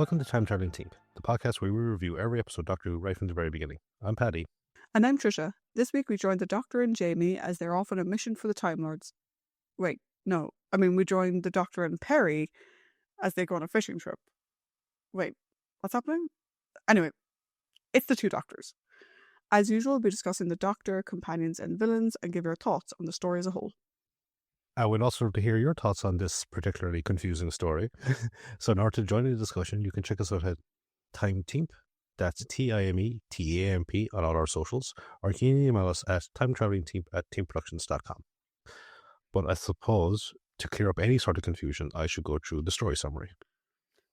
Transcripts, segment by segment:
Welcome to Time Traveling Team, the podcast where we review every episode of Doctor Who right from the very beginning. I'm Paddy. And I'm Tricia. This week we joined the Doctor and Jamie as they're off on a mission for the Time Lords. We joined the Doctor and Peri as they go on a fishing trip. Wait, what's happening? Anyway, it's the two Doctors. As usual, we'll be discussing the Doctor, companions and villains and give your thoughts on the story as a whole. I would also love to hear your thoughts on this particularly confusing story. So in order to join in the discussion, you can check us out at Time Team. That's TIMETAMP on all our socials, or you can email us at timetravelingteam@teamproductions.com. But I suppose, to clear up any sort of confusion, I should go through the story summary.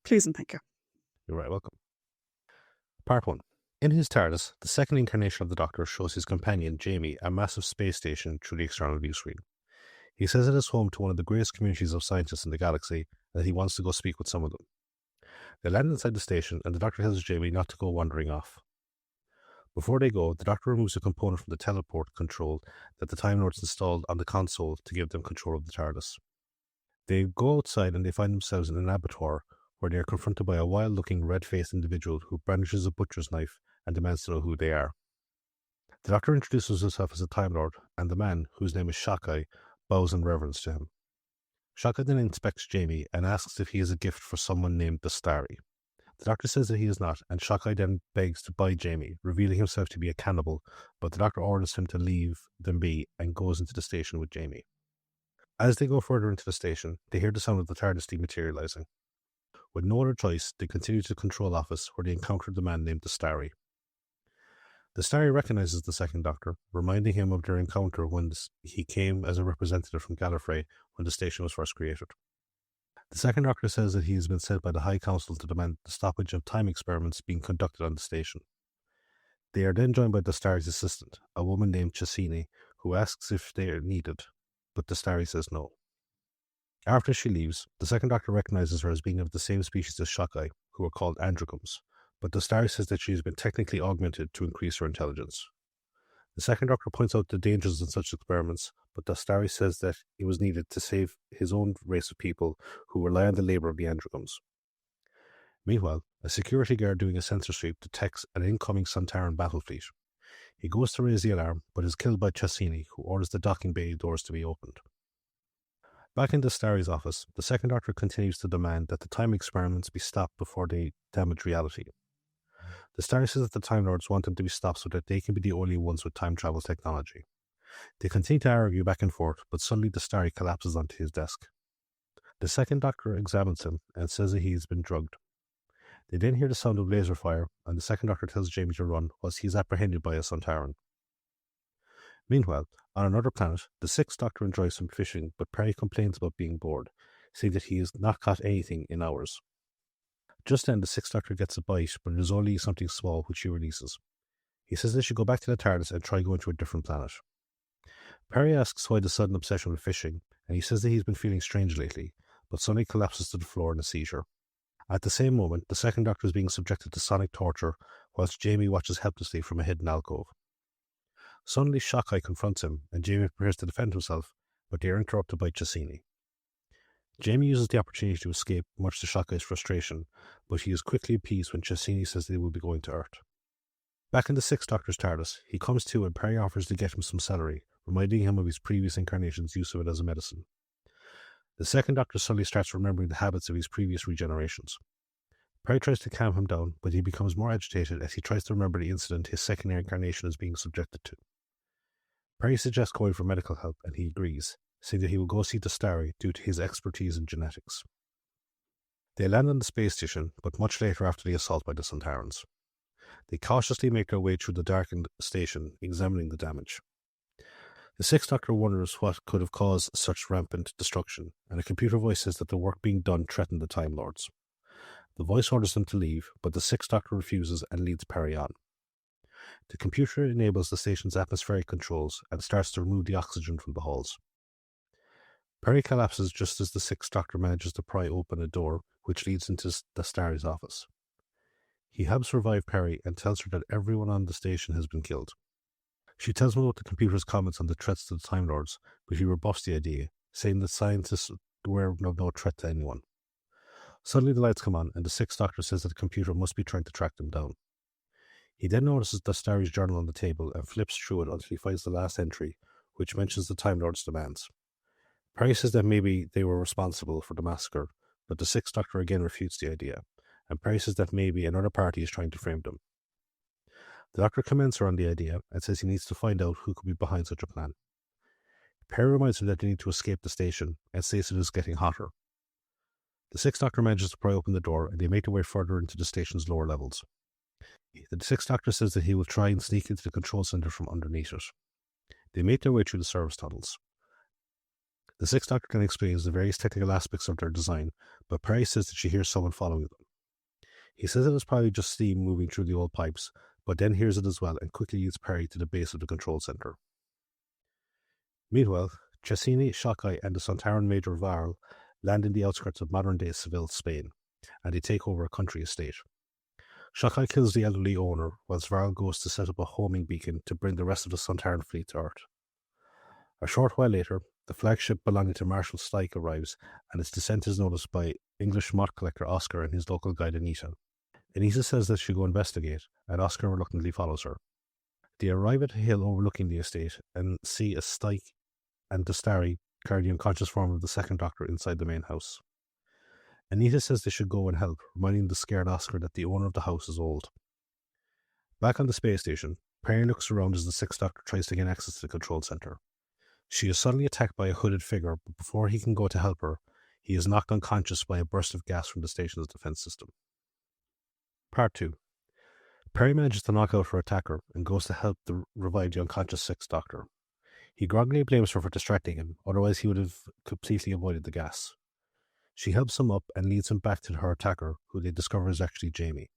Please and thank you. You're right, welcome. Part 1. In his TARDIS, the second incarnation of the Doctor shows his companion, Jamie, a massive space station through the external view screen. He says it is home to one of the greatest communities of scientists in the galaxy, and that he wants to go speak with some of them. They land inside the station, and the Doctor tells Jamie not to go wandering off. Before they go, the Doctor removes a component from the teleport control that the Time Lords installed on the console to give them control of the TARDIS. They go outside and they find themselves in an abattoir, where they are confronted by a wild-looking, red-faced individual who brandishes a butcher's knife and demands to know who they are. The Doctor introduces himself as a Time Lord, and the man, whose name is Shakai, bows in reverence to him. Shaka then inspects Jamie and asks if he is a gift for someone named the Starry. The Doctor says that he is not, and Shakai then begs to buy Jamie, revealing himself to be a cannibal, but the Doctor orders him to leave them be and goes into the station with Jamie. As they go further into the station, they hear the sound of the TARDIS dematerializing. With no other choice, they continue to the control office, where they encounter the man named the Starry. The Starry recognizes the second Doctor, reminding him of their encounter when he came as a representative from Gallifrey when the station was first created. The second Doctor says that he has been sent by the High Council to demand the stoppage of time experiments being conducted on the station. They are then joined by the Starry's assistant, a woman named Cassini, who asks if they are needed, but the Starry says no. After she leaves, the second Doctor recognizes her as being of the same species as Shakai, who are called androgyms, but the Starry says that she has been technically augmented to increase her intelligence. The second Doctor points out the dangers in such experiments, but the Starry says that it was needed to save his own race of people who rely on the labour of the androgyms. Meanwhile, a security guard doing a sensor sweep detects an incoming Sontaran battle fleet. He goes to raise the alarm, but is killed by Cassini, who orders the docking bay doors to be opened. Back in the Starry's office, the second Doctor continues to demand that the time experiments be stopped before they damage reality. The Starry says that the Time Lords want them to be stopped so that they can be the only ones with time travel technology. They continue to argue back and forth, but suddenly the Starry collapses onto his desk. The second Doctor examines him and says that he has been drugged. They then hear the sound of laser fire, and the second Doctor tells Jamie to run whilst he is apprehended by a Sontaran. Meanwhile, on another planet, the sixth Doctor enjoys some fishing, but Peri complains about being bored, saying that he has not caught anything in hours. Just then, the sixth Doctor gets a bite, but it is only something small, which he releases. He says they should go back to the TARDIS and try going to a different planet. Peri asks why the sudden obsession with fishing, and he says that he's been feeling strange lately, but suddenly collapses to the floor in a seizure. At the same moment, the second Doctor is being subjected to sonic torture, whilst Jamie watches helplessly from a hidden alcove. Suddenly, Shakai confronts him, and Jamie prepares to defend himself, but they are interrupted by Cassini. Jamie uses the opportunity to escape, much to Shakai's frustration, but he is quickly appeased when Cassini says they will be going to Earth. Back in the sixth Doctor's TARDIS, he comes to and Peri offers to get him some celery, reminding him of his previous incarnation's use of it as a medicine. The second Doctor suddenly starts remembering the habits of his previous regenerations. Peri tries to calm him down, but he becomes more agitated as he tries to remember the incident his second incarnation is being subjected to. Peri suggests going for medical help, and he agrees, saying that he will go see the Starry due to his expertise in genetics. They land on the space station, but much later after the assault by the Sontarans. They cautiously make their way through the darkened station, examining the damage. The sixth Doctor wonders what could have caused such rampant destruction, and a computer voice says that the work being done threatened the Time Lords. The voice orders them to leave, but the sixth Doctor refuses and leads Peri on. The computer enables the station's atmospheric controls and starts to remove the oxygen from the halls. Peri collapses just as the sixth Doctor manages to pry open a door, which leads into the Starry's office. He helps revive Peri and tells her that everyone on the station has been killed. She tells him about the computer's comments on the threats to the Time Lords, but he rebuffs the idea, saying that scientists were of no threat to anyone. Suddenly the lights come on, and the Sixth Doctor says that the computer must be trying to track them down. He then notices Dastari's journal on the table and flips through it until he finds the last entry, which mentions the Time Lord's demands. Peri says that maybe they were responsible for the massacre, but the Sixth Doctor again refutes the idea, and Peri says that maybe another party is trying to frame them. The Doctor commends her on the idea and says he needs to find out who could be behind such a plan. Peri reminds him that they need to escape the station and says it is getting hotter. The Sixth Doctor manages to pry open the door and they make their way further into the station's lower levels. The Sixth Doctor says that he will try and sneak into the control center from underneath it. They make their way through the service tunnels. The Sixth Doctor then explains the various technical aspects of their design, but Peri says that she hears someone following them. He says it is probably just steam moving through the old pipes, but then hears it as well and quickly leads Peri to the base of the control center. Meanwhile, Chesini, Shockeye, and the Sontaran Major Varl land in the outskirts of modern-day Seville, Spain, and they take over a country estate. Shockeye kills the elderly owner, whilst Varl goes to set up a homing beacon to bring the rest of the Sontaran fleet to Earth. A short while later, the flagship belonging to Marshal Stike arrives, and its descent is noticed by English moth collector Oscar and his local guide Anita. Anita says that she go investigate, and Oscar reluctantly follows her. They arrive at a hill overlooking the estate and see a Stike and Dastari carry the unconscious form of the Second Doctor inside the main house. Anita says they should go and help, reminding the scared Oscar that the owner of the house is old. Back on the space station, Peri looks around as the Sixth Doctor tries to gain access to the control center. She is suddenly attacked by a hooded figure, but before he can go to help her, he is knocked unconscious by a burst of gas from the station's defense system. Part 2. Peri manages to knock out her attacker and goes to help revive the unconscious Sixth Doctor. He groggily blames her for distracting him, otherwise he would have completely avoided the gas. She helps him up and leads him back to her attacker, who they discover is actually Jamie.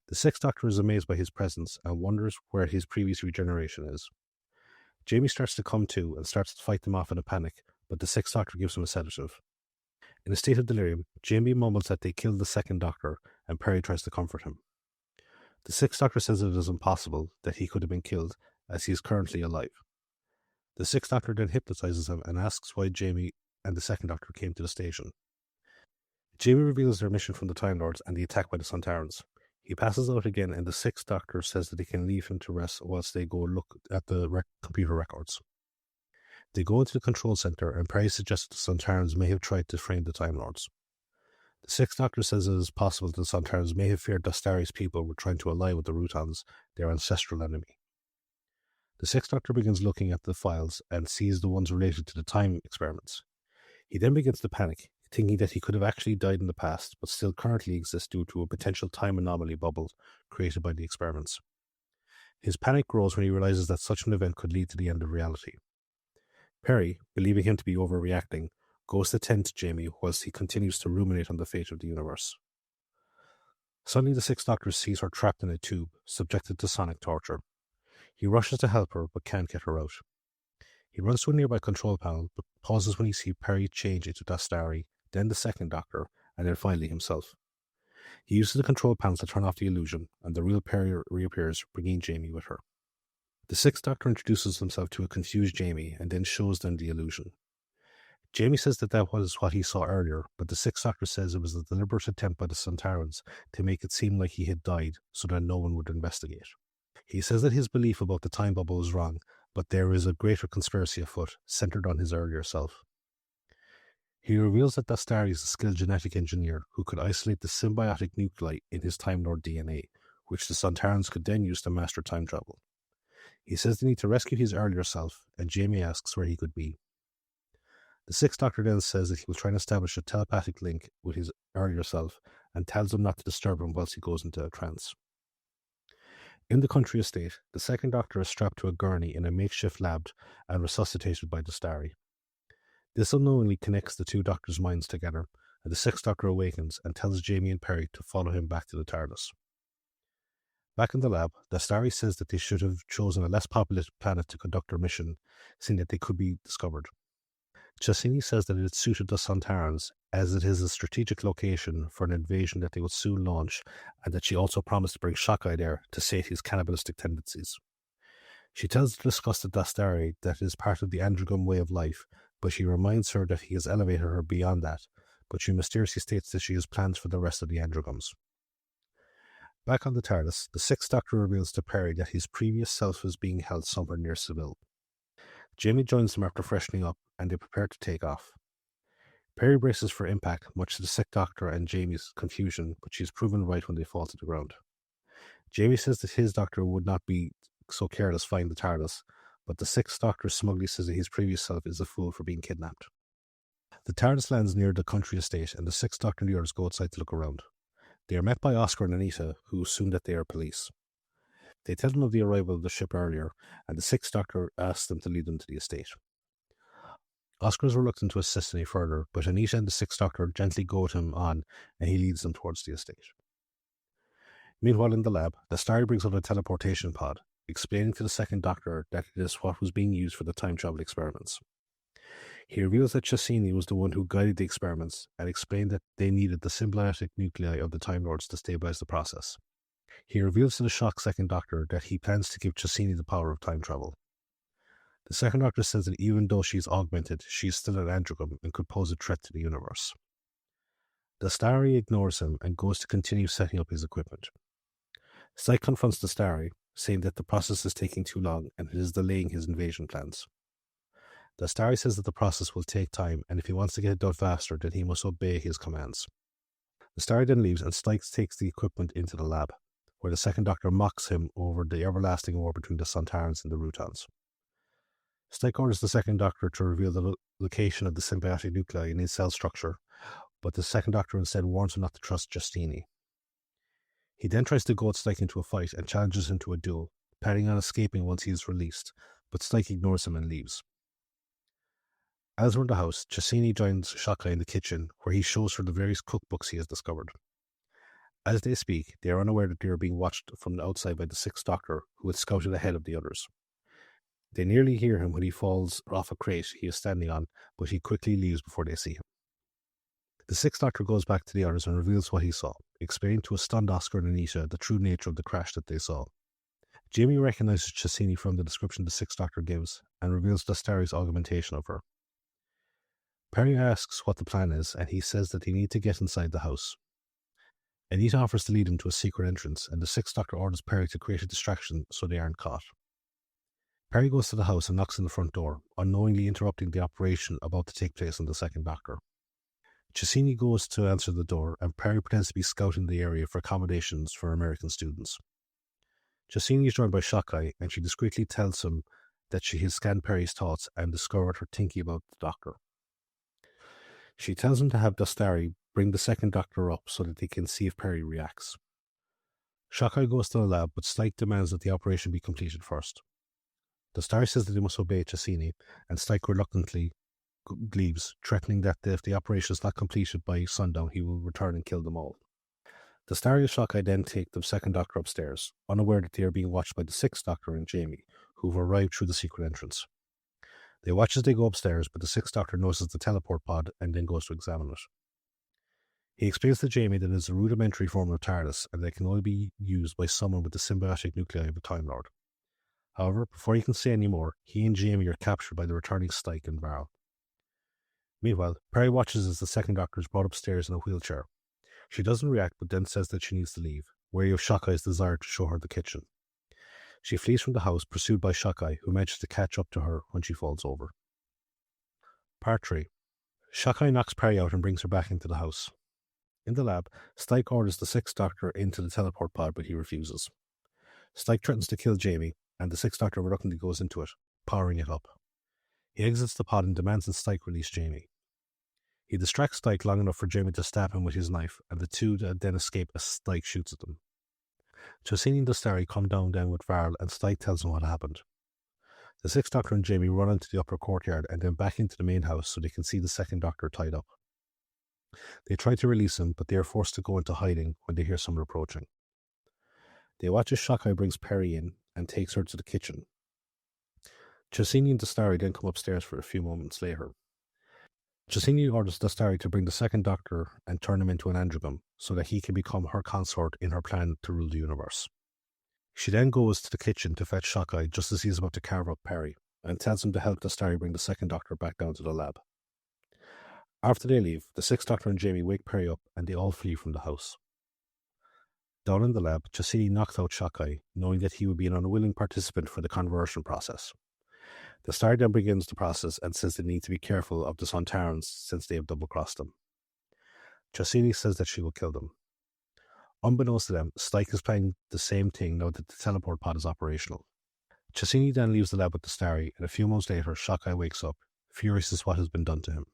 The Sixth Doctor is amazed by his presence and wonders where his previous regeneration is. Jamie starts to come to and starts to fight them off in a panic, but the Sixth Doctor gives him a sedative. In a state of delirium, Jamie mumbles that they killed the Second Doctor, and Peri tries to comfort him. The Sixth Doctor says it is impossible that he could have been killed, as he is currently alive. The Sixth Doctor then hypnotizes him and asks why Jamie and the Second Doctor came to the station. Jamie reveals their mission from the Time Lords and the attack by the Sontarans. He passes out again, and the Sixth Doctor says that he can leave him to rest whilst they go look at the computer records. They go into the control center, and Peri suggests that the Sontarans may have tried to frame the Time Lords. The Sixth Doctor says it is possible that the Sontarans may have feared Dastari's people were trying to ally with the Routons, their ancestral enemy. The Sixth Doctor begins looking at the files and sees the ones related to the time experiments. He then begins to panic, thinking that he could have actually died in the past, but still currently exists due to a potential time anomaly bubble created by the experiments. His panic grows when he realizes that such an event could lead to the end of reality. Peri, believing him to be overreacting, goes to tend to Jamie whilst he continues to ruminate on the fate of the universe. Suddenly the Sixth Doctor sees her trapped in a tube, subjected to sonic torture. He rushes to help her, but can't get her out. He runs to a nearby control panel, but pauses when he sees Peri change into Dastari, then the Second Doctor, and then finally himself. He uses the control panel to turn off the illusion, and the real Peri reappears, bringing Jamie with her. The Sixth Doctor introduces himself to a confused Jamie, and then shows them the illusion. Jamie says that was what he saw earlier, but the Sixth Doctor says it was a deliberate attempt by the Sontarans to make it seem like he had died, so that no one would investigate. He says that his belief about the time bubble is wrong, but there is a greater conspiracy afoot, centered on his earlier self. He reveals that Dastari is a skilled genetic engineer who could isolate the symbiotic nuclei in his Time Lord DNA, which the Sontarans could then use to master time travel. He says they need to rescue his earlier self, and Jamie asks where he could be. The Sixth Doctor then says that he will try and establish a telepathic link with his earlier self, and tells him not to disturb him whilst he goes into a trance. In the country estate, the Second Doctor is strapped to a gurney in a makeshift lab and resuscitated by Dastari. This unknowingly connects the two Doctors' minds together, and the Sixth Doctor awakens and tells Jamie and Peri to follow him back to the TARDIS. Back in the lab, Dastari says that they should have chosen a less populated planet to conduct their mission, seeing that they could be discovered. Chesini says that it suited the Sontarans, as it is a strategic location for an invasion that they would soon launch, and that she also promised to bring Shockeye there to sate his cannibalistic tendencies. She tells the disgusted Dastari that it is part of the Androgam way of life, but she reminds her that he has elevated her beyond that, but she mysteriously states that she has plans for the rest of the androgams. Back on the TARDIS, the Sixth Doctor reveals to Peri that his previous self is being held somewhere near Seville. Jamie joins them after freshening up, and they prepare to take off. Peri braces for impact, much to the Sixth Doctor and Jamie's confusion, but she is proven right when they fall to the ground. Jamie says that his doctor would not be so careless flying the TARDIS, but the Sixth Doctor smugly says that his previous self is a fool for being kidnapped. The TARDIS lands near the country estate, and the Sixth Doctor and the others go outside to look around. They are met by Oscar and Anita, who assume that they are police. They tell them of the arrival of the ship earlier, and the Sixth Doctor asks them to lead them to the estate. Oscar is reluctant to assist any further, but Anita and the Sixth Doctor gently goad him on, and he leads them towards the estate. Meanwhile, in the lab, the Starry brings out a teleportation pod, explaining to the Second Doctor that it is what was being used for the time travel experiments. He reveals that Cassini was the one who guided the experiments and explained that they needed the symbiotic nuclei of the Time Lords to stabilize the process. He reveals to the shocked Second Doctor that he plans to give Cassini the power of time travel. The Second Doctor says that even though she is augmented, she is still an androgam and could pose a threat to the universe. The Starry ignores him and goes to continue setting up his equipment. Psyche confronts the Starry, saying that the process is taking too long and it is delaying his invasion plans. The Starry says that the process will take time, and if he wants to get it done faster, then he must obey his commands. The Starry then leaves, and Styx takes the equipment into the lab, where the Second Doctor mocks him over the everlasting war between the Sontarans and the Rutons. Styx orders the Second Doctor to reveal the location of the symbiotic nuclei in his cell structure, but the Second Doctor instead warns him not to trust Justini. He then tries to goad Styx into a fight and challenges him to a duel, planning on escaping once he is released, but Styx ignores him and leaves. As we're in the house, Cassini joins Shaka in the kitchen, where he shows her the various cookbooks he has discovered. As they speak, they are unaware that they are being watched from the outside by the Sixth Doctor, who had scouted ahead of the others. They nearly hear him when he falls off a crate he is standing on, but he quickly leaves before they see him. The Sixth Doctor goes back to the others and reveals what he saw, explaining to a stunned Oscar and Anita the true nature of the crash that they saw. Jamie recognizes Cassini from the description the Sixth Doctor gives, and reveals the Starry's augmentation of her. Peri asks what the plan is, and he says that they need to get inside the house. Anita offers to lead him to a secret entrance, and the Sixth Doctor orders Peri to create a distraction so they aren't caught. Peri goes to the house and knocks on the front door, unknowingly interrupting the operation about to take place on the Second Doctor. Cassini goes to answer the door, and Peri pretends to be scouting the area for accommodations for American students. Cassini is joined by Shockeye, and she discreetly tells him that she has scanned Peri's thoughts and discovered her thinking about the Doctor. She tells him to have Dastari bring the Second Doctor up so that they can see if Peri reacts. Shockeye goes to the lab, but Styke demands that the operation be completed first. Dastari says that they must obey Cassini, and Styke reluctantly leaves, threatening that if the operation is not completed by sundown, he will return and kill them all. Dastari and Shockeye then take the Second Doctor upstairs, unaware that they are being watched by the Sixth Doctor and Jamie, who have arrived through the secret entrance. They watch as they go upstairs, but the Sixth Doctor notices the teleport pod and then goes to examine it. He explains to Jamie that it is a rudimentary form of TARDIS and that it can only be used by someone with the symbiotic nuclei of a Time Lord. However, before he can say any more, he and Jamie are captured by the returning Styke and Varl. Meanwhile, Peri watches as the Second Doctor is brought upstairs in a wheelchair. She doesn't react, but then says that she needs to leave, wary of Shockeye's desire to show her the kitchen. She flees from the house, pursued by Shockeye, who manages to catch up to her when she falls over. Part 3. Shockeye knocks Peri out and brings her back into the house. In the lab, Styke orders the Sixth Doctor into the teleport pod, but he refuses. Styke threatens to kill Jamie, and the Sixth Doctor reluctantly goes into it, powering it up. He exits the pod and demands that Styke release Jamie. He distracts Styke long enough for Jamie to stab him with his knife, and the two then escape as Styke shoots at them. Cassini and Dastari come down with Varl, and Styke tells them what happened. The Sixth Doctor and Jamie run into the upper courtyard and then back into the main house so they can see the Second Doctor tied up. They try to release him, but they are forced to go into hiding when they hear someone approaching. They watch as Shockeye brings Peri in and takes her to the kitchen. Cassini and Dastari then come upstairs for a few moments later. Cassini orders Dastari to bring the Second Doctor and turn him into an androgam so that he can become her consort in her plan to rule the universe. She then goes to the kitchen to fetch Shockeye just as he is about to carve up Peri, and tells him to help Dastari bring the Second Doctor back down to the lab. After they leave, the Sixth Doctor and Jamie wake Peri up and they all flee from the house. Down in the lab, Cassini knocks out Shockeye, knowing that he would be an unwilling participant for the conversion process. The Star then begins the process and says they need to be careful of the Sontarans since they have double-crossed them. Cassini says that she will kill them. Unbeknownst to them, Stike is planning the same thing now that the teleport pod is operational. Cassini then leaves the lab with the Starry, and a few months later, Shockeye wakes up, furious at what has been done to him.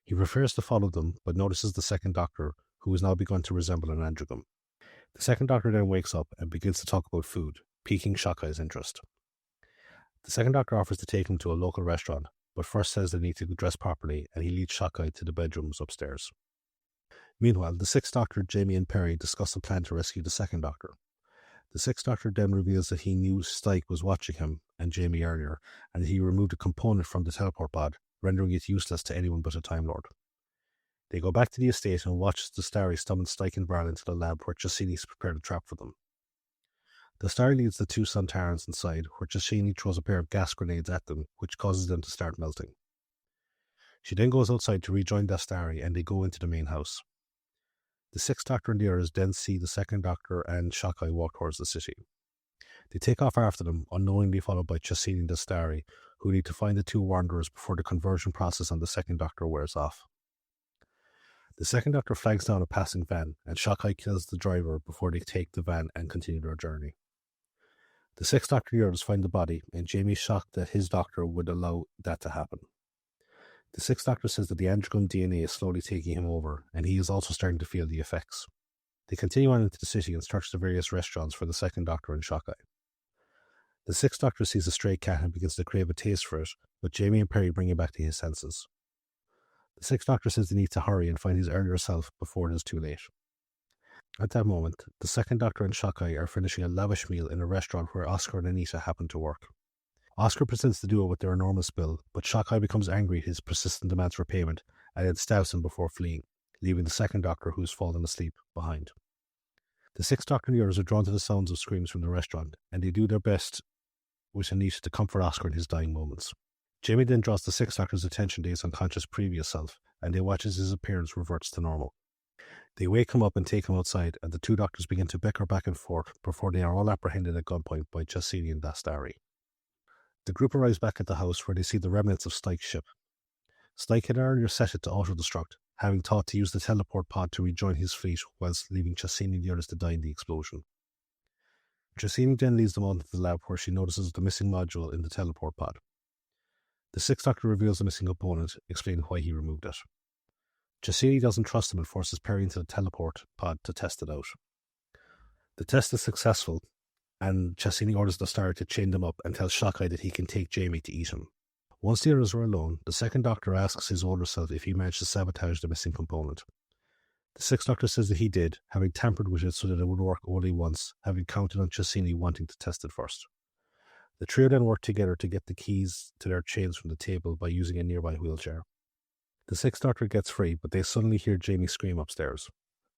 He prefers to follow them, but notices the Second Doctor, who has now begun to resemble an androgyne. The Second Doctor then wakes up and begins to talk about food, piquing Shockeye's interest. The Second Doctor offers to take him to a local restaurant, but first says they need to dress properly, and he leads Shockeye to the bedrooms upstairs. Meanwhile, the Sixth Doctor, Jamie and Peri discuss a plan to rescue the Second Doctor. The Sixth Doctor then reveals that he knew Stike was watching him and Jamie earlier, and that he removed a component from the teleport pod, rendering it useless to anyone but a Time Lord. They go back to the estate and watch the Starry summon Stike and Varl into the lab where Cassini's prepared a trap for them. The Starry leads the two Sontarans inside, where Cassini throws a pair of gas grenades at them, which causes them to start melting. She then goes outside to rejoin the Starry, and they go into the main house. The Sixth Doctor and the others then see the Second Doctor and Shockeye walk towards the city. They take off after them, unknowingly followed by Cassini and the Starry, who need to find the two wanderers before the conversion process on the Second Doctor wears off. The Second Doctor flags down a passing van, and Shockeye kills the driver before they take the van and continue their journey. The Sixth Doctor and the others find the body, and Jamie is shocked that his doctor would allow that to happen. The Sixth Doctor says that the androgyne DNA is slowly taking him over, and he is also starting to feel the effects. They continue on into the city and search the various restaurants for the Second Doctor and Shockeye. The Sixth Doctor sees a stray cat and begins to crave a taste for it, but Jamie and Peri bring him back to his senses. The Sixth Doctor says they need to hurry and find his earlier self before it is too late. At that moment, the Second Doctor and Shockeye are finishing a lavish meal in a restaurant where Oscar and Anita happen to work. Oscar presents the duo with their enormous bill, but Shockeye becomes angry at his persistent demands for payment and then stabs him before fleeing, leaving the Second Doctor, who has fallen asleep, behind. The Sixth Doctor and the others are drawn to the sounds of screams from the restaurant, and they do their best with Anita to comfort Oscar in his dying moments. Jamie then draws the Sixth Doctor's attention to his unconscious previous self, and they watch as his appearance reverts to normal. They wake him up and take him outside, and the two doctors begin to bicker back and forth before they are all apprehended at gunpoint by Cassini and Dastari. The group arrives back at the house where they see the remnants of Stike's ship. Stike had earlier set it to auto-destruct, having thought to use the teleport pod to rejoin his fleet whilst leaving Cassini and the others to die in the explosion. Cassini then leads them on to the lab where she notices the missing module in the teleport pod. The Sixth Doctor reveals the missing component, explaining why he removed it. Cassini doesn't trust him and forces Peri into the teleport pod to test it out. The test is successful, and Cassini orders the Star to chain them up and tells Shockeye that he can take Jamie to eat him. Once the others are alone, the Second Doctor asks his older self if he managed to sabotage the missing component. The Sixth Doctor says that he did, having tampered with it so that it would work only once, having counted on Cassini wanting to test it first. The trio then work together to get the keys to their chains from the table by using a nearby wheelchair. The Sixth Doctor gets free, but they suddenly hear Jamie scream upstairs.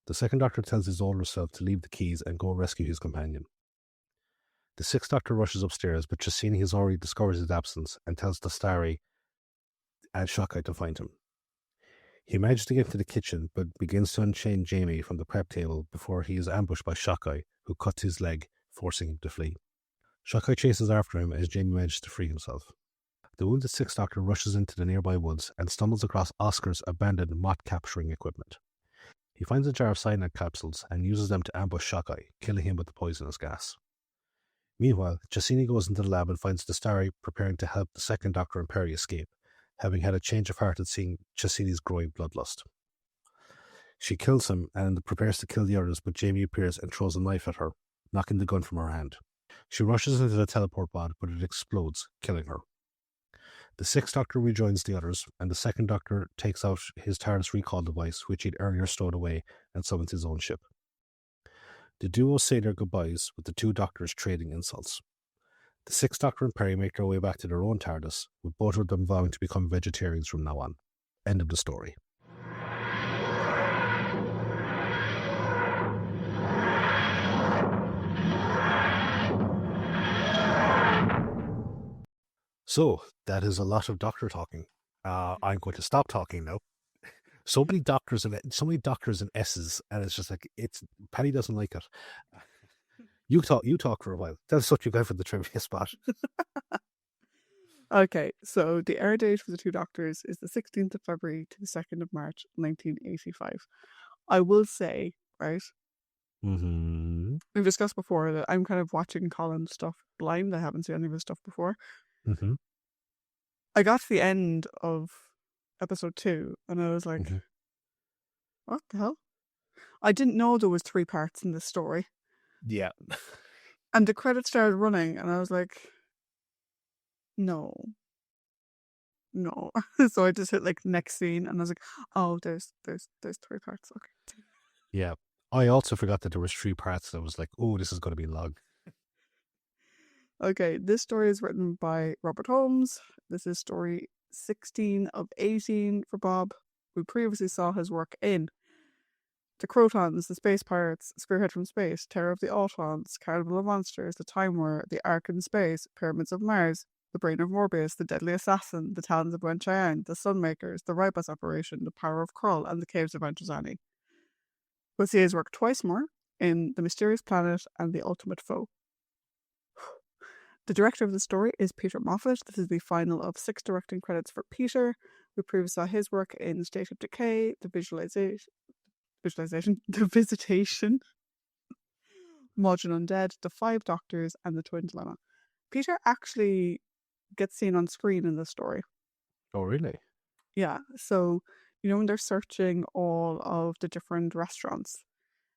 The Second Doctor tells his older self to leave the keys and go rescue his companion. The Sixth Doctor rushes upstairs, but Cassini has already discovered his absence and tells the Starry and Shockeye to find him. He manages to get into the kitchen, but begins to unchain Jamie from the prep table before he is ambushed by Shockeye, who cuts his leg, forcing him to flee. Shockeye chases after him as Jamie manages to free himself. The wounded Sixth Doctor rushes into the nearby woods and stumbles across Oscar's abandoned moth capturing equipment. He finds a jar of cyanide capsules and uses them to ambush Shockeye, killing him with the poisonous gas. Meanwhile, Cassini goes into the lab and finds the Starry preparing to help the Second Doctor and Peri escape, having had a change of heart at seeing Cassini's growing bloodlust. She kills him and prepares to kill the others, but Jamie appears and throws a knife at her, knocking the gun from her hand. She rushes into the teleport pod, but it explodes, killing her. The Sixth Doctor rejoins the others, and the Second Doctor takes out his TARDIS recall device, which he'd earlier stowed away, and summons his own ship. The duo say their goodbyes, with the two doctors trading insults. The Sixth Doctor and Peri make their way back to their own TARDIS, with both of them vowing to become vegetarians from now on. End of the story. So, that is a lot of Doctor talking. I'm going to stop talking now So many doctors and S's, and it's just like Paddy doesn't like it. You talk for a while. That's what you got for the trivia spot. Okay, so the air date for the two doctors is the 16th of February to the 2nd of March, 1985. I will say, right, Mm-hmm. we've discussed before that I'm kind of watching Colin's stuff blind. I haven't seen any of his stuff before. Mm-hmm. I got to the end of episode 2 and I was like, Mm-hmm. what the hell? I didn't know there was 3 parts in this story. Yeah. And the credits started running and I was like, no. So I just hit like next scene and I was like, oh, there's 3 parts. Okay. Yeah. I also forgot that there was 3 parts. I was like, oh, this is going to be long. Okay, this story is written by Robert Holmes. This is story 16 of 18 for Bob. We previously saw his work in The Crotons, The Space Pirates, Spearhead from Space, Terror of the Autons, Carnival of Monsters, The Time War, The Ark in Space, Pyramids of Mars, The Brain of Morbius, The Deadly Assassin, The Talons of Wen Chiang, The Sunmakers, The Ribos Operation, The Power of Krull, and The Caves of Antizani. We'll see his work twice more in The Mysterious Planet and The Ultimate Foe. The director of the story is Peter Moffat. This is the final of 6 directing credits for Peter. We previously saw his work in State of Decay, The Visitation, Modern Undead, The Five Doctors, and The Twin Dilemma. Peter actually gets seen on screen in this story. Oh, really? Yeah, so when they're searching all of the different restaurants,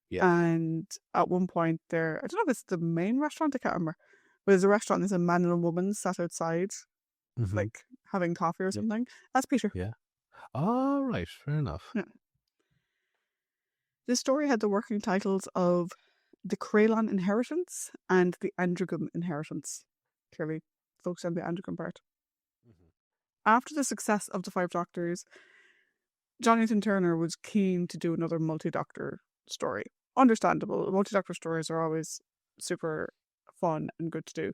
Yeah. and at one point I don't know if it's the main restaurant, I can't remember, but there's a restaurant, there's a man and a woman sat outside, Mm-hmm. like having coffee or something. That's Peter. Yeah. All right. Fair enough. Yeah. This story had the working titles of The Craylon Inheritance and The Androgum Inheritance. Clearly focused on the Androgum part. Mm-hmm. After the success of The Five Doctors, Jonathan Turner was keen to do another multi-doctor story. Understandable. Multi-doctor stories are always super fun and good to do.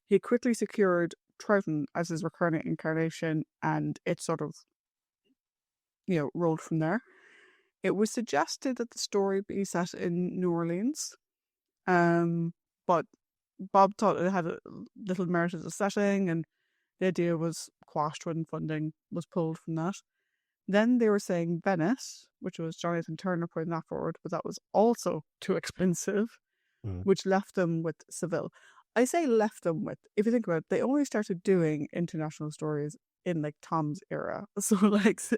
He quickly secured Troughton as his recurring incarnation, and it sort of, rolled from there. It was suggested that the story be set in New Orleans, but Bob thought it had a little merit as a setting, and the idea was quashed when funding was pulled from that. Then they were saying Venice, which was Jonathan Turner putting that forward, but that was also too expensive, which left them with Seville. I say left them with, if you think about it, they only started doing international stories in like Tom's era. So like, say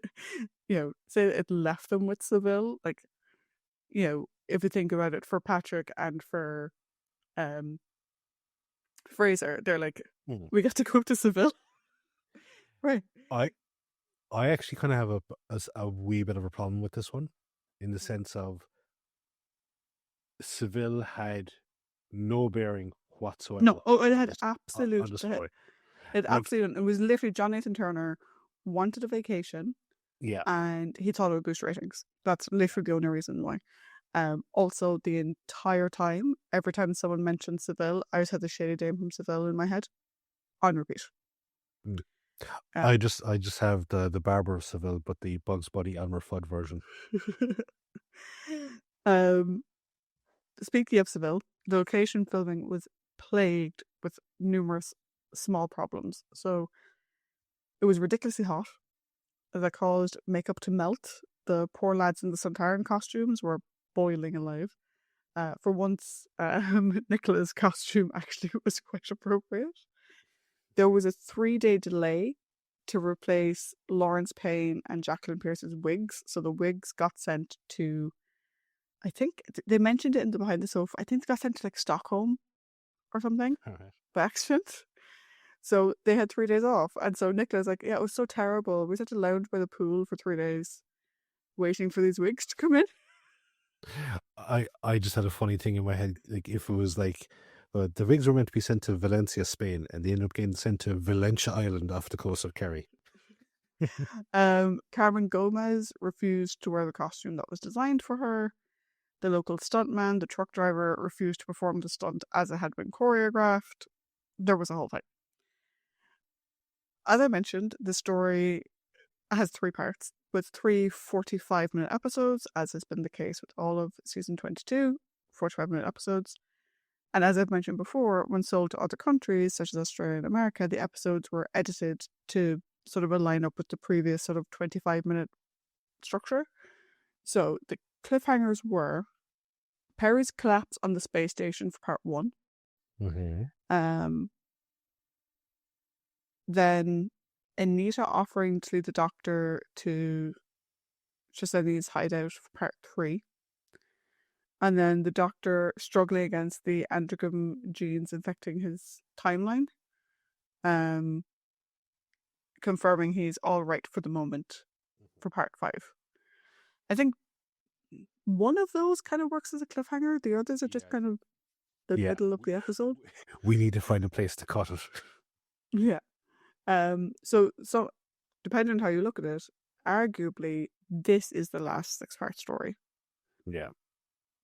it left them with Seville. Like, if you think about it, for Patrick and for Fraser, they're like, we got to go to Seville. Right. I actually kind of have a wee bit of a problem with this one, in the sense of Seville had no bearing whatsoever. No, it had absolute. On the story. It was literally Jonathan Turner wanted a vacation. Yeah. And he thought it would boost ratings. That's literally the only reason why. Also, the entire time, every time someone mentioned Seville, I just had the Shady Dame from Seville in my head, on repeat. I just have the Barber of Seville, but the Bugs Bunny Elmer Fudd version. Speaking of Seville, the location filming was plagued with numerous small problems. So it was ridiculously hot. That caused makeup to melt. The poor lads in the Sontaran costumes were boiling alive. For once, Nicola's costume actually was quite appropriate. There was a 3-day delay to replace Lawrence Payne and Jacqueline Pierce's wigs. So the wigs got sent to, I think they mentioned it in the behind the sofa, I think they got sent to like Stockholm or something by accident. So they had 3 days off. And so Nicola's like, yeah, it was so terrible. We had to lounge by the pool for 3 days waiting for these wigs to come in. I just had a funny thing in my head. Like, if it was like, the wigs were meant to be sent to Valencia, Spain, and they ended up getting sent to Valencia Island off the coast of Kerry. Carmen Gomez refused to wear the costume that was designed for her. The local stuntman, the truck driver, refused to perform the stunt as it had been choreographed. There was a whole thing. As I mentioned, the story has 3 parts. with 3 45-minute episodes, as has been the case with all of season 22, 45-minute episodes. And as I've mentioned before, when sold to other countries, such as Australia and America, the episodes were edited to sort of align up with the previous sort of 25-minute structure. So the cliffhangers were Peri's collapse on the space station for part 1. Then Anita offering to lead the Doctor to Trisani's hideout for part 3. And then the Doctor struggling against the androgen genes infecting his timeline. Confirming he's all right for the moment for part 5. I think one of those kind of works as a cliffhanger. The others are just kind of the middle of the episode. We need to find a place to cut it. Yeah. So depending on how you look at it, arguably this is the last 6-part story. Yeah.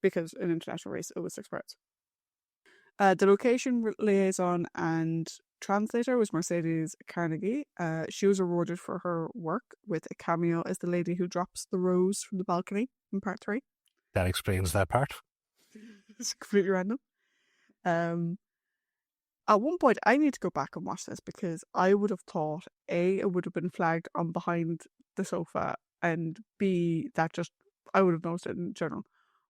Because in International Race it was 6 parts. The location liaison and translator was Mercedes Carnegie. She was awarded for her work with a cameo as the lady who drops the rose from the balcony in part 3. That explains that part. It's completely random. At one point, I need to go back and watch this because I would have thought A, it would have been flagged on behind the sofa, and B, that just I would have noticed it in general.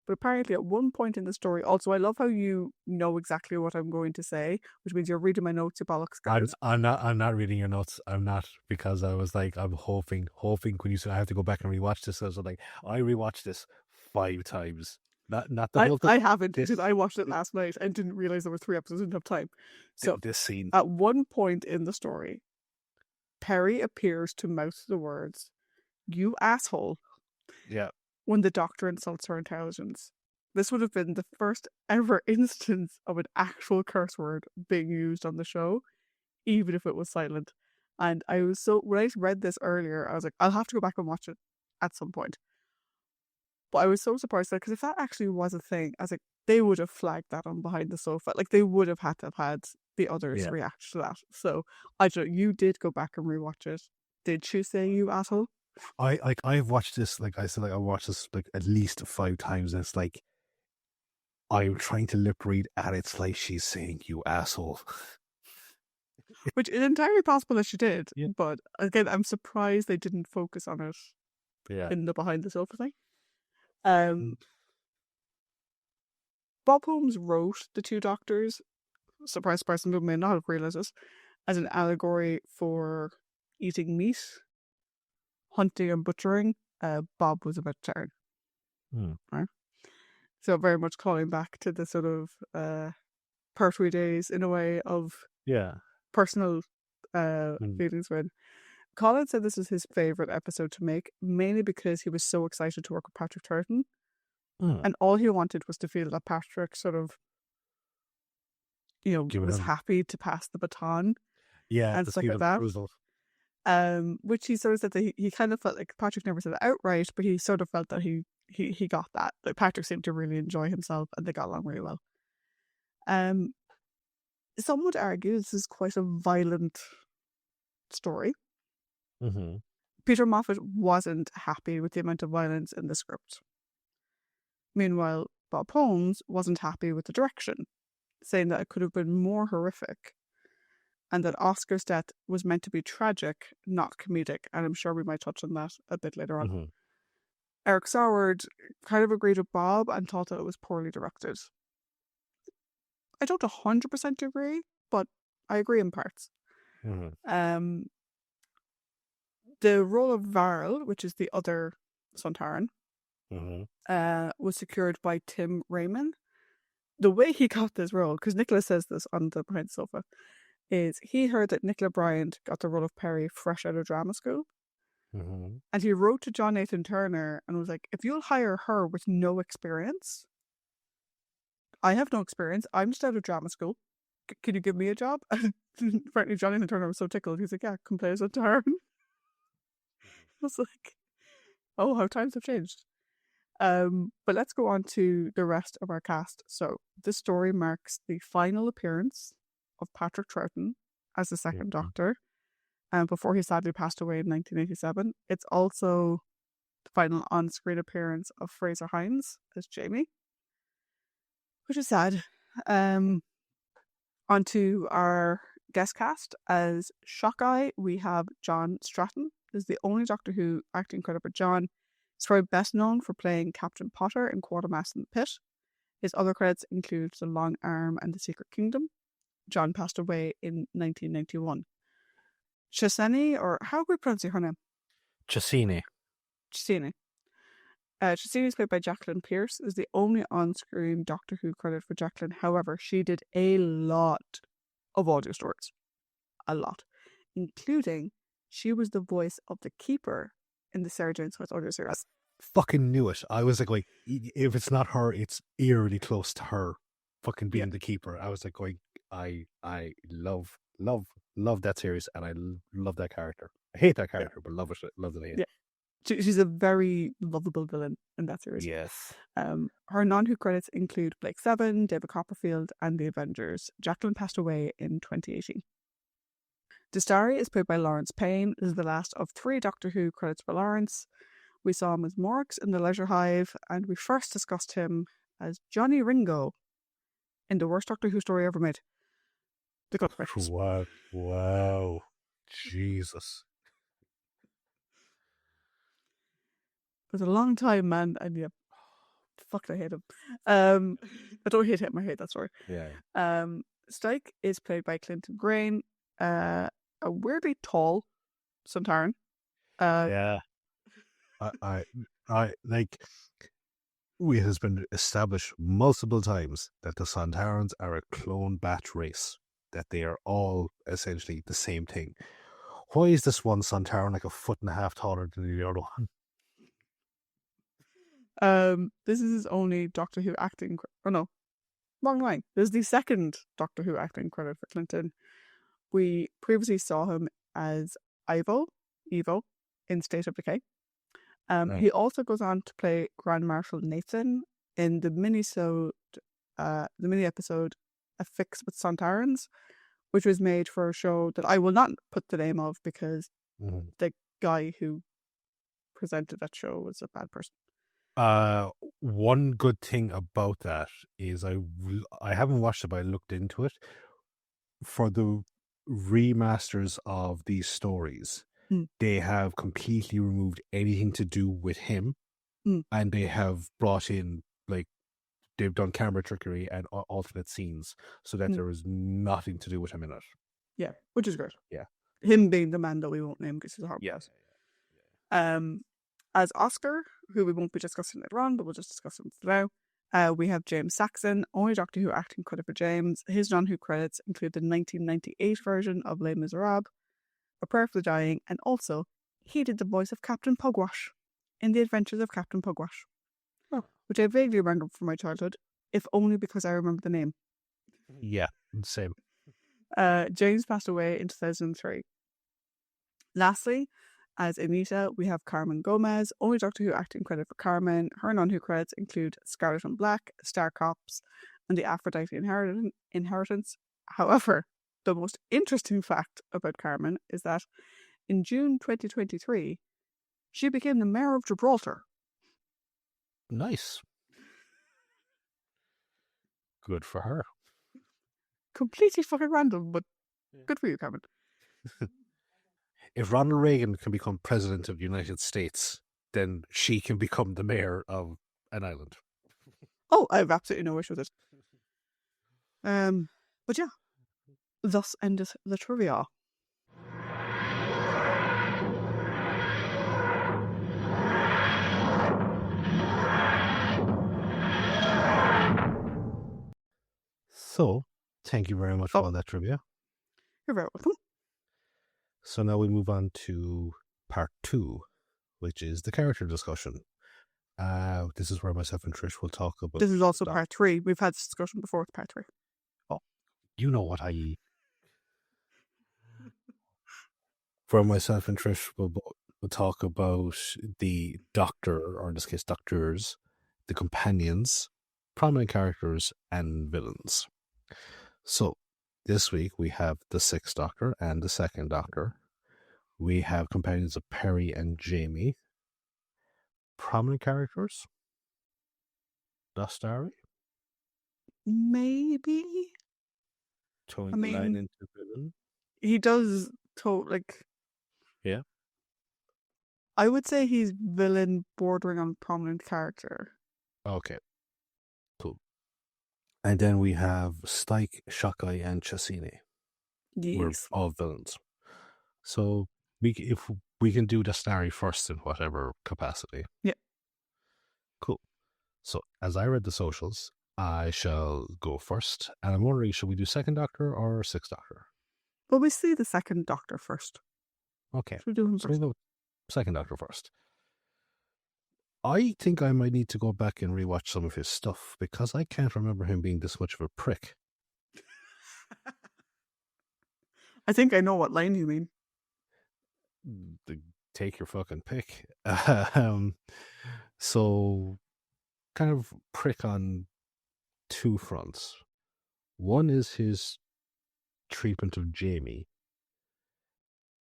But apparently at one point in the story, also I love how you know exactly what I'm going to say, which means you're reading my notes, you bollocks guys. I'm not reading your notes. I'm not, because I was like, I'm hoping when you said I have to go back and rewatch this. I was like, I rewatched this 5 times. Not the whole thing. I haven't, because I watched it last night and didn't realize there were 3 episodes, didn't have time. So this scene. At one point in the story, Peri appears to mouth the words, "You asshole." Yeah. When the Doctor insults her intelligence. This would have been the first ever instance of an actual curse word being used on the show, even if it was silent. And I was when I read this earlier, I was like, I'll have to go back and watch it at some point. But I was so surprised because if that actually was a thing, I was like, they would have flagged that on behind the sofa. Like they would have had the others react to that. So I don't know, you did go back and rewatch it. Did she say you asshole? I've watched this, like I said, like I watched this like at least 5 times, and it's like I'm trying to lip read, and it's like she's saying you asshole. Which is entirely possible that she did, but again, I'm surprised they didn't focus on it in the behind the sofa thing. Bob Holmes wrote The Two Doctors, surprise, some people may not have realised this, as an allegory for eating meat, hunting and butchering. Bob was a vegetarian. Right? So very much calling back to the sort of Pertwee days in a way of personal feelings. When Colin said this was his favourite episode to make, mainly because he was so excited to work with Patrick Troughton. And all he wanted was to feel that Patrick sort of, was happy to pass the baton. Yeah, and stuff like that. Which he sort of said that he kind of felt like Patrick never said it outright, but he sort of felt that he got that. Like Patrick seemed to really enjoy himself and they got along really well. Some would argue this is quite a violent story. Peter Moffat wasn't happy with the amount of violence in the script. Meanwhile, Bob Holmes wasn't happy with the direction, saying that it could have been more horrific and that Oscar's death was meant to be tragic, not comedic, and I'm sure we might touch on that a bit later on. Eric Saward kind of agreed with Bob and thought that it was poorly directed. I don't 100% agree, but I agree in parts. The role of Varl, which is the other Sontaran, was secured by Tim Raymond. The way he got this role, because Nicola says this on the behind the sofa, is he heard that Nicola Bryant got the role of Peri fresh out of drama school. And he wrote to John Nathan Turner and was like, if you'll hire her with no experience, I have no experience, I'm just out of drama school, can you give me a job? Apparently John Nathan Turner was so tickled, he's like, yeah, come play as a Taran. I was like, oh, how times have changed. But let's go on to the rest of our cast. So this story marks the final appearance of Patrick Troughton as the second Doctor, before he sadly passed away in 1987. It's also the final on-screen appearance of Fraser Hines as Jamie, which is sad. Onto our guest cast. As Shockeye, we have John Stratton. This is the only Doctor Who acting credit for John. He's probably best known for playing Captain Potter in Quatermass in the Pit. His other credits include The Long Arm and The Secret Kingdom. John passed away in 1991. Chesney, or how are we pronouncing her name? Chesney. Chesney. Chesney is played by Jacqueline Pierce. Is the only on-screen Doctor Who credit for Jacqueline. However, she did a lot of audio stories. A lot. Including, she was the voice of the Keeper in the Sarah Jane Smith audio series. Fucking knew it. I was like, if it's not her, it's eerily close to her fucking being the Keeper. I was like going, I love that series, and I love that character. I hate that character, but love it. Love it. Yeah. She's a very lovable villain in that series. Yes. Her non-Who credits include Blake Seven, David Copperfield, and The Avengers. Jacqueline passed away in 2018. Dastari is played by Lawrence Payne. This is the last of 3 Doctor Who credits for Lawrence. We saw him as Morx in The Leisure Hive, and we first discussed him as Johnny Ringo in the worst Doctor Who story ever made. The Good Precious. Wow. Jesus. It was a long time, man, and yeah, fuck, I hate him. I don't hate him, I hate that story. Yeah. Stike is played by Clinton Grain, a weirdly tall Sontaran. Yeah. I like, it has been established multiple times that the Sontarans are a clone batch race, that they are all essentially the same thing. Why is this one Sontaran like a 1.5 feet taller than the other one? This is his only Doctor Who acting. Oh no, wrong line. This is the second Doctor Who acting credit for Clinton. We previously saw him as Evo in State of Decay. He also goes on to play Grand Marshal Nathan in the mini episode A Fix with Sontarans, which was made for a show that I will not put the name of because the guy who presented that show was a bad person. One good thing about that is I haven't watched it, but I looked into it. For the remasters of these stories, they have completely removed anything to do with him, and they have brought in, like, they've done camera trickery and alternate scenes so that there is nothing to do with him in it. Yeah, which is great. Yeah. Him being the man that we won't name because he's a horrible person. As Oscar, who we won't be discussing later on, but we'll just discuss him for now, we have James Saxon, only Doctor Who acting credit for James. His non-Who credits include the 1998 version of Les Miserables, A Prayer for the Dying, and also he did the voice of Captain Pugwash in The Adventures of Captain Pugwash, which I vaguely remember from my childhood, if only because I remember the name. Yeah, same. James passed away in 2003. Lastly, as Anita, we have Carmen Gomez, only Doctor Who acting credit for Carmen. Her non-Who credits include Scarlet and Black, Star Cops, and the Aphrodite Inheritance. However, the most interesting fact about Carmen is that in June 2023, she became the Mayor of Gibraltar. Nice. Good for her. Completely fucking random, but good for you, Carmen. If Ronald Reagan can become president of the United States, then she can become the mayor of an island. Oh, I have absolutely no issue with it. But yeah, thus endeth the trivia. So, thank you very much for all that trivia. You're very welcome. So now we move on to part 2, which is the character discussion. This is where myself and Trish will talk about... This is also part 3. We've had this discussion before with part 3. Oh, you know what I eat. For myself and Trish, we'll talk about the Doctor, or in this case, Doctors, the companions, prominent characters, and villains. So, this week we have the 6th Doctor and the 2nd Doctor. We have companions of Peri and Jamie. Prominent characters? Dostari? Maybe. Towing I the line mean, into villain? he does like. Yeah. I would say he's villain bordering on prominent character. Okay. Cool. And then we have Stike, Shakai, and Chasine. We're Yes. all villains. So if we can do Dostari first in whatever capacity. Yeah. Cool. So as I read the socials, I shall go first. And I'm wondering, should we do second Doctor or sixth Doctor? Well, we see the second Doctor first. Okay. Should we do him So first? we'll go second Doctor first. I think I might need to go back and rewatch some of his stuff because I can't remember him being this much of a prick. I think I know what line you mean. Take your fucking pick. So, kind of prick on two fronts. One is his treatment of Jamie,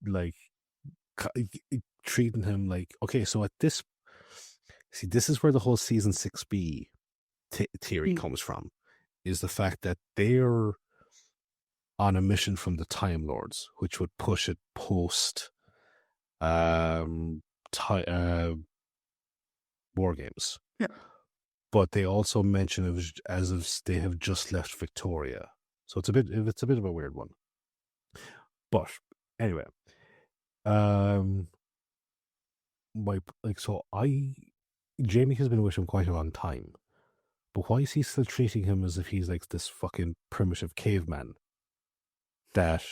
like treating him like, okay, so at this, see, this is where the whole season 6B theory comes from, is the fact that they're on a mission from the Time Lords, which would push it post war games. Yeah. But they also mention it as if they have just left Victoria, so it's a bit of a weird one. But anyway, Jamie has been with him quite a long time, but why is he still treating him as if he's like this fucking primitive caveman that,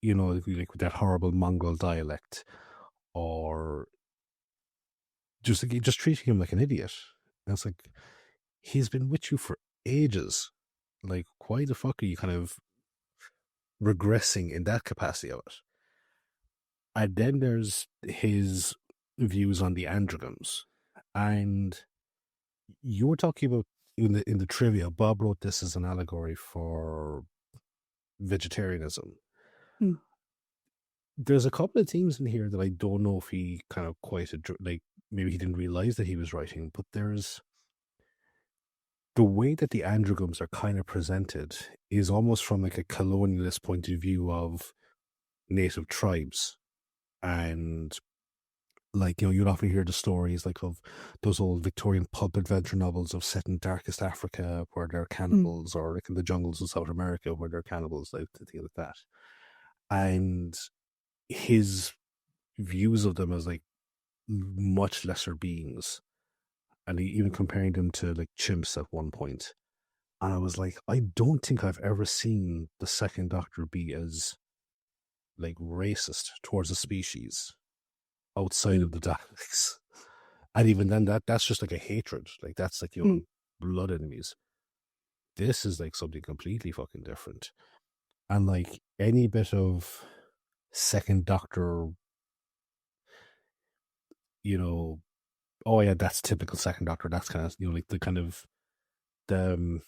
you know, like with that horrible Mongol dialect, or just treating him like an idiot? And it's like, he's been with you for ages. Like, why the fuck are you kind of regressing in that capacity of it? And then there's his views on the androgams. And you were talking about in the trivia, Bob wrote this as an allegory for vegetarianism. There's a couple of themes in here that I don't know if he kind of quite like, maybe he didn't realize that he was writing, but there's the way that the androgams are kind of presented is almost from like a colonialist point of view of native tribes. And like, you know, you'd often hear the stories like of those old Victorian pulp adventure novels of set in darkest Africa where they're cannibals, or like in the jungles of South America where they're cannibals, like things like that. And his views of them as like much lesser beings, and even comparing them to like chimps at one point. And I was like, I don't think I've ever seen the second Doctor be as like racist towards a species outside of the Daleks. And even then, that's just like a hatred. Like, that's like your blood enemies. This is like something completely fucking different. And like any bit of second Doctor, you know, oh yeah, that's typical second Doctor. That's kind of, you know, like the kind of the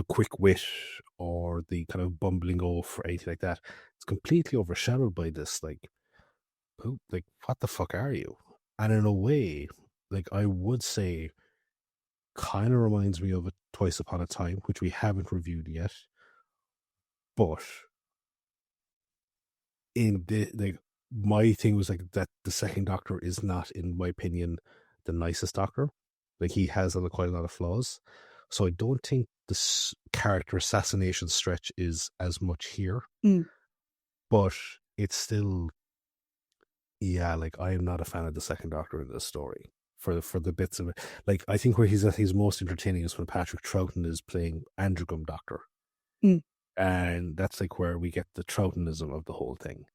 quick wit or the kind of bumbling oaf or anything like that. It's completely overshadowed by this, like, like, what the fuck are you? And in a way, like, I would say, kind of reminds me of it Twice Upon a Time, which we haven't reviewed yet. But in the, like, my thing was like that the second Doctor is not, in my opinion, the nicest Doctor. Like, he has quite a lot of flaws. So I don't think this character assassination stretch is as much here. But it's still, yeah, like, I am not a fan of the second Doctor in this story. For the bits of it, like, I think where he's at his most entertaining is when Patrick Troughton is playing Androgam Doctor, and that's like where we get the Troughtonism of the whole thing.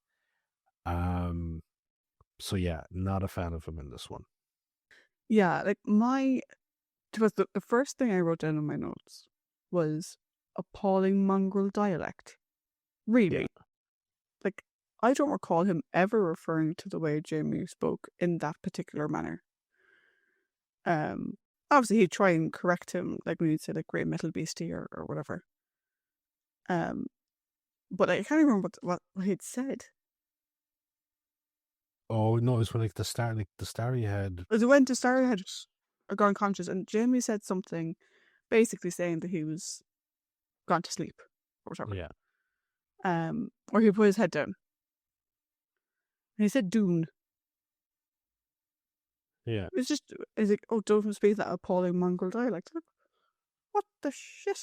So yeah, not a fan of him in this one. Yeah, like the first thing I wrote down in my notes was appalling mongrel dialect. Really, Yeah. like, I don't recall him ever referring to the way Jamie spoke in that particular manner. Obviously he'd try and correct him, like when he'd say like great metal beastie or whatever. But I can't remember what he'd said. Oh no, it was when like the starry had. As it went to Starry had gone conscious, and Jamie said something basically saying that he was gone to sleep or whatever. Yeah. Or he put his head down. And he said Dune. Yeah. It's just, is it, oh, don't speak that appalling mongrel dialect. Like, what the shit?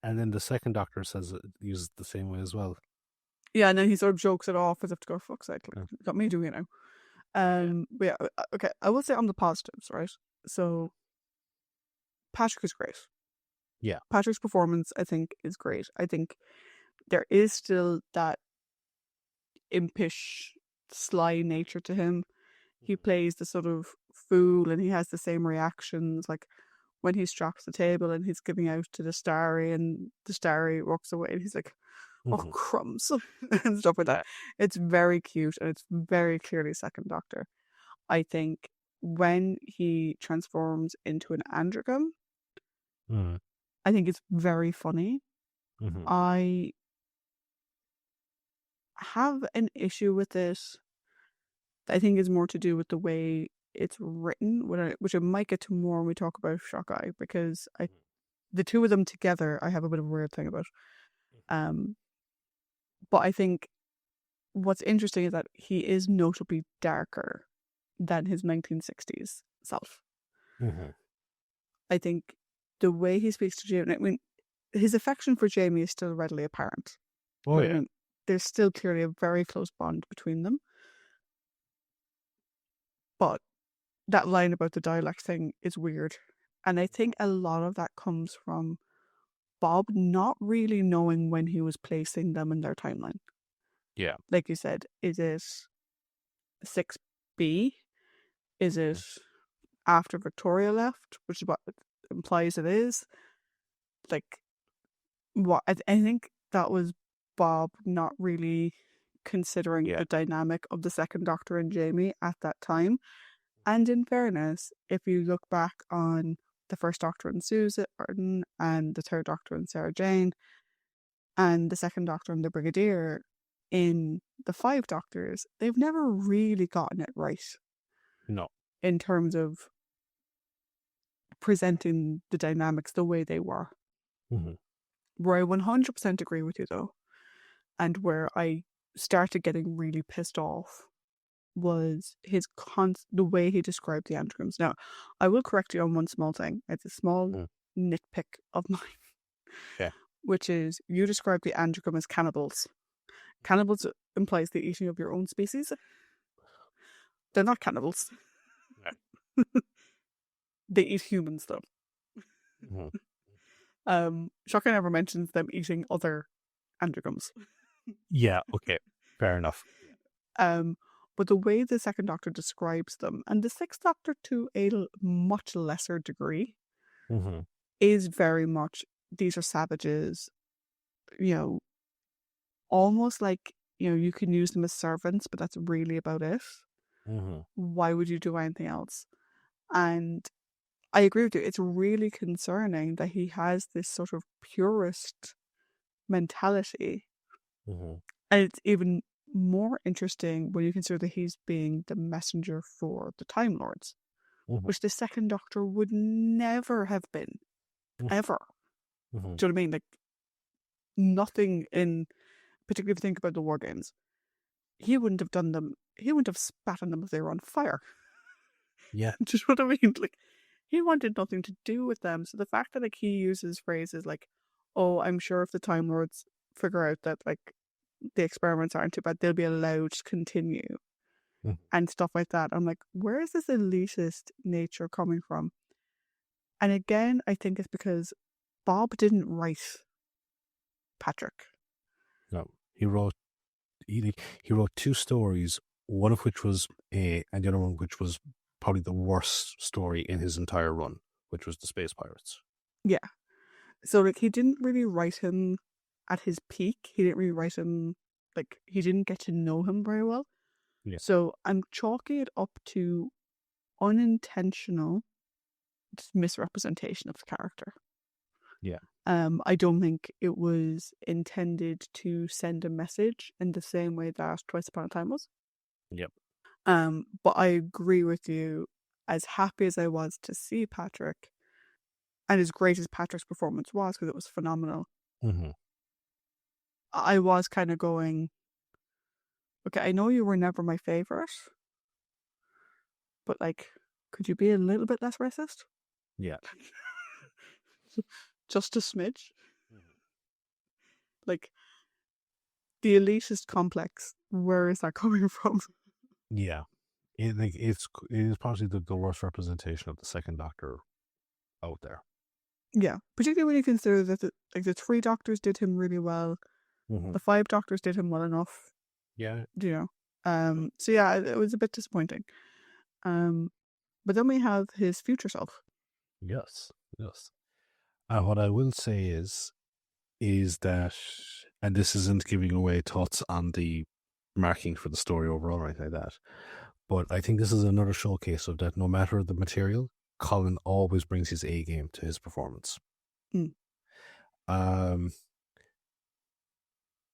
And then the second Doctor says it uses the same way as well. Yeah, and then he sort of jokes it off as if to go, fuck's sake, like, Yeah. got me doing it now. But yeah, okay, I will say on the positives, right? So, Patrick is great. Yeah. Patrick's performance, I think, is great. I think there is still that impish, sly nature to him. He plays the sort of fool and he has the same reactions, like when he straps the table and he's giving out to the Starry and the Starry walks away and he's like, oh, crumbs, and stuff like that. It's very cute and it's very clearly Second Doctor. I think when he transforms into an androgam, Mm. I think it's very funny. Mm-hmm. I have an issue with this that I think is more to do with the way it's written, which I might get to more when we talk about Shock Eye, because the two of them together, I have a bit of a weird thing about. But I think what's interesting is that he is notably darker than his 1960s self. Mm-hmm. I think the way he speaks to Jamie, I mean, his affection for Jamie is still readily apparent. Oh But yeah. I mean, there's still clearly a very close bond between them. But that line about the dialect thing is weird. And I think a lot of that comes from Bob not really knowing when he was placing them in their timeline. Yeah. Like you said, is it 6B? Is it after Victoria left? Which is what it implies it is. Like, what I think that was Bob not really considering the dynamic of the Second Doctor and Jamie at that time. And in fairness, if you look back on the First Doctor and Susan and the Third Doctor and Sarah Jane and the Second Doctor and the Brigadier in the Five Doctors, they've never really gotten it right. No. In terms of presenting the dynamics the way they were. Mm-hmm. Where I 100% agree with you though, and where I started getting really pissed off was the way he described the andrograms. Now, I will correct you on one small thing. It's a small nitpick of mine. Yeah. Which is, you describe the androgram as cannibals. Cannibals implies the eating of your own species. They're not cannibals. Yeah. They eat humans though. Shocking never mentions them eating other andrograms. Yeah, okay. Fair enough. But the way the Second Doctor describes them, and the Sixth Doctor to a much lesser degree, is very much, these are savages, almost like, you can use them as servants, but that's really about it. Why would you do anything else? And I agree with you, it's really concerning that he has this sort of purist mentality. And it's even more interesting when you consider that he's being the messenger for the Time Lords, which the Second Doctor would never have been, ever. Do you know what I mean? Like, nothing in, particularly if you think about the War Games, he wouldn't have done them, he wouldn't have spat on them if they were on fire. Yeah. Do you know what I mean? Like, he wanted nothing to do with them. So the fact that, like, he uses phrases like, oh, I'm sure if the Time Lords figure out that, like, the experiments aren't too bad, they'll be allowed to continue and stuff like that. I'm like, where is this elitist nature coming from? And again, I think it's because Bob didn't write Patrick. No. He wrote two stories, one of which was A, and the other one which was probably the worst story in his entire run, which was the Space Pirates. Yeah. So, like, he didn't really write him at his peak. He didn't really write him, like, he didn't get to know him very well. Yeah. So I'm chalking it up to unintentional misrepresentation of the character. Yeah. I don't think it was intended to send a message in the same way that Twice Upon a Time was. Yep. But I agree with you. As happy as I was to see Patrick, and as great as Patrick's performance was, because it was phenomenal, Mm-hmm. I was kind of going, okay, I know you were never my favorite, but like, could you be a little bit less racist? Yeah. Just a smidge? Like, the elitist complex, where is that coming from? Yeah. It is possibly the worst representation of the second Doctor out there. Yeah, particularly when you consider that the 3 doctors did him really well, Mm-hmm. the 5 doctors did him well enough, Yeah. you know. So yeah, it was a bit disappointing. But then we have his future self. Yes. Yes. What I will say is that, and this isn't giving away thoughts on the marking for the story overall, right like that. But I think this is another showcase of that. No matter the material, Colin always brings his A game to his performance. Mm. Um,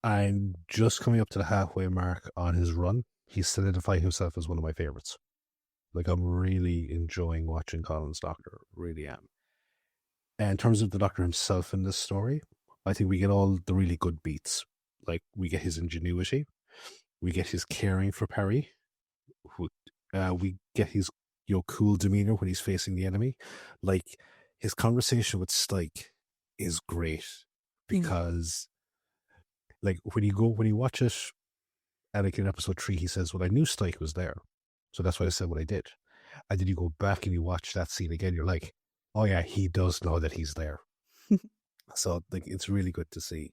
I'm just coming up to the halfway mark on his run. He's solidified himself as one of my favorites. Like, I'm really enjoying watching Colin's Doctor, really am. And in terms of the Doctor himself in this story, I think we get all the really good beats. Like, we get his ingenuity, we get his caring for Peri, we get his cool demeanor when he's facing the enemy. Like, his conversation with Stike is great because, like, when you watch it, and like in episode 3, he says, "Well, I knew Stike was there, so that's why I said what I did." And then you go back and you watch that scene again, you're like, "Oh yeah, he does know that he's there." So like, it's really good to see.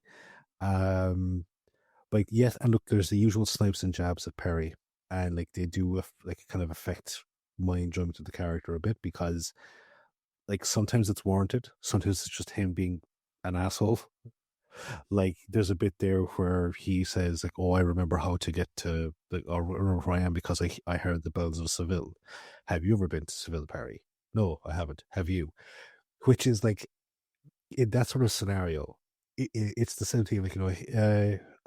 But yes, and look, there's the usual snipes and jabs at Peri, and like they do like kind of affect my enjoyment of the character a bit because like sometimes it's warranted, sometimes it's just him being an asshole. Like there's a bit there where he says like, "Oh, I remember how to get to or remember where I am because I heard the bells of Seville. Have you ever been to Seville, Perry? No, I haven't. Have you?" Which is like, in that sort of scenario, it's the same thing. Like,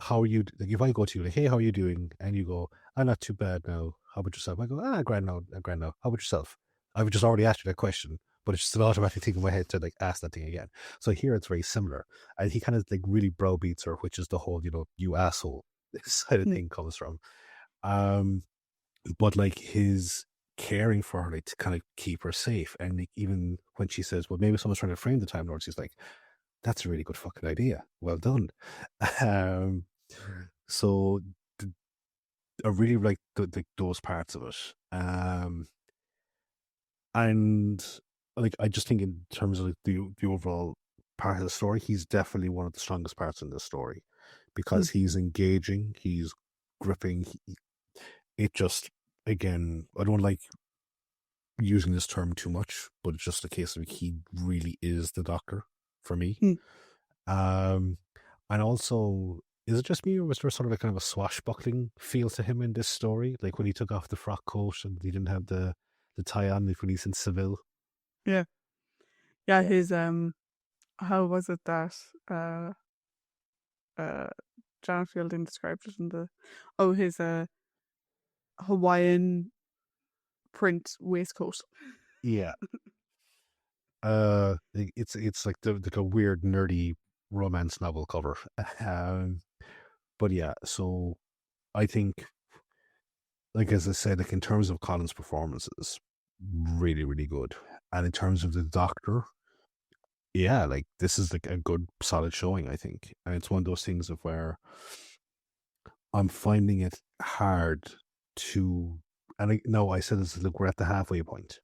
how are you? Like, if I go to you, like, "Hey, how are you doing?" and you go, "I'm not too bad now. How about yourself?" I go, grand now, grand now. How about yourself? I've just already asked you that question, but it's just an automatic thing in my head to like ask that thing again. So here it's very similar, and he kind of like really browbeats her, which is the whole, you asshole side of Mm. thing comes from. Um, but like his caring for her, like to kind of keep her safe, and like even when she says, "Well, maybe someone's trying to frame the Time Lords," he's like, "That's a really good fucking idea. Well done." Um, so I really like those parts of it. And like I just think in terms of like, the overall part of the story, he's definitely one of the strongest parts in this story because Mm. he's engaging, he's gripping. It just, again, I don't like using this term too much, but it's just a case of he really is the Doctor for me. Mm. Um, and also, is it just me, or was there sort of a kind of a swashbuckling feel to him in this story? Like when he took off the frock coat and he didn't have the tie on, like when he's in Seville. Yeah, yeah. His how was it that uh Janet Fielding described it in his Hawaiian print waistcoat. Yeah. It's like a weird nerdy romance novel cover. Um, but yeah, so I think, like as I said, like in terms of Colin's performances, really, really good. And in terms of the Doctor, yeah, like this is like a good solid showing, I think. And it's one of those things of where I'm finding it hard to, and no, I said this, look, we're at the halfway point,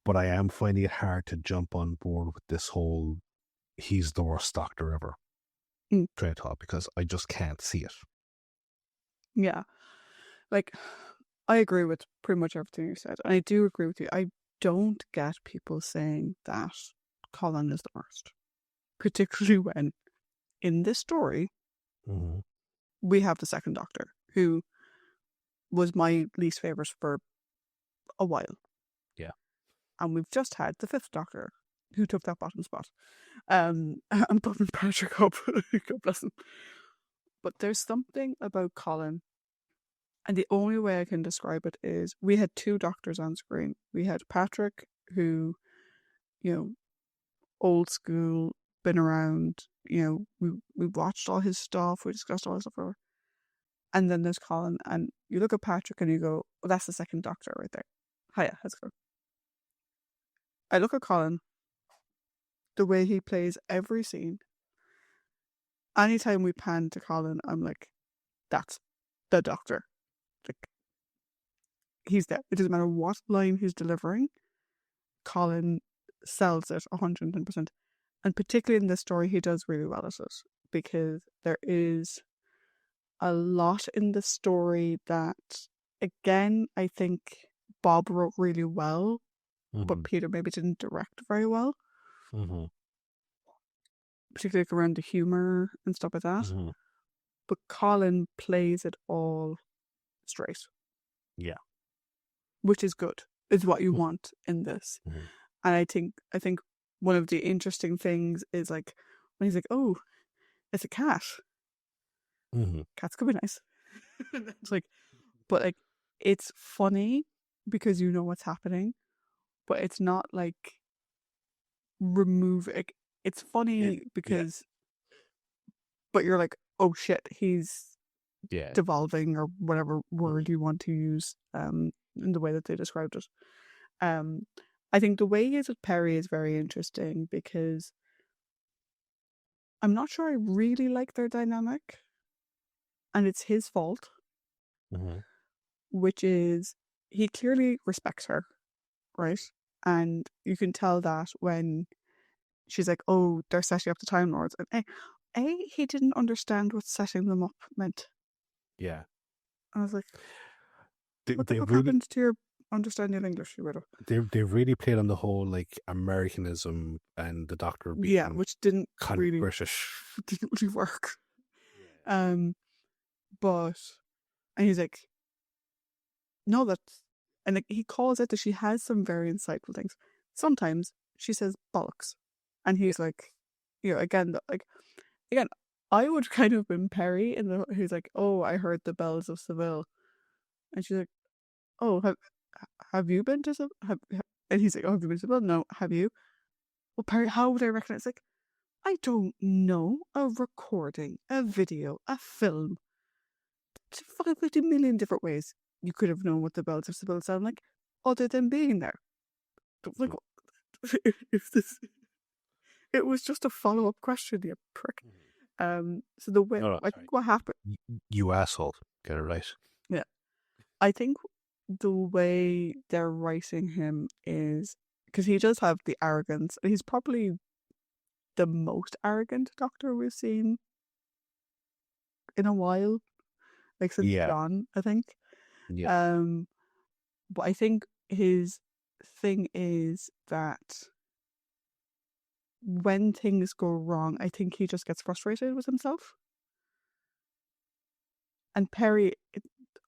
but I am finding it hard to jump on board with this whole he's the worst Doctor ever Mm. train of thought because I just can't see it. Yeah, like I agree with pretty much everything you said, and I do agree with you. I don't get people saying that Colin is the worst, particularly when in this story Mm-hmm. we have the second Doctor, who was my least favorite for a while, Yeah. and we've just had the fifth Doctor, who took that bottom spot. I'm bumping Patrick up. God bless him. But there's something about Colin And the only way I can describe it is we had two doctors on screen. We had Patrick, who, old school, been around, we watched all his stuff, we discussed all his stuff. And then there's Colin, and you look at Patrick and you go, well, that's the second doctor right there. Hiya, how's it going? I look at Colin, the way he plays every scene. Anytime we pan to Colin, I'm like, that's the doctor. Like, he's there. It doesn't matter what line he's delivering. Colin sells it 110%. And particularly in this story, he does really well at it, because there is a lot in the story that, again, I think Bob wrote really well, but Peter maybe didn't direct very well. Particularly around the humour and stuff like that. But Colin plays it all straight. Yeah. Which is good. Is what you want in this. And I think one of the interesting things is like when he's like, oh, it's a cat. Cats could be nice. It's like, but like, it's funny because you know what's happening, but it's not like it's funny because, but you're like, oh shit, he's devolving, or whatever word you want to use, in the way that they described it. I think the way he is with Peri is very interesting, because I'm not sure I really like their dynamic, and it's his fault, which is he clearly respects her, right? And you can tell that when she's like, oh, they're setting up the Time Lords. And he didn't understand what setting them up meant. Yeah. I was like, what They really happened to your understanding of English, you widow? They really played on the whole like Americanism and the Doctor being which didn't kind really of British. didn't really work. But and he's like, no, that's, and like he calls it that she has some very insightful things. Sometimes she says bollocks, and he's like, again, I would kind of been Peri, and he's like, oh, I heard the bells of Seville, and she's like, oh, have you been to Seville? And he's like, oh, have you been to Seville? No, have you? Well, Peri, how would I recognize? Like, I don't know. A recording, a video, a film. 50 million different ways you could have known what the bells of Seville sound like, other than being there. Like, it was just a follow-up question, you prick. So the way I think what happened, you asshole, get it right. Yeah, I think the way they're writing him is because he does have the arrogance. He's probably the most arrogant Doctor we've seen in a while, like since John, I think. Yeah. But I think his thing is that when things go wrong, I think he just gets frustrated with himself. And Peri,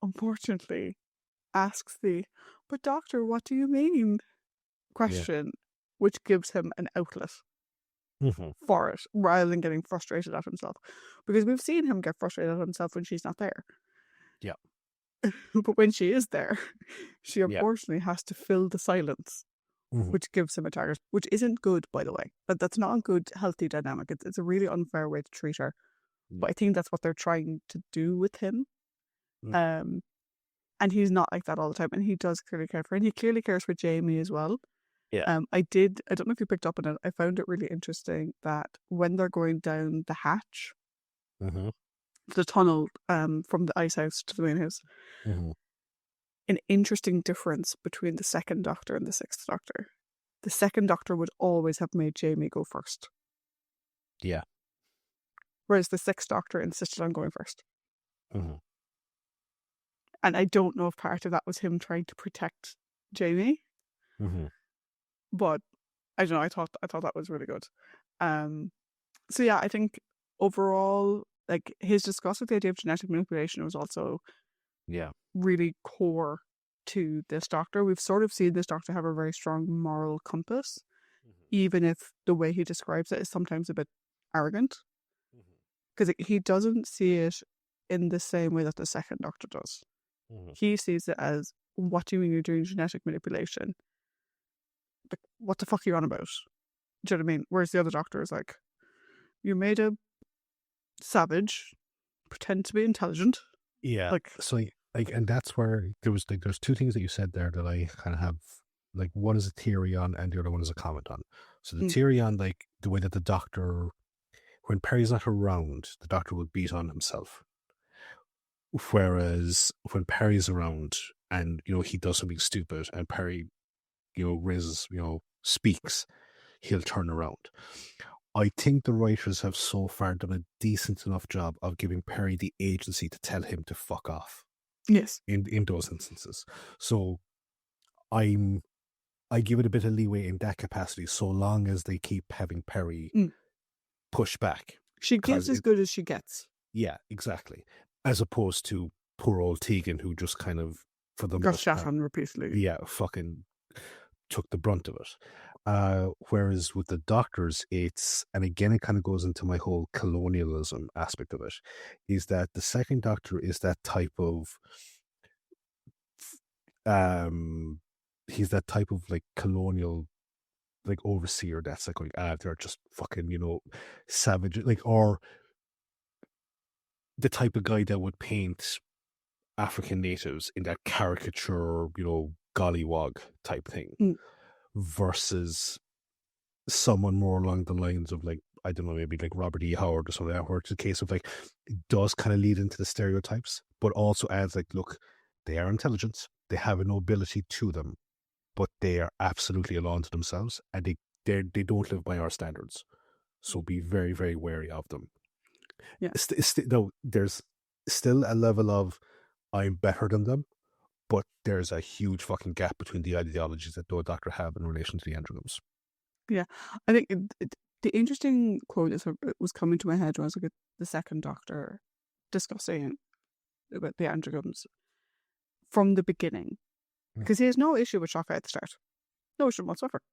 unfortunately, asks but Doctor, what do you mean? question, which gives him an outlet for it, rather than getting frustrated at himself. Because we've seen him get frustrated at himself when she's not there. Yeah. But when she is there, she unfortunately has to fill the silence, which gives him a target, which isn't good, by the way. But that's not a good, healthy dynamic. It's a really unfair way to treat her. But I think that's what they're trying to do with him. And he's not like that all the time. And he does clearly care for her. And he clearly cares for Jamie as well. Yeah. I don't know if you picked up on it, I found it really interesting that when they're going down the hatch, the tunnel from the ice house to the main house, an interesting difference between the second Doctor and the sixth Doctor. The second Doctor would always have made Jamie go first. Yeah. Whereas the sixth Doctor insisted on going first. And I don't know if part of that was him trying to protect Jamie. But I don't know, I thought that was really good. So yeah, I think overall, like, his discuss with the idea of genetic manipulation was also really core to this Doctor. We've sort of seen this Doctor have a very strong moral compass, even if the way he describes it is sometimes a bit arrogant. Because he doesn't see it in the same way that the second Doctor does. Mm-hmm. He sees it as, what do you mean you're doing genetic manipulation? Like, what the fuck are you on about? Do you know what I mean? Whereas the other doctor is like, you made a savage pretend to be intelligent. Yeah. Like, So like, and that's where there's two things that you said there that I kind of have, like, one is a theory on and the other one is a comment on. So the theory on, like, the way that the doctor, when Perry's not around, the doctor would beat on himself. Whereas when Perry's around and, he does something stupid and Perry, raises, speaks, he'll turn around. I think the writers have so far done a decent enough job of giving Perry the agency to tell him to fuck off yes. in those instances. So I give it a bit of leeway in that capacity, so long as they keep having Perry push back. She gives as good as she gets. Yeah, exactly. As opposed to poor old Tegan, who just kind of, for the Got most shot part, on repeatedly. yeah, fucking took the brunt of it. Whereas with the doctors, and again, it kind of goes into my whole colonialism aspect of it, is that the second doctor is that type of, he's that type of, like, colonial, like, overseer that's like going, they're just fucking, savage, like, or the type of guy that would paint African natives in that caricature, gollywog type thing, versus someone more along the lines of, like, I don't know, maybe like Robert E. Howard or something like that, where it's a case of, like, it does kind of lead into the stereotypes, but also adds, like, look, they are intelligent, they have a nobility to them, but they are absolutely alone to themselves, and they don't live by our standards. So be very, very wary of them. Yeah. No, there's still a level of, I'm better than them, but there's a huge fucking gap between the ideologies that the doctor have in relation to the androgams. Yeah. I think the interesting quote that was coming to my head was like the second doctor discussing about the androgams from the beginning. Because he has no issue with Shaka at the start. No issue whatsoever.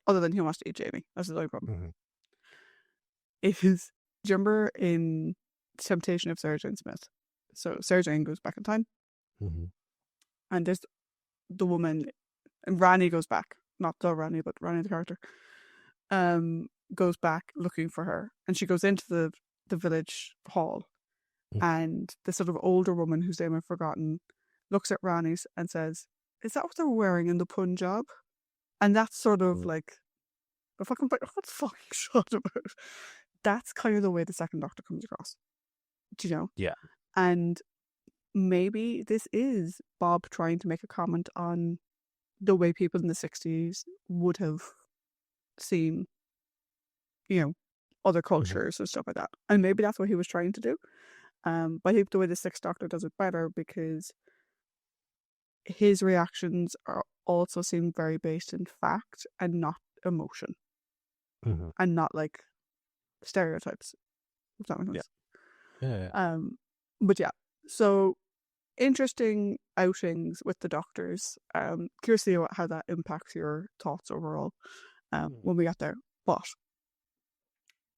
Other than he wants to eat Jamie. That's his only problem. Do you remember in Temptation of Sarah Jane Smith? So Sarah Jane goes back in time. And there's the woman, and Rani goes back. Not the Rani, but Rani the character. Goes back looking for her. And she goes into the village hall. And the sort of older woman whose name I've forgotten looks at Rani's and says, is that what they're wearing in the Punjab? And that's sort of like, what the fucking shot about? That's kind of the way the second doctor comes across. Do you know? Yeah. And maybe this is Bob trying to make a comment on the way people in the 60s would have seen, other cultures and stuff like that. And maybe that's what he was trying to do. But I think the way the Sixth Doctor does it better, because his reactions also seem very based in fact and not emotion. And not like stereotypes, if that makes sense. Yeah. But yeah, so interesting outings with the doctors. Curious to see how that impacts your thoughts overall when we get there. But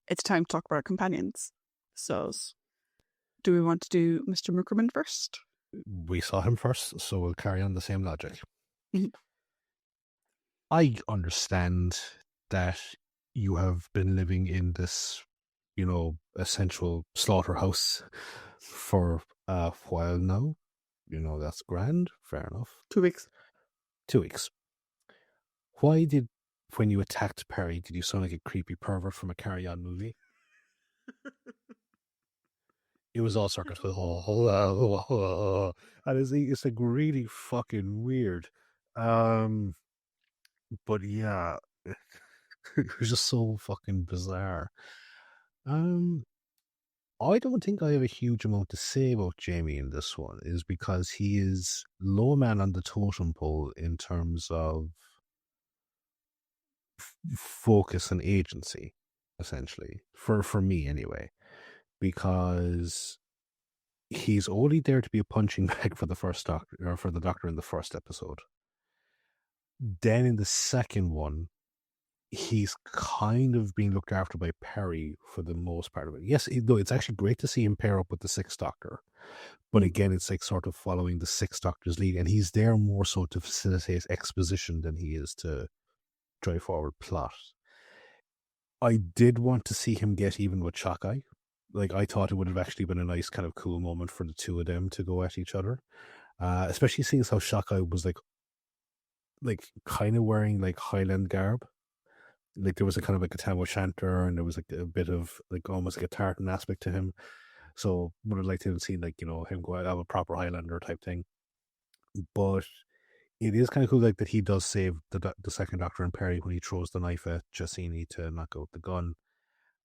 it's time to talk about our companions. So, do we want to do Mr. Muckerman first? We saw him first, so we'll carry on the same logic. I understand that you have been living in this, essential slaughterhouse for a while now. That's grand. Fair enough. 2 weeks. 2 weeks. When you attacked Peri, did you sound like a creepy pervert from a Carry On movie? It was all circus. And it's like really fucking weird. But yeah, it was just so fucking bizarre. I don't think I have a huge amount to say about Jamie in this one, is because he is low man on the totem pole in terms of focus and agency, essentially, for me anyway, because he's only there to be a punching bag for the first doctor, or for the doctor in the first episode. Then in the second one, he's kind of being looked after by Peri for the most part of it. Yes, though it's actually great to see him pair up with the Sixth Doctor, But Mm. again, it's like sort of following the Sixth Doctor's lead, and he's there more so to facilitate exposition than he is to drive forward plot. I did want to see him get even with Shockeye. Like, I thought it would have actually been a nice kind of cool moment for the two of them to go at each other. Especially seeing how Shockeye was like kind of wearing like Highland garb. Like there was a kind of like a tam o' shanter, and there was like a bit of like almost like a tartan aspect to him. So would have liked to have seen like, you know, him go out have a proper Highlander type thing. But it is kind of cool like that he does save the second Doctor and Peri when he throws the knife at Jacini to knock out the gun.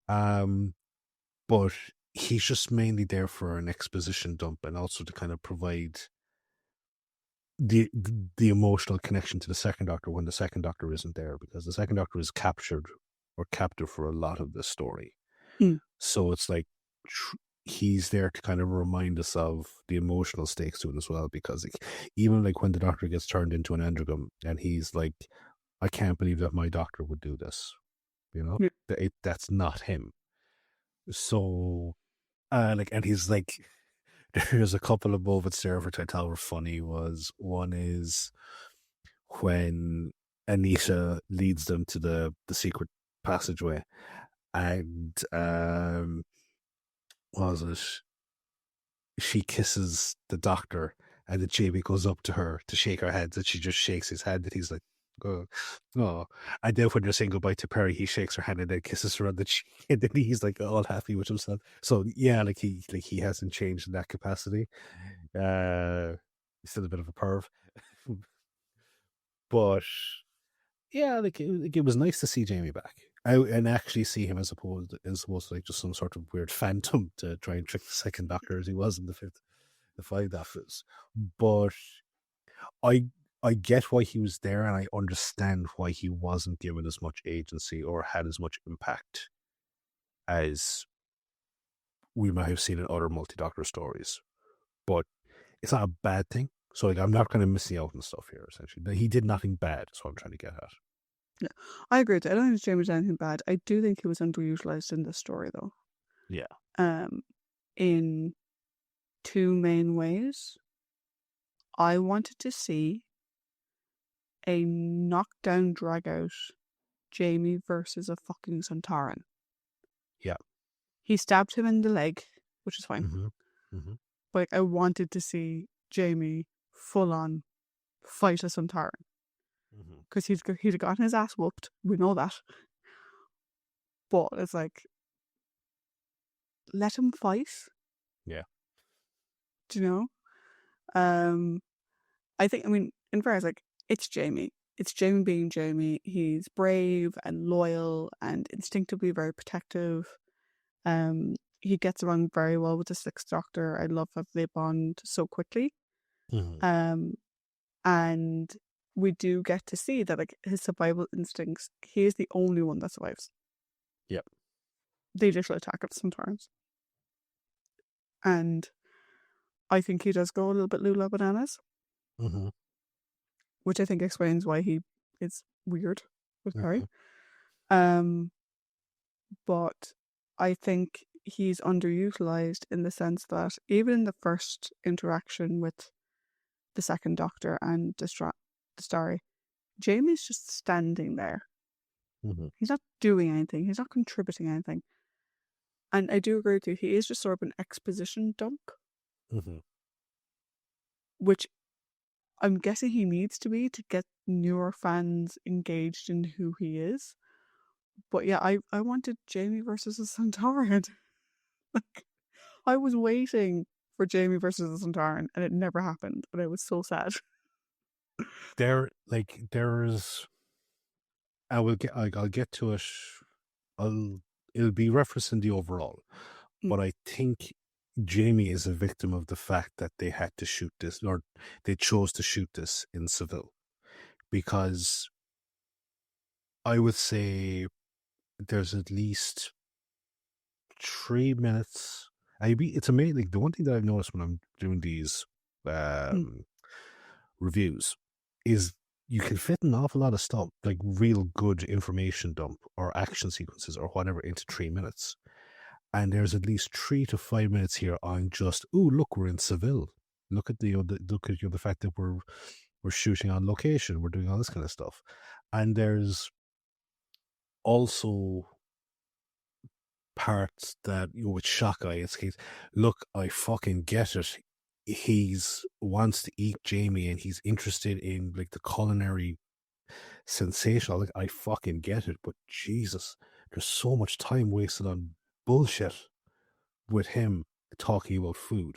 Um, but he's just mainly there for an exposition dump and also to kind of provide the emotional connection to the second Doctor when the second Doctor isn't there, because the second Doctor is captured or captive for a lot of this story. Mm. So it's like he's there to kind of remind us of the emotional stakes to it as well, because even like when the Doctor gets turned into an androgyne and he's like, I can't believe that my doctor would do this, you know, Yeah. that's not him. So like, and he's like, there's a couple of moments there which I thought were funny. One is when Anita leads them to the secret passageway, and what was it? She kisses the Doctor, and then Jamie goes up to her to shake her hand, and she just shakes his hand, and he's like, oh, oh. And then when they're saying goodbye to Perry, he shakes her hand and then kisses her on the cheek, and then he's like all happy with himself. So yeah, like he hasn't changed in that capacity. He's still a bit of a perv, but yeah, like it was nice to see Jamie back. And actually see him as opposed to like just some sort of weird phantom to try and trick the second Doctor as he was in the five Doctors. But I I get why he was there, and I understand why he wasn't given as much agency or had as much impact as we might have seen in other multi-Doctor stories. But it's not a bad thing. So like I'm not kind of missing out on stuff here, essentially. He did nothing bad, is what I'm trying to get at. Yeah. I agree with that. I don't think Jamie did anything bad. I do think he was underutilized in this story, though. Yeah. In two main ways. I wanted to see a knockdown, drag out Jamie versus a fucking Centauran. Yeah. He stabbed him in the leg, which is fine. Mm-hmm. Mm-hmm. But like, I wanted to see Jamie full on fight a Centauran. Because he'd gotten his ass whooped. We know that. But it's like, let him fight. Yeah. Do you know? I think, I mean, in fairness, like, it's Jamie. It's Jamie being Jamie. He's brave and loyal and instinctively very protective. He gets along very well with the Sixth Doctor. I love how they bond so quickly. Mm-hmm. And we do get to see that, like, his survival instincts, he is the only one that survives. Yep. They literally attack us sometimes. And I think he does go a little bit Lula Bananas. Mm-hmm. Which I think explains why he is weird with Peri. Mm-hmm. But I think he's underutilized in the sense that even in the first interaction with the second Doctor and the Starry, Jamie's just standing there. Mm-hmm. He's not doing anything. He's not contributing anything. And I do agree with you. He is just sort of an exposition dump, Mm-hmm. which I'm guessing he needs to be to get newer fans engaged in who he is. But yeah, I wanted Jamie versus a Centauran. Like, I was waiting for Jamie versus a Centauran, and it never happened, and I was so sad. There's I'll get to it. It'll be referencing the overall, but I think Jamie is a victim of the fact that they had to shoot this, or they chose to shoot this in Seville, because I would say there's at least 3 minutes. It's amazing. Like, the one thing that I've noticed when I'm doing these reviews is you can fit an awful lot of stuff, like real good information dump or action sequences or whatever, into 3 minutes. And there's at least 3 to 5 minutes here on just, ooh, look, we're in Seville. Look at the fact that we're shooting on location. We're doing all this kind of stuff. And there's also parts that, with Shockeye, it's case, look, I fucking get it. He's wants to eat Jamie and he's interested in like the culinary sensation. Like, I fucking get it, but Jesus, there's so much time wasted on bullshit with him talking about food.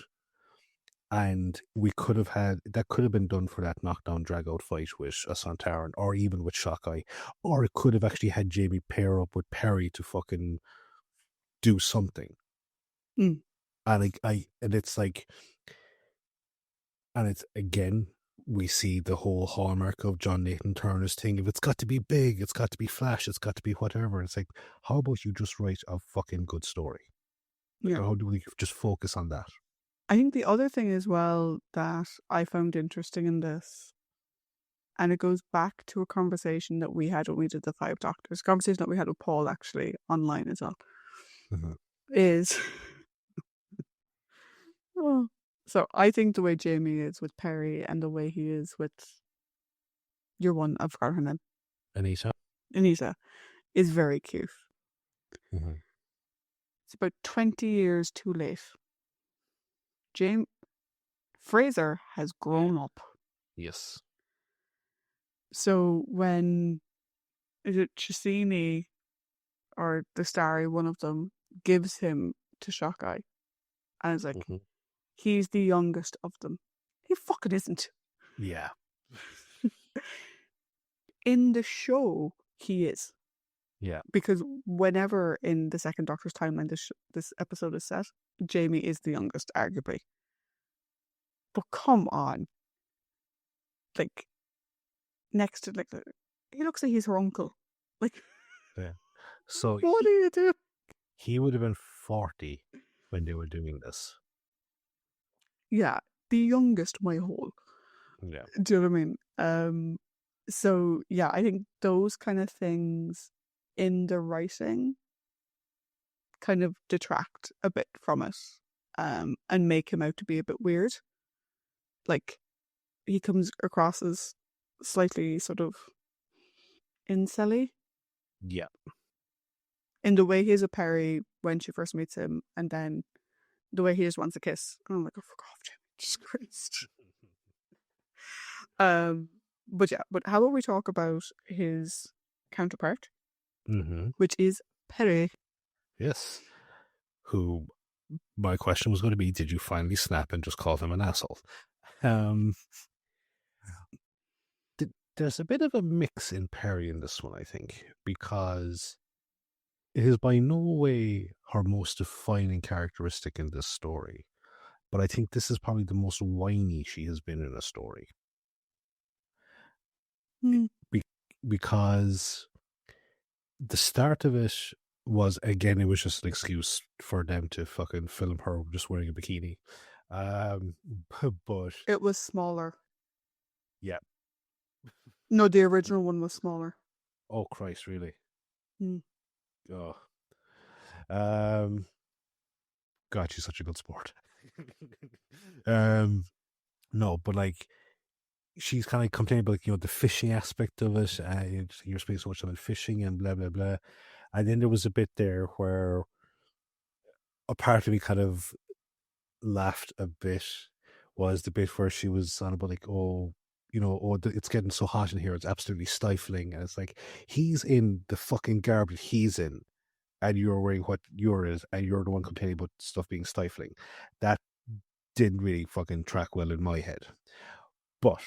And we could have had that could have been done for that knockdown drag out fight with Santaran or even with Shockeye. Or it could have actually had Jamie pair up with Peri to fucking do something. Mm. And it's like, and it's again, we see the whole hallmark of John Nathan Turner's thing. If it's got to be big, it's got to be flash, it's got to be whatever. It's like, how about you just write a fucking good story? Like, Yeah. how do we just focus on that? I think the other thing as well that I found interesting in this, and it goes back to a conversation that we had when we did the Five Doctors, a conversation that we had with Paul actually online as well, is oh. So I think the way Jamie is with Peri and the way he is with your one, I've forgotten her name, Anita, is very cute. Mm-hmm. It's about 20 years too late. Fraser has grown up. Yes. So when is it Chesini or the Starry, one of them, gives him to Shockeye, and it's like, he's the youngest of them. He fucking isn't. Yeah. In the show, he is. Yeah. Because whenever in the second Doctor's timeline this episode is set, Jamie is the youngest, arguably. But come on. Like, next to, like, he looks like he's her uncle. Like, Yeah. So what do you do? He would have been 40 when they were doing this. Yeah, the youngest my whole. Yeah. Do you know what I mean? So yeah, I think those kind of things in the writing kind of detract a bit from it, and make him out to be a bit weird. Like, he comes across as slightly sort of incelly. Yeah. In the way he is with Peri when she first meets him, and then the way he just wants a kiss. And I'm like, oh, fuck off, Jimmy. Jesus Christ. But yeah, but how about we talk about his counterpart, which is Peri. Yes. Who, my question was going to be, did you finally snap and just call him an asshole? There's a bit of a mix in Peri in this one, I think, because it is by no way her most defining characteristic in this story. But I think this is probably the most whiny she has been in a story. Because the start of it was, again, it was just an excuse for them to fucking film her just wearing a bikini. But it was smaller. Yeah. No, the original one was smaller. Oh Christ, really? Oh. God, she's such a good sport. No, but like, she's kind of complaining about, like, the fishing aspect of it. You're spending so much time on fishing and blah blah blah. And then there was a bit there where a part of me kind of laughed a bit. Was the bit where she was on about, like, it's getting so hot in here, it's absolutely stifling. And it's like, he's in the fucking garbage he's in, and you're wearing what you're is, and you're the one complaining about stuff being stifling. That didn't really fucking track well in my head. But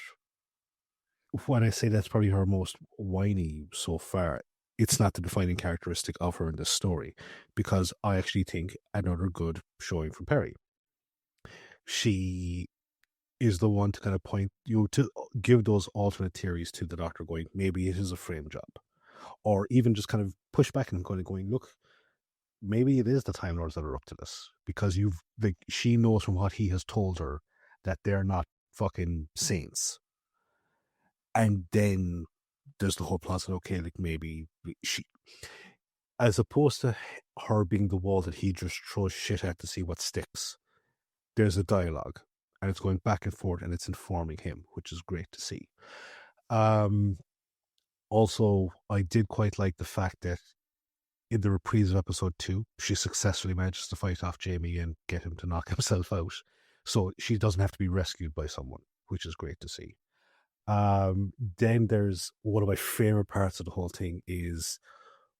when I say that's probably her most whiny so far, it's not the defining characteristic of her in this story, because I actually think another good showing from Peri. She is the one to kind of point, to give those alternate theories to the Doctor, going, maybe it is a frame job. Or even just kind of push back and going, look, maybe it is the Time Lords that are up to this, because she knows from what he has told her that they're not fucking saints. And then there's the whole plot of, okay, like, maybe as opposed to her being the wall that he just throws shit at to see what sticks. There's a dialogue, and it's going back and forth, and it's informing him, which is great to see. Um, Also, I did quite like the fact that in the reprise of episode 2, she successfully manages to fight off Jamie and get him to knock himself out. So she doesn't have to be rescued by someone, which is great to see. Then there's one of my favorite parts of the whole thing is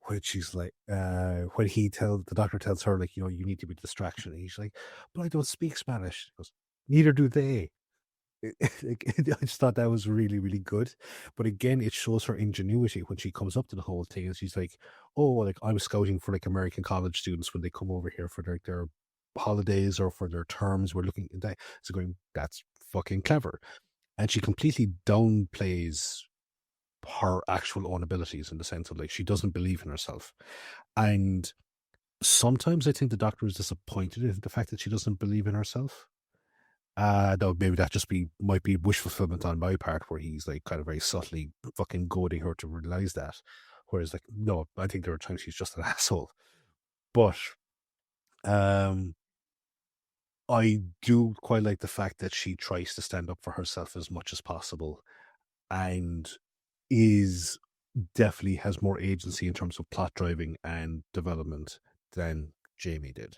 when she's like, when the doctor tells her, like, you need to be a distraction. And he's like, but I don't speak Spanish. He goes, neither do they. I just thought that was really, really good. But again, it shows her ingenuity when she comes up to the whole thing and she's like, oh, like I'm scouting for like American college students when they come over here for their holidays or for their terms. We're looking at that. So going, that's fucking clever. And she completely downplays her actual own abilities in the sense of like she doesn't believe in herself. And sometimes I think the doctor is disappointed in the fact that she doesn't believe in herself. Though maybe that might be wish fulfillment on my part, where he's like kind of very subtly fucking goading her to realize that. Whereas, like, no, I think there are times she's just an asshole. But I do quite like the fact that she tries to stand up for herself as much as possible, and is definitely has more agency in terms of plot driving and development than Jamie did.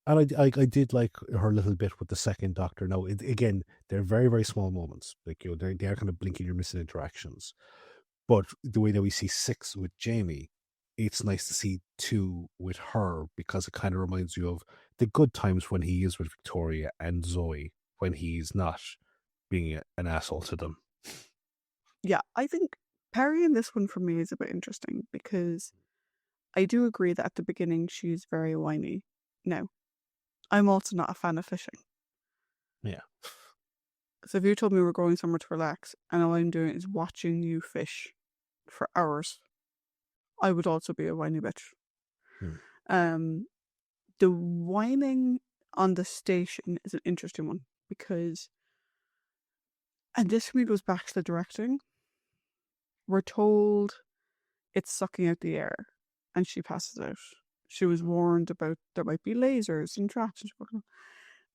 And I did like her little bit with the second Doctor. Now, again, they're very, very small moments. Like, they're kind of blinking, you're missing interactions. But the way that we see 6 with Jamie, it's nice to see 2 with her because it kind of reminds you of the good times when he is with Victoria and Zoe when he's not being an asshole to them. Yeah, I think Perry in this one for me is a bit interesting because I do agree that at the beginning she's very whiny. Now, I'm also not a fan of fishing. Yeah. So if you told me we're going somewhere to relax and all I'm doing is watching you fish for hours, I would also be a whiny bitch. The whining on the station is an interesting one because, and this for me goes back to the directing. We're told it's sucking out the air and she passes out. She was warned about there might be lasers and traps.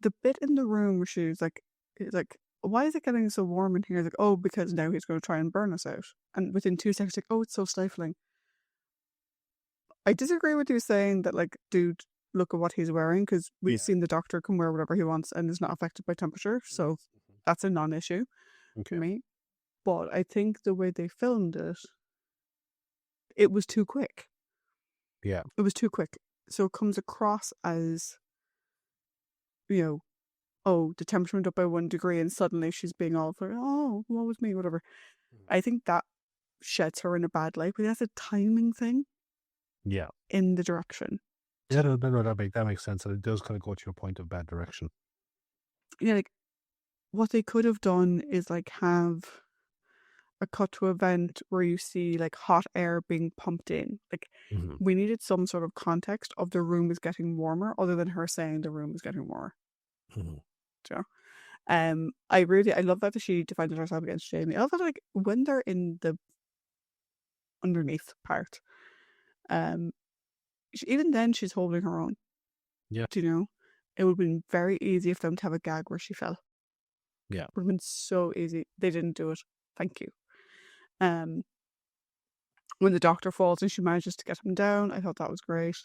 The bit in the room where she's like, why is it getting so warm in here? Like, oh, because now he's going to try and burn us out. And within 2 seconds, like, oh, it's so stifling. I disagree with you saying that, like, dude, look at what he's wearing, because we've seen the Doctor can wear whatever he wants and is not affected by temperature. So that's a non-issue for me. But I think the way they filmed it was too quick. Yeah. It was too quick. So it comes across as, oh, the temperature went up by 1 degree and suddenly she's being all for, oh, what was me, whatever. I think that sheds her in a bad light, but that's a timing thing. Yeah. In the direction. Yeah, no, that makes sense. And it does kind of go to your point of bad direction. Yeah, like, what they could have done is, like, have a cut to event where you see, like, hot air being pumped in. Like, we needed some sort of context of the room is getting warmer, other than her saying the room is getting warmer. So, I love that she defended herself against Jamie. I love that, like, when they're in the underneath part, even then she's holding her own. Yeah. Do you know? It would have been very easy for them to have a gag where she fell. Yeah. It would have been so easy. They didn't do it. Thank you. When the Doctor falls and she manages to get him down, I thought that was great.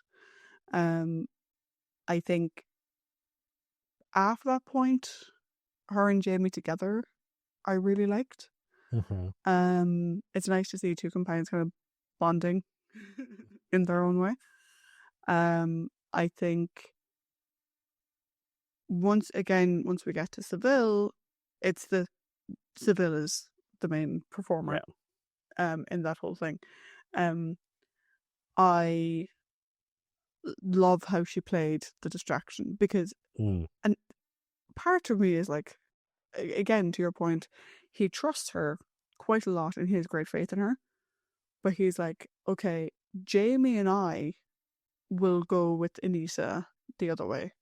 I think after that point, her and Jamie together, I really liked. It's nice to see 2 companions kind of bonding in their own way. I think once we get to Seville, it's Seville is the main performer in that whole thing. I love how she played the distraction because and part of me is like, again, to your point, he trusts her quite a lot and he has great faith in her, but he's like, okay, Jamie and I will go with Anissa the other way.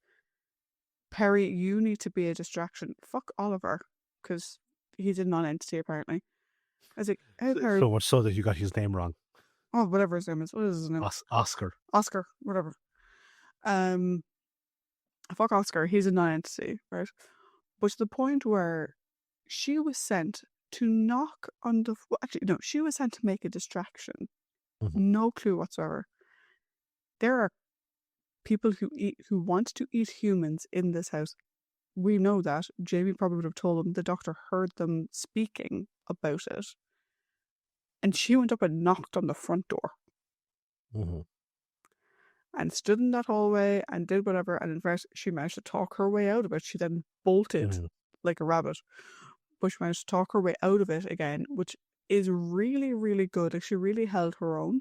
Peri, you need to be a distraction. Fuck Oliver, because he's a non-entity apparently. I was like, so much so that you got his name wrong. Oh, whatever his name is. What is his name? Oscar. Oscar, whatever. Fuck Oscar. He's a non-entity, right? But to the point where she was sent to knock on the... Actually, no, she was sent to make a distraction. Mm-hmm. No clue whatsoever. There are people who want to eat humans in this house. We know that. Jamie probably would have told them. The doctor heard them speaking about it. And she went up and knocked on the front door. Mm-hmm. And stood in that hallway and did whatever. And in fact, she managed to talk her way out of it. She then bolted Mm-hmm. like a rabbit. But she managed to talk her way out of it again, which is really, really good. Like, she really held her own.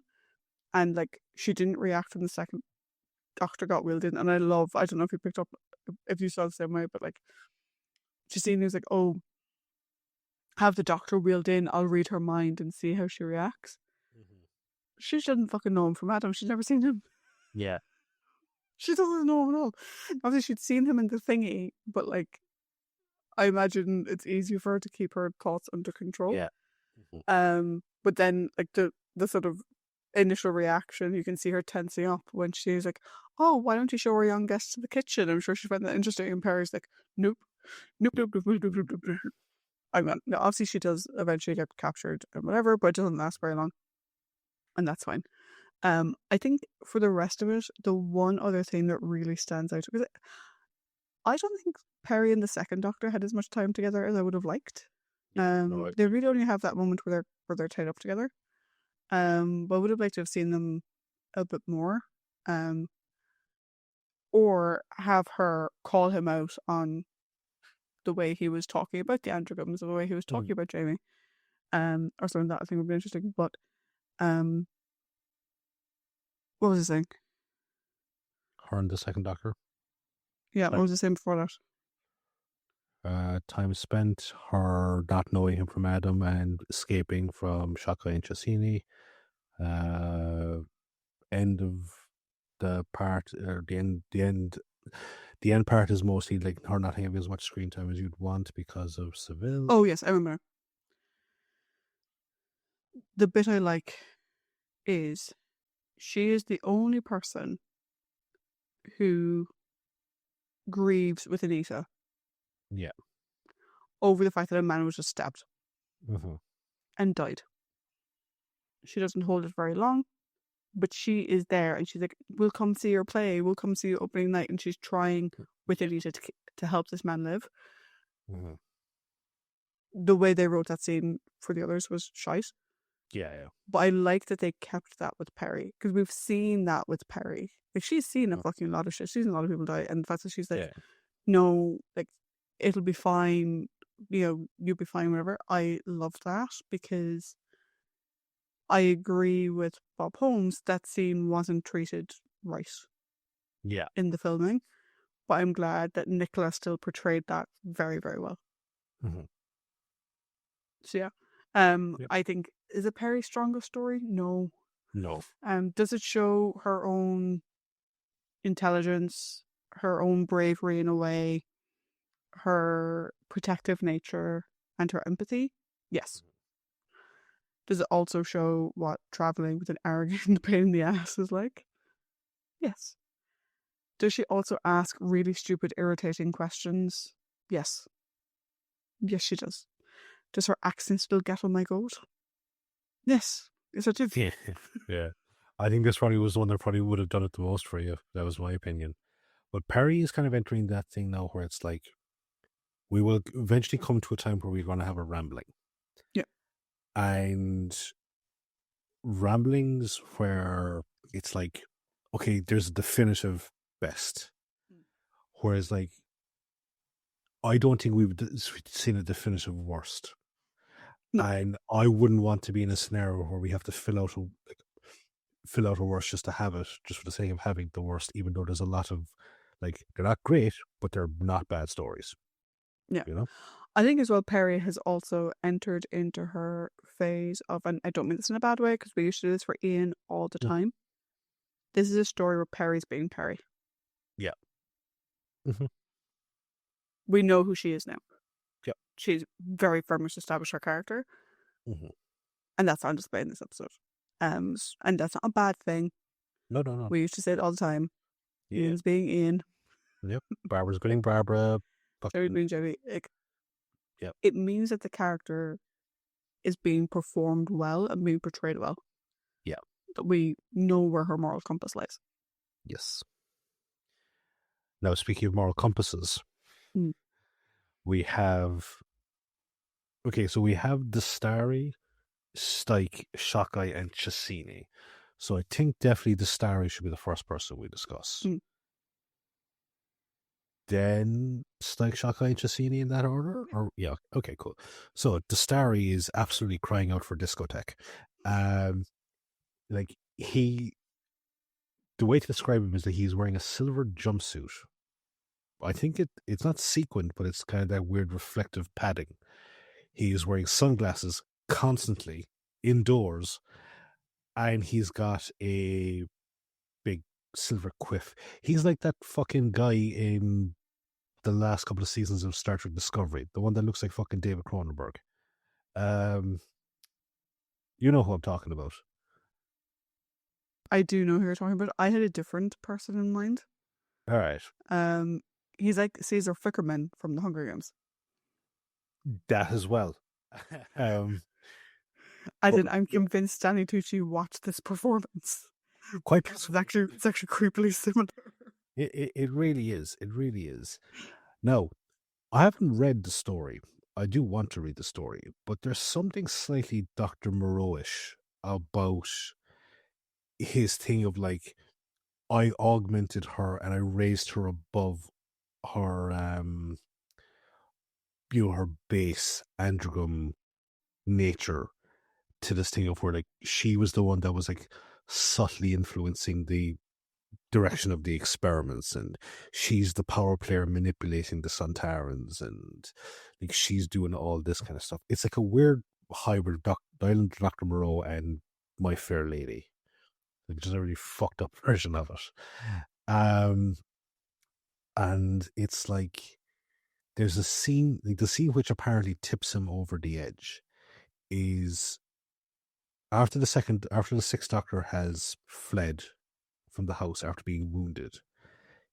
And like, she didn't react when the second doctor got wheeled in. And I don't know if you picked up, if you saw the same way, but like, Justine was like, oh, have the doctor wheeled in, I'll read her mind and see how she reacts. Mm-hmm. She doesn't fucking know him from Adam. She's never seen him. Yeah. She doesn't know him at all. Obviously, she'd seen him in the thingy, but like, I imagine it's easier for her to keep her thoughts under control. Yeah. Mm-hmm. But then like the sort of initial reaction, you can see her tensing up when she's like, oh, why don't you show our young guests to the kitchen? I'm sure she found that interesting. And Perry's like, nope. I'm not. No, obviously she does eventually get captured and whatever, but it doesn't last very long. And that's fine. I think for the rest of it, the one other thing that really stands out, because I don't think Perry and the second Doctor had as much time together as I would have liked. They really only have that moment where they're tied up together. But I would have liked to have seen them a bit more. Or have her call him out on the way he was talking about the androgams, the way he was talking about Jamie. Or something that I think would be interesting. But what was I saying? Her and the second Doctor. Yeah, what was I saying before that? Time spent, her not knowing him from Adam and escaping from Shaka and Chasini. End of the part, or the end part is mostly like her not having as much screen time as you'd want because of Seville. Oh yes, I remember. The bit I like is she is the only person who grieves with Anita. Yeah. Over the fact that a man was just stabbed Mm-hmm. and died. She doesn't hold it very long, but she is there and she's like, we'll come see your play, we'll come see you opening night, and she's trying with Anita to help this man live. Mm-hmm. The way they wrote that scene for the others was shite. Yeah. But I like that they kept that with Peri, because we've seen that with Peri. Like, she's seen a fucking lot of shit. She's seen a lot of people die, and the fact that she's like, no, like, it'll be fine, you know, you'll be fine, whatever. I love that, because I agree with Bob Holmes that scene wasn't treated right. Yeah. In the filming, but I'm glad that Nicola still portrayed that very, very well. Mm-hmm. So yeah, I think, is it Peri's strongest story? No. Does it show her own intelligence, her own bravery in a way, her protective nature, and her empathy? Yes. Does it also show what traveling with an arrogant pain in the ass is like? Yes. Does she also ask really stupid, irritating questions? Yes. Yes, she does. Does her accent still get on my goat? Yes. Yes, I do. Yeah. I think this probably was the one that probably would have done it the most for you. That was my opinion. But Peri is kind of entering that thing now where it's like, we will eventually come to a time where we're going to have a rambling. Yeah. And ramblings where it's like, okay, there's a definitive best. Whereas, like, I don't think we've seen a definitive worst. No. And I wouldn't want to be in a scenario where we have to fill out a worst just to have it, just for the sake of having the worst, even though there's a lot of, like, they're not great, but they're not bad stories. Yeah. You know? I think as well, Peri has also entered into her phase of, and I don't mean this in a bad way, because we used to do this for Ian all the time. This is a story where Peri's being Peri. Yeah. Mm-hmm. We know who she is now. Yep. She's very much established her character. Mm-hmm. And that's on display in this episode. And that's not a bad thing. No, no, no. We used to say it all the time. Yeah. Ian's being Ian. Yep. Barbara's getting Barbara. Jerry Fucking, being Jerry. yep. It means that the character is being performed well and being portrayed well. Yeah. That we know where her moral compass lies. Yes. Now, speaking of moral compasses, Mm. we have. Okay, so we have Dastari, Stike, Shockeye, and Chesini. So I think definitely Dastari should be the first person we discuss. Mm. Then Stike, Shockeye, and Chesini in that order? Or yeah, okay, cool. So Dastari is absolutely crying out for discotheque. Like the way to describe him is that he's wearing a silver jumpsuit. I think it's not sequined, but it's kind of that weird reflective padding. He is wearing sunglasses constantly indoors, and he's got a big silver quiff. He's like that fucking guy in the last couple of seasons of Star Trek Discovery, the one that looks like fucking David Cronenberg. You know who I'm talking about. I do know who you're talking about. I had a different person in mind. All right. He's like Caesar Fickerman from the Hunger Games. That as well. I'm But- convinced Stanley Tucci watched this performance. Quite It's actually creepily similar. It really is. It really is. Now, I haven't read the story. I do want to read the story, but there's something slightly Dr. Moreau-ish about his thing of like, I augmented her and I raised her above her, her base androgam nature to this thing of where like she was the one that was like subtly influencing the direction of the experiments, and she's the power player manipulating the Santarans, and like she's doing all this kind of stuff. It's like a weird hybrid Island Dr. Moreau and My Fair Lady. Like just a really fucked up version of it. And it's like there's a scene, like the scene which apparently tips him over the edge is after the sixth Doctor has fled from the house after being wounded.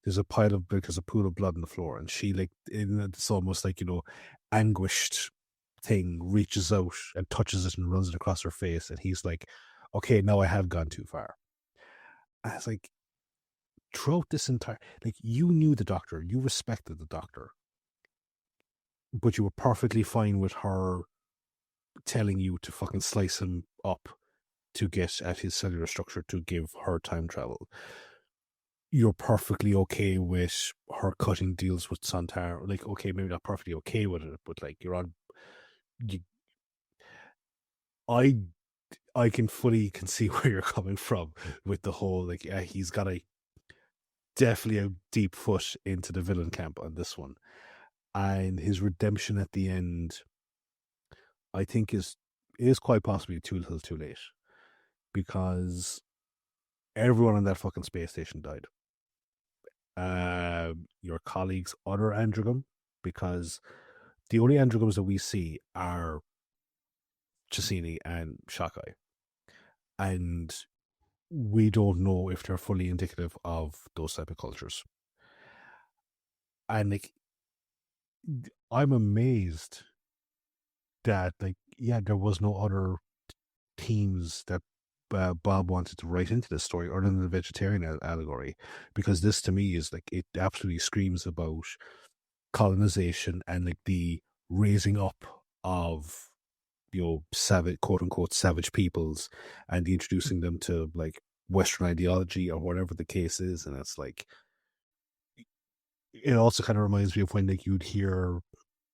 There's a pool of blood on the floor, and she it's almost like anguished thing reaches out and touches it and runs it across her face, and he's like, "Okay, now I have gone too far." And it's like throughout this entire you knew the Doctor, you respected the Doctor, but you were perfectly fine with her telling you to fucking slice him up to get at his cellular structure to give her time travel. You're perfectly okay with her cutting deals with Santar. Like, okay, maybe not perfectly okay with it, but like you're on. I can see where you're coming from with the whole he's got definitely a deep foot into the villain camp on this one, and his redemption at the end, I think is quite possibly too little, too late, because everyone on that fucking space station died. Your colleague's other androgam, because the only androgams that we see are Chesini and Shockeye, and we don't know if they're fully indicative of those type of cultures. And I'm amazed that there was no other themes that Bob wanted to write into this story other than the vegetarian allegory, because this to me is it absolutely screams about colonization and the raising up of savage, quote unquote, savage peoples, and introducing them to Western ideology or whatever the case is. And it's it also kind of reminds me of when you'd hear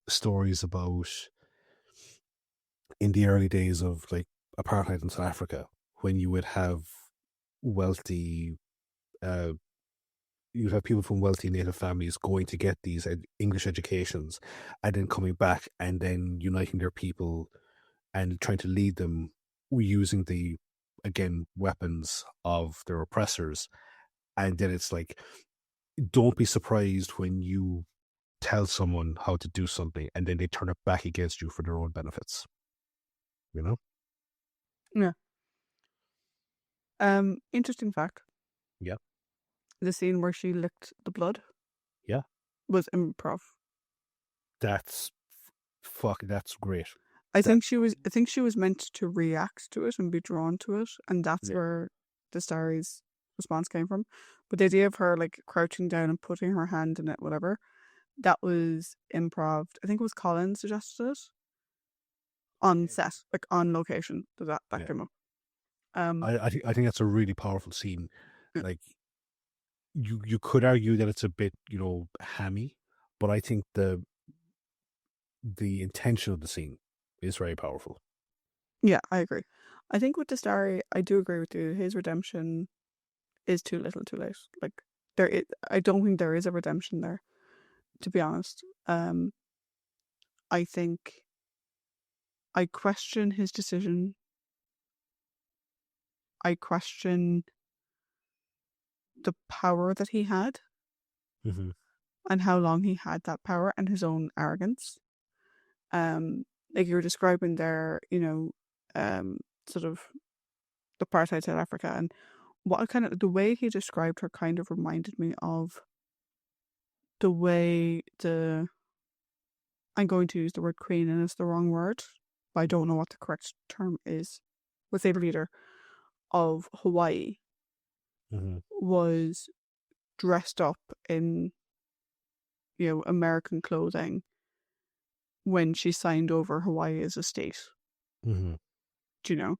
stories about in the early days of apartheid in South Africa, when you would have wealthy you'd have people from wealthy native families going to get these English educations and then coming back and then uniting their people and trying to lead them using the weapons of their oppressors. And then it's don't be surprised when you tell someone how to do something and then they turn it back against you for their own benefits. Yeah. Interesting fact. Yeah. The scene where she licked the blood. Yeah. Was improv. That's that's great. I think she was meant to react to it and be drawn to it, and that's Yeah. where the Starry's response came from. But the idea of her like crouching down and putting her hand in it, whatever, that was improv. I think it was Colin suggested it on set, like on location. That Yeah. came up. I think that's a really powerful scene. Yeah. Like you could argue that it's a bit, hammy, but I think the intention of the scene is very powerful. Yeah, I agree. I think with the Starry, I do agree with you. His redemption is too little, too late. Like I don't think there is a redemption there, to be honest. I think I question his decision. I question the power that he had Mm-hmm. and how long he had that power and his own arrogance. Like you were describing there, sort of apartheid South Africa, and what kind of the way he described her kind of reminded me of the way I'm going to use the word queen and it's the wrong word, but I don't know what the correct term is. Let's say the leader of Hawaii Mm-hmm. was dressed up in American clothing when she signed over Hawaii as a state. Mm-hmm. Do you know?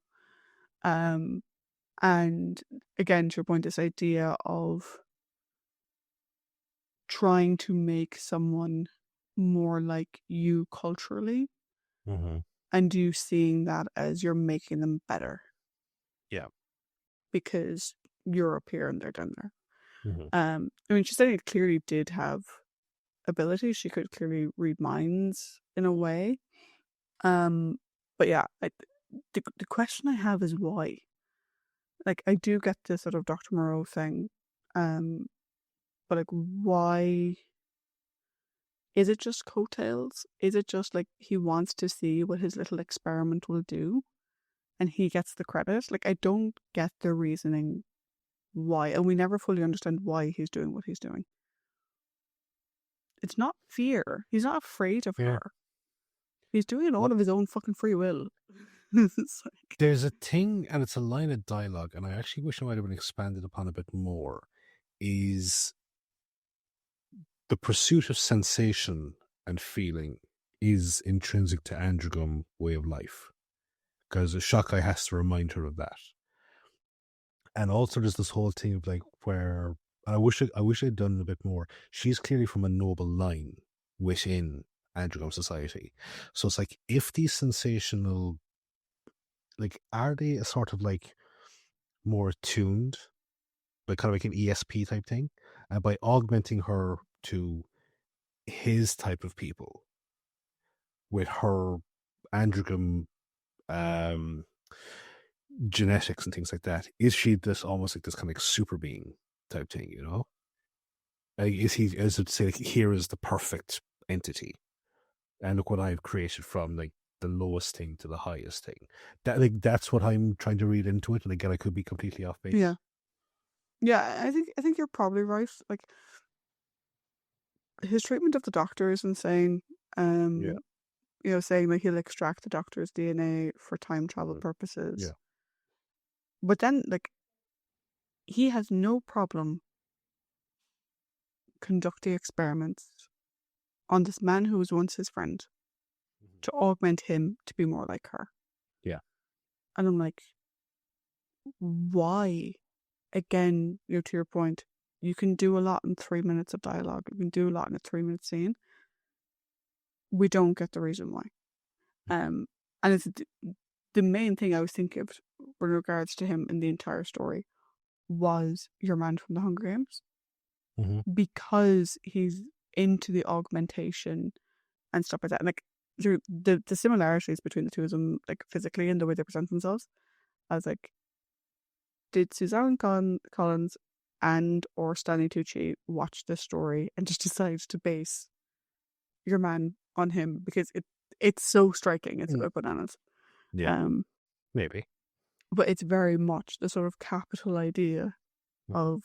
And again, to your point, this idea of trying to make someone more like you culturally, Mm-hmm. and you seeing that as you're making them better. Yeah. Because you're up here and they're down there. Mm-hmm. I mean, she said it clearly did have ability. She could clearly read minds in a way. But yeah, the question I have is why. Like, I do get the sort of Dr. Moreau thing, but like, why? Is it just coattails? Is it just like he wants to see what his little experiment will do, and he gets the credit? Like, I don't get the reasoning why, and we never fully understand why he's doing what he's doing. It's not fear. He's not afraid of Yeah. her. He's doing it all What? of his own fucking free will. It's like, There's a thing, and it's a line of dialogue, and I actually wish it might have been expanded upon a bit more, is the pursuit of sensation and feeling is intrinsic to Androgum way of life. Because Shokai has to remind her of that. And also there's this whole thing of like where I wish I'd done a bit more. She's clearly from a noble line within Androgum society. So it's like if these sensational, like, are they a sort of like more attuned, like kind of like an ESP type thing? And by augmenting her to his type of people with her androgam genetics and things like that, is she this almost like this kind of like super being type thing, is it say like, here is the perfect entity, and look what I've created from like the lowest thing to the highest thing. That's what I'm trying to read into it, and again I could be completely off base. yeah. I think you're probably right. Like, his treatment of the Doctor is insane. Yeah. Saying like he'll extract the Doctor's DNA for time travel purposes. Yeah. But then, like, he has no problem conducting experiments on this man who was once his friend to augment him to be more like her. Yeah. And I'm like, why? Again, to your point, you can do a lot in 3 minutes of dialogue. You can do a lot in a 3-minute scene. We don't get the reason why. And it's the main thing I was thinking of with regards to him in the entire story was your man from the Hunger Games. Mm-hmm. Because he's into the augmentation and stuff like that. And like the similarities between the two of them, like physically and the way they present themselves, I was like, did Suzanne Collins and or Stanley Tucci watch this story and just decide to base your man on him? Because it's so striking. It's bananas. Yeah. Maybe. But it's very much the sort of capital idea of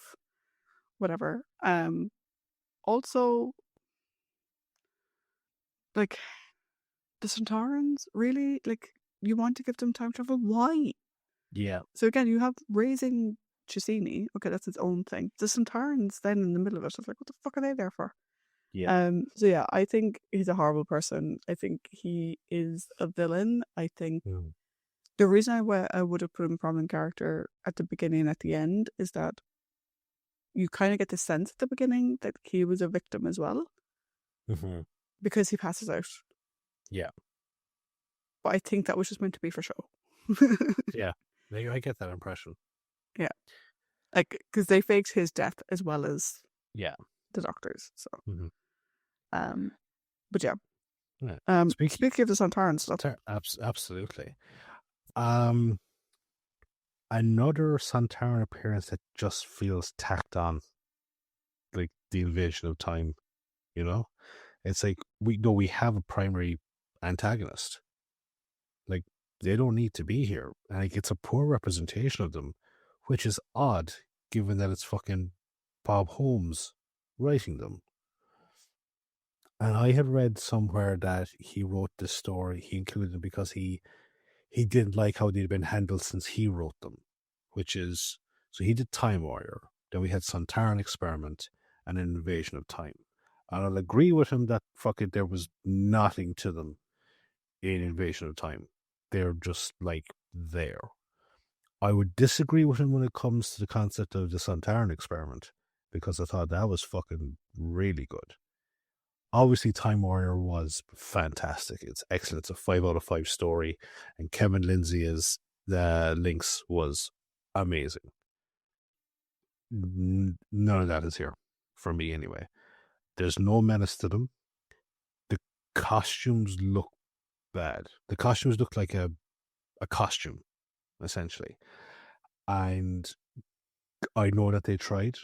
whatever. Also, like, the Centaurans, really? Like, you want to give them time travel? Why? Yeah. So again, you have raising Chesini. Okay, that's its own thing. The Centaurans then in the middle of it, it's like, what the fuck are they there for? Yeah. So yeah, I think he's a horrible person. I think he is a villain. I think Mm. the reason I would have put him prominent character at the beginning and at the end is that you kind of get the sense at the beginning that he was a victim as well Mm-hmm. because he passes out. Yeah. But I think that was just meant to be for show. Yeah. I get that impression. Yeah. Like, because they faked his death as well as Yeah. the doctors. So, Mm-hmm. but yeah. Yeah. Speaking of the Santaran stuff, Absolutely. Another Santaran appearance that just feels tacked on, like the invasion of time. You know, it's like we have a primary antagonist. Like, they don't need to be here. And like, it's a poor representation of them, which is odd given that it's fucking Bob Holmes writing them. And I had read somewhere that he wrote this story, he included them because he didn't like how they'd been handled since he wrote them, which is, so he did Time Warrior, then we had Santaran Experiment, and an Invasion of Time. And I'll agree with him that fucking there was nothing to them in Invasion of Time. They're just like there. I would disagree with him when it comes to the concept of the Santaran Experiment, because I thought that was fucking really good. Obviously, Time Warrior was fantastic. It's excellent. It's a 5 out of 5 story, and Kevin Lindsay as the Lynx was amazing. None of that is here for me, anyway. There's no menace to them. The costumes look bad. The costumes look like a costume, essentially. And I know that they tried,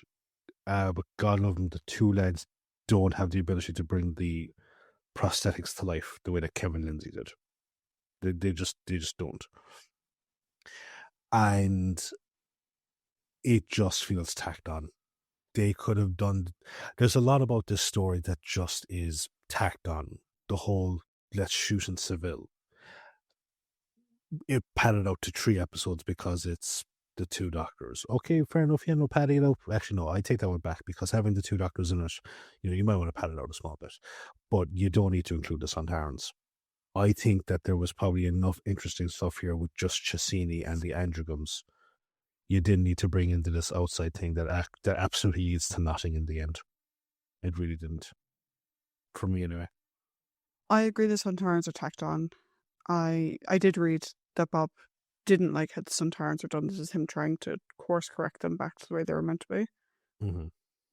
but God love them, the two lads don't have the ability to bring the prosthetics to life the way that Kevin Lindsay did. They just don't. And it just feels tacked on. They could have done. There's a lot about this story that just is tacked on. The whole let's shoot in Seville. It padded out to 3 episodes because it's the two doctors. Okay, fair enough. Yeah, no, padding it out. Actually, no, I take that one back because having the two doctors in it, you might want to pad it out a small bit, but you don't need to include the Santarans. I think that there was probably enough interesting stuff here with just Chesini and the Androgams. You didn't need to bring into this outside thing that absolutely leads to nothing in the end. It really didn't. For me, anyway. I agree the Santarans are tacked on. I did read that Bob didn't like how the Santarans were done. This is him trying to course correct them back to the way they were meant to be. Mm-hmm.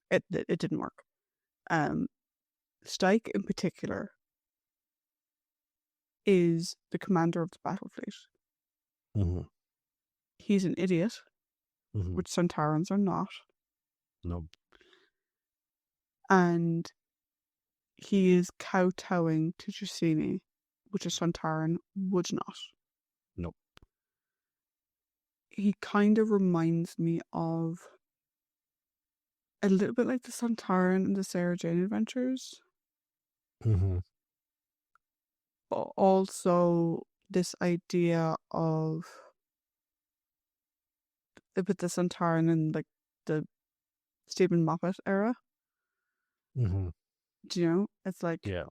It didn't work. Stike in particular is the commander of the battle fleet. Mm-hmm. He's an idiot, Mm-hmm. which Santarans are not. No. And he is kowtowing to Chesini, which a Santaran would not. Nope. He kind of reminds me of a little bit like the Santaran in the Sarah Jane Adventures. Mm-hmm. But also this idea of with the Santaran in like the Stephen Moffat era. Mm-hmm. Do you know? It's like, Yeah.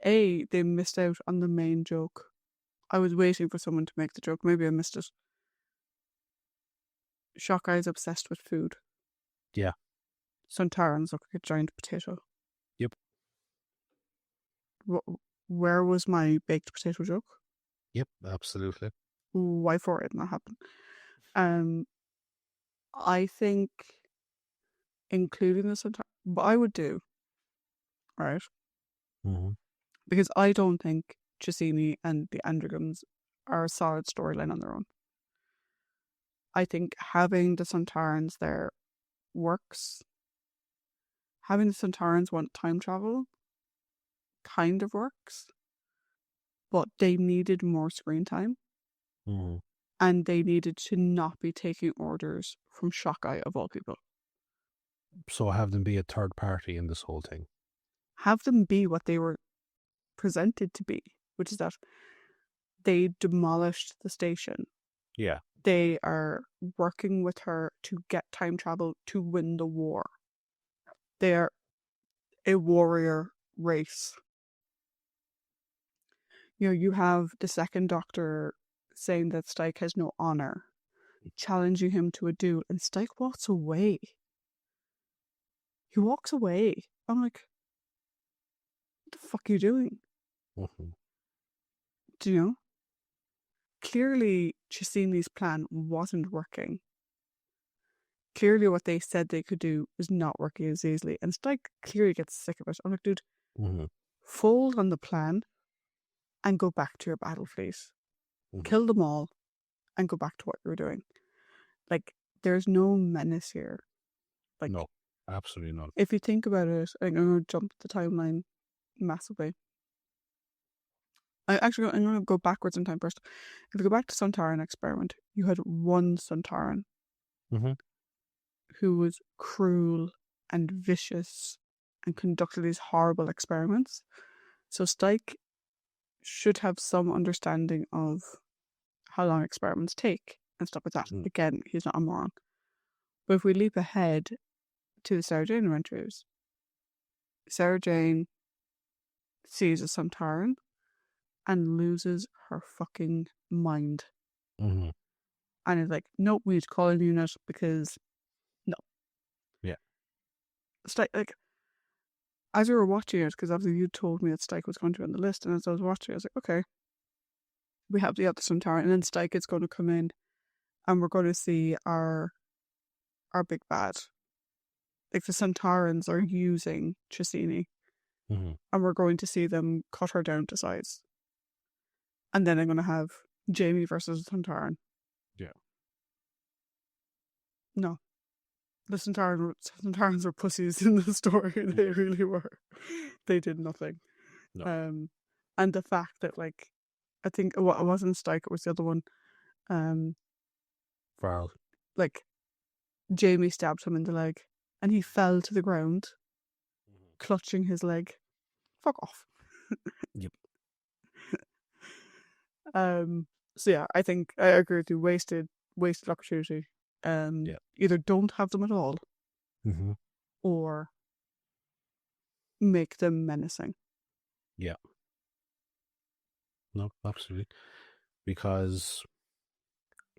they missed out on the main joke. I was waiting for someone to make the joke. Maybe I missed it. Shockeye is obsessed with food. Yeah. Santarans look like a giant potato. Yep. Where was my baked potato joke? Yep. Absolutely. Why for it not happen? I think including the Santaran, but I would do, right? Mm-hmm. Because I don't think Chesini and the Androgams are a solid storyline on their own. I think having the Santarans there works. Having the Santarans want time travel kind of works, but they needed more screen time. Mm-hmm. and they needed to not be taking orders from Shockeye of all people. So have them be a third party in this whole thing. Have them be what they were presented to be, which is that they demolished the station. Yeah. They are working with her to get time travel to win the war. They are a warrior race. You know, you have the second Doctor saying that Stike has no honor, challenging him to a duel, and Stike walks away. He walks away. I'm like, what the fuck are you doing? Mm-hmm. Do you know? Clearly, Chesini's plan wasn't working. Clearly, what they said they could do was not working as easily. And Stike clearly gets sick of it. I'm like, dude, fold on the plan and go back to your battle fleet. Kill them all and go back to what you were doing. Like, there's no menace here. Like, no, absolutely not. If you think about it, I'm going to jump the timeline massively. I'm going to go backwards in time first. If you go back to Sontaran experiment, you had one Sontaran who was cruel and vicious and conducted these horrible experiments. So Stike should have some understanding of how long experiments take and stuff like that. Again, he's not a moron. But if we leap ahead to the Sarah Jane adventures, Sarah Jane sees a Sontaran and loses her fucking mind. And is like, nope, we need to call a unit because no. Yeah. Stike, like, as we were watching it, because obviously you told me that Stike was going to be on the list, and as I was watching it, I was like, okay, we have the other Sontaran, and then Stike is going to come in, and we're going to see our big bad. Like, the Sontarans are using Chesini, and we're going to see them cut her down to size. And then I'm going to have Jamie versus Sontaran. Yeah. No. The Sontarans were pussies in the story. They really were. They did nothing. No. And the fact that, like, I think it wasn't Stike, it was the other one. Farrell. Like, Jamie stabbed him in the leg and he fell to the ground, clutching his leg. Fuck off. Yep. So yeah, I think I agree with you. Wasted opportunity. Either don't have them at all, or make them menacing. Yeah. No, absolutely. Because,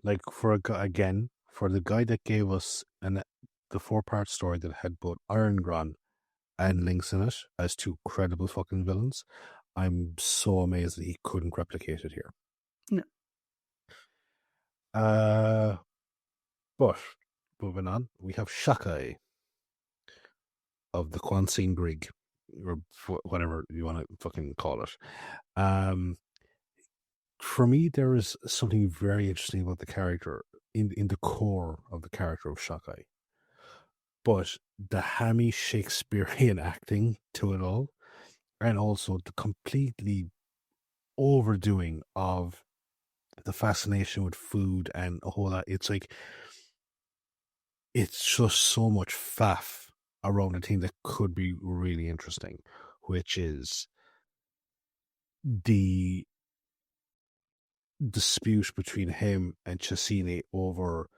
like, for the guy that gave us the 4-part story that had both Iron Gron and Lynx in it as two credible fucking villains, I'm so amazed that he couldn't replicate it here. No. But moving on, we have Shockeye of the Quansine Brig, or whatever you want to fucking call it. For me, there is something very interesting about the character in the core of the character of Shockeye. But the hammy Shakespearean acting to it all, and also the completely overdoing of the fascination with food and a whole lot. It's like, it's just so much faff around a thing that could be really interesting, which is the dispute between him and Chesini over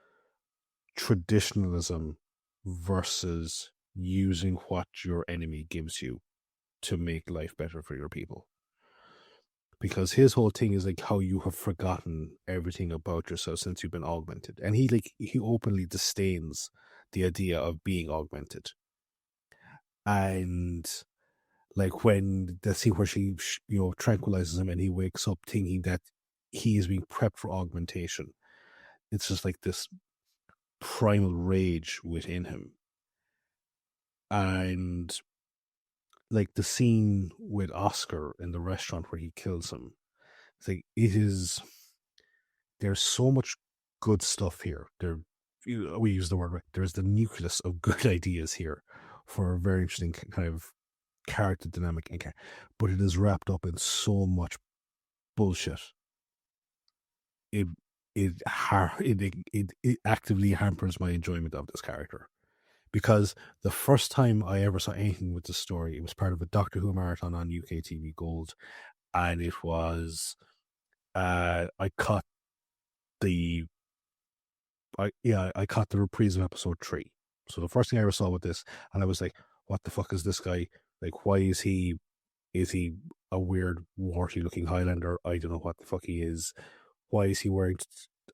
traditionalism versus using what your enemy gives you to make life better for your people. Because his whole thing is like how you have forgotten everything about yourself since you've been augmented. And he openly disdains the idea of being augmented. And like when the scene where she, tranquilizes him and he wakes up thinking that he is being prepped for augmentation. It's just like this primal rage within him. And like the scene with Oscar in the restaurant where he kills him, it's like there's so much good stuff here. We use the word right. There's the nucleus of good ideas here for a very interesting kind of character dynamic, but it is wrapped up in so much bullshit. it actively hampers my enjoyment of this character. Because the first time I ever saw anything with this story, it was part of a Doctor Who marathon on UK TV Gold, and it was I caught the I caught the reprise of episode 3. So the first thing I ever saw with this, and I was like, "What the fuck is this guy? Like, why is he? Is he a weird, warty looking Highlander? I don't know what the fuck he is. Why is he wearing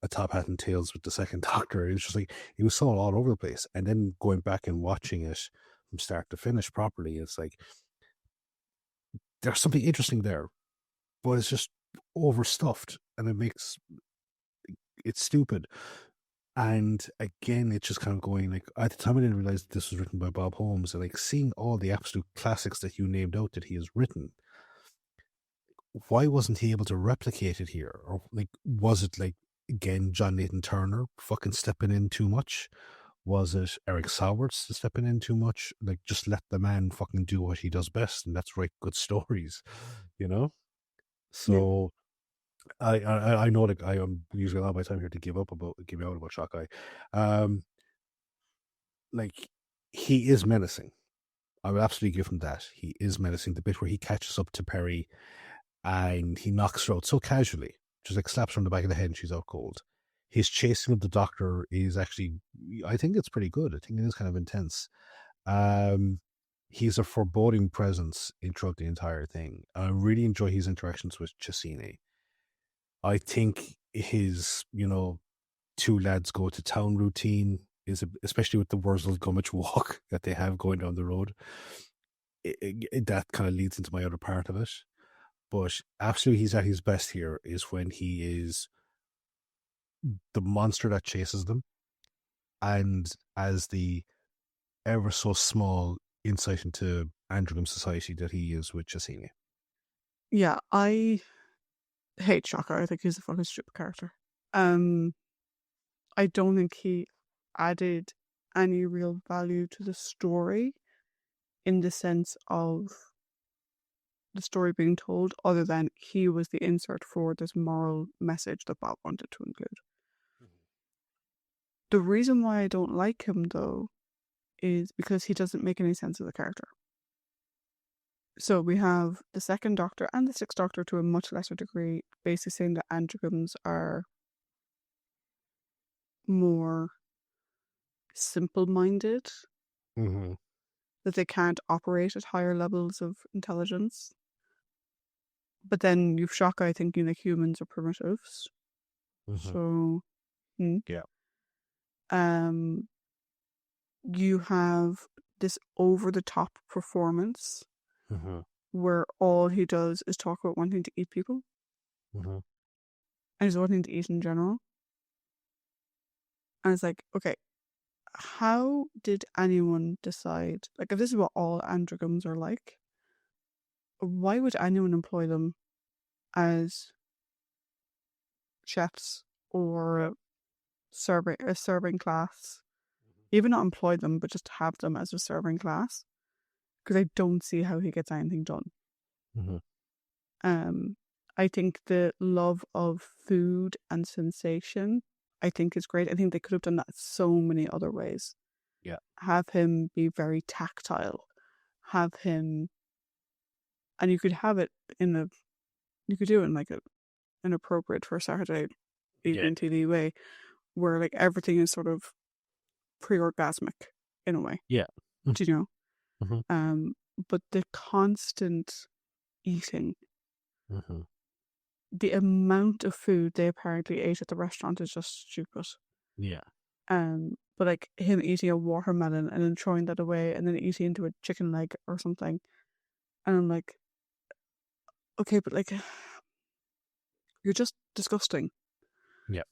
a top hat and tails with the second Doctor?" It was just like it was so all over the place. And then going back and watching it from start to finish properly, it's like there's something interesting there, but it's just overstuffed, and it's stupid. And again, it's just kind of going like at the time I didn't realize that this was written by Bob Holmes, and like seeing all the absolute classics that you named out that he has written, why wasn't he able to replicate it here? Or like was it like again John Nathan Turner fucking stepping in too much? Was it Eric Sowards stepping in too much? Like just let the man fucking do what he does best, and that's write good stories, you know? Yeah. So I know that I am using a lot of my time here to give out about Shockeye. Like he is menacing. I will absolutely give him that. He is menacing. The bit where he catches up to Peri and he knocks her out so casually, just like slaps her on the back of the head and she's out cold. His chasing of the Doctor is actually, I think it's pretty good. I think it is kind of intense. He's a foreboding presence throughout the entire thing. I really enjoy his interactions with Chesini. I think his, two lads go to town routine is especially with the Wurzel Gummidge walk that they have going down the road. That kind of leads into my other part of it. But absolutely, he's at his best here is when he is the monster that chases them, and as the ever so small insight into Androgam society that he is with Chesini. Yeah, I hate Shocker. I think he's a fucking stupid character. I don't think he added any real value to the story in the sense of the story being told, other than he was the insert for this moral message that Bob wanted to include. The reason why I don't like him, though, is because he doesn't make any sense as a character. So we have the second Doctor and the sixth Doctor to a much lesser degree basically saying that androgams are more simple-minded, Mm-hmm. that they can't operate at higher levels of intelligence. But then you've Shockeye thinking that humans are primitives. Mm-hmm. So, yeah. You have this over-the-top performance Mm-hmm. where all he does is talk about wanting to eat people. Mm-hmm. And he's wanting to eat in general. And it's like, okay, how did anyone decide, like, if this is what all androgams are like, why would anyone employ them as chefs or a serving class? Even not employ them, but just have them as a serving class. Because I don't see how he gets anything done. Mm-hmm. I think the love of food and sensation, I think is great. I think they could have done that so many other ways. Yeah. Have him be very tactile. Have him, and you could have it you could do it in like an appropriate for Saturday evening TV way, where like everything is sort of pre-orgasmic in a way. Yeah. Do you know? Mm-hmm. But the constant eating, Mm-hmm. the amount of food they apparently ate at the restaurant is just stupid. Yeah. But like him eating a watermelon and then throwing that away and then eating into a chicken leg or something. And I'm like, okay, but like, you're just disgusting. Yeah.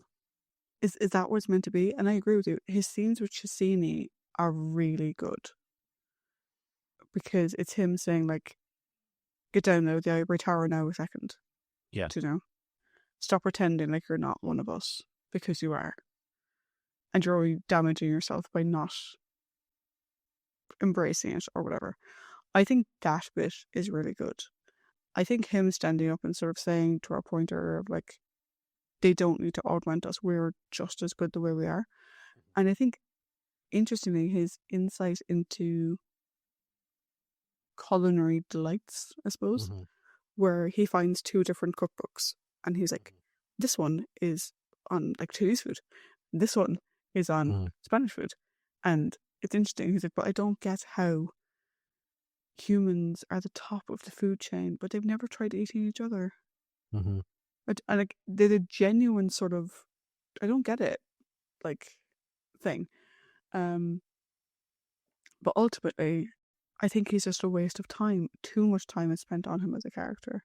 Is that what it's meant to be? And I agree with you. His scenes with Chesini are really good. Because it's him saying like, get down now, the ivory tower now a second. Yeah. Do you know? Stop pretending like you're not one of us, because you are. And you're only damaging yourself by not embracing it or whatever. I think that bit is really good. I think him standing up and sort of saying to our pointer of like, they don't need to augment us. We're just as good the way we are. And I think, interestingly, his insight into culinary delights, I suppose, Mm-hmm. where he finds two different cookbooks and he's like, this one is on like Chinese food, this one is on Mm-hmm. Spanish food. And it's interesting. He's like, but I don't get how humans are the top of the food chain, but they've never tried eating each other. Mm-hmm. And like, they're a genuine sort of, I don't get it, like, thing. Um, but ultimately, I think he's just a waste of time. Too much time is spent on him as a character.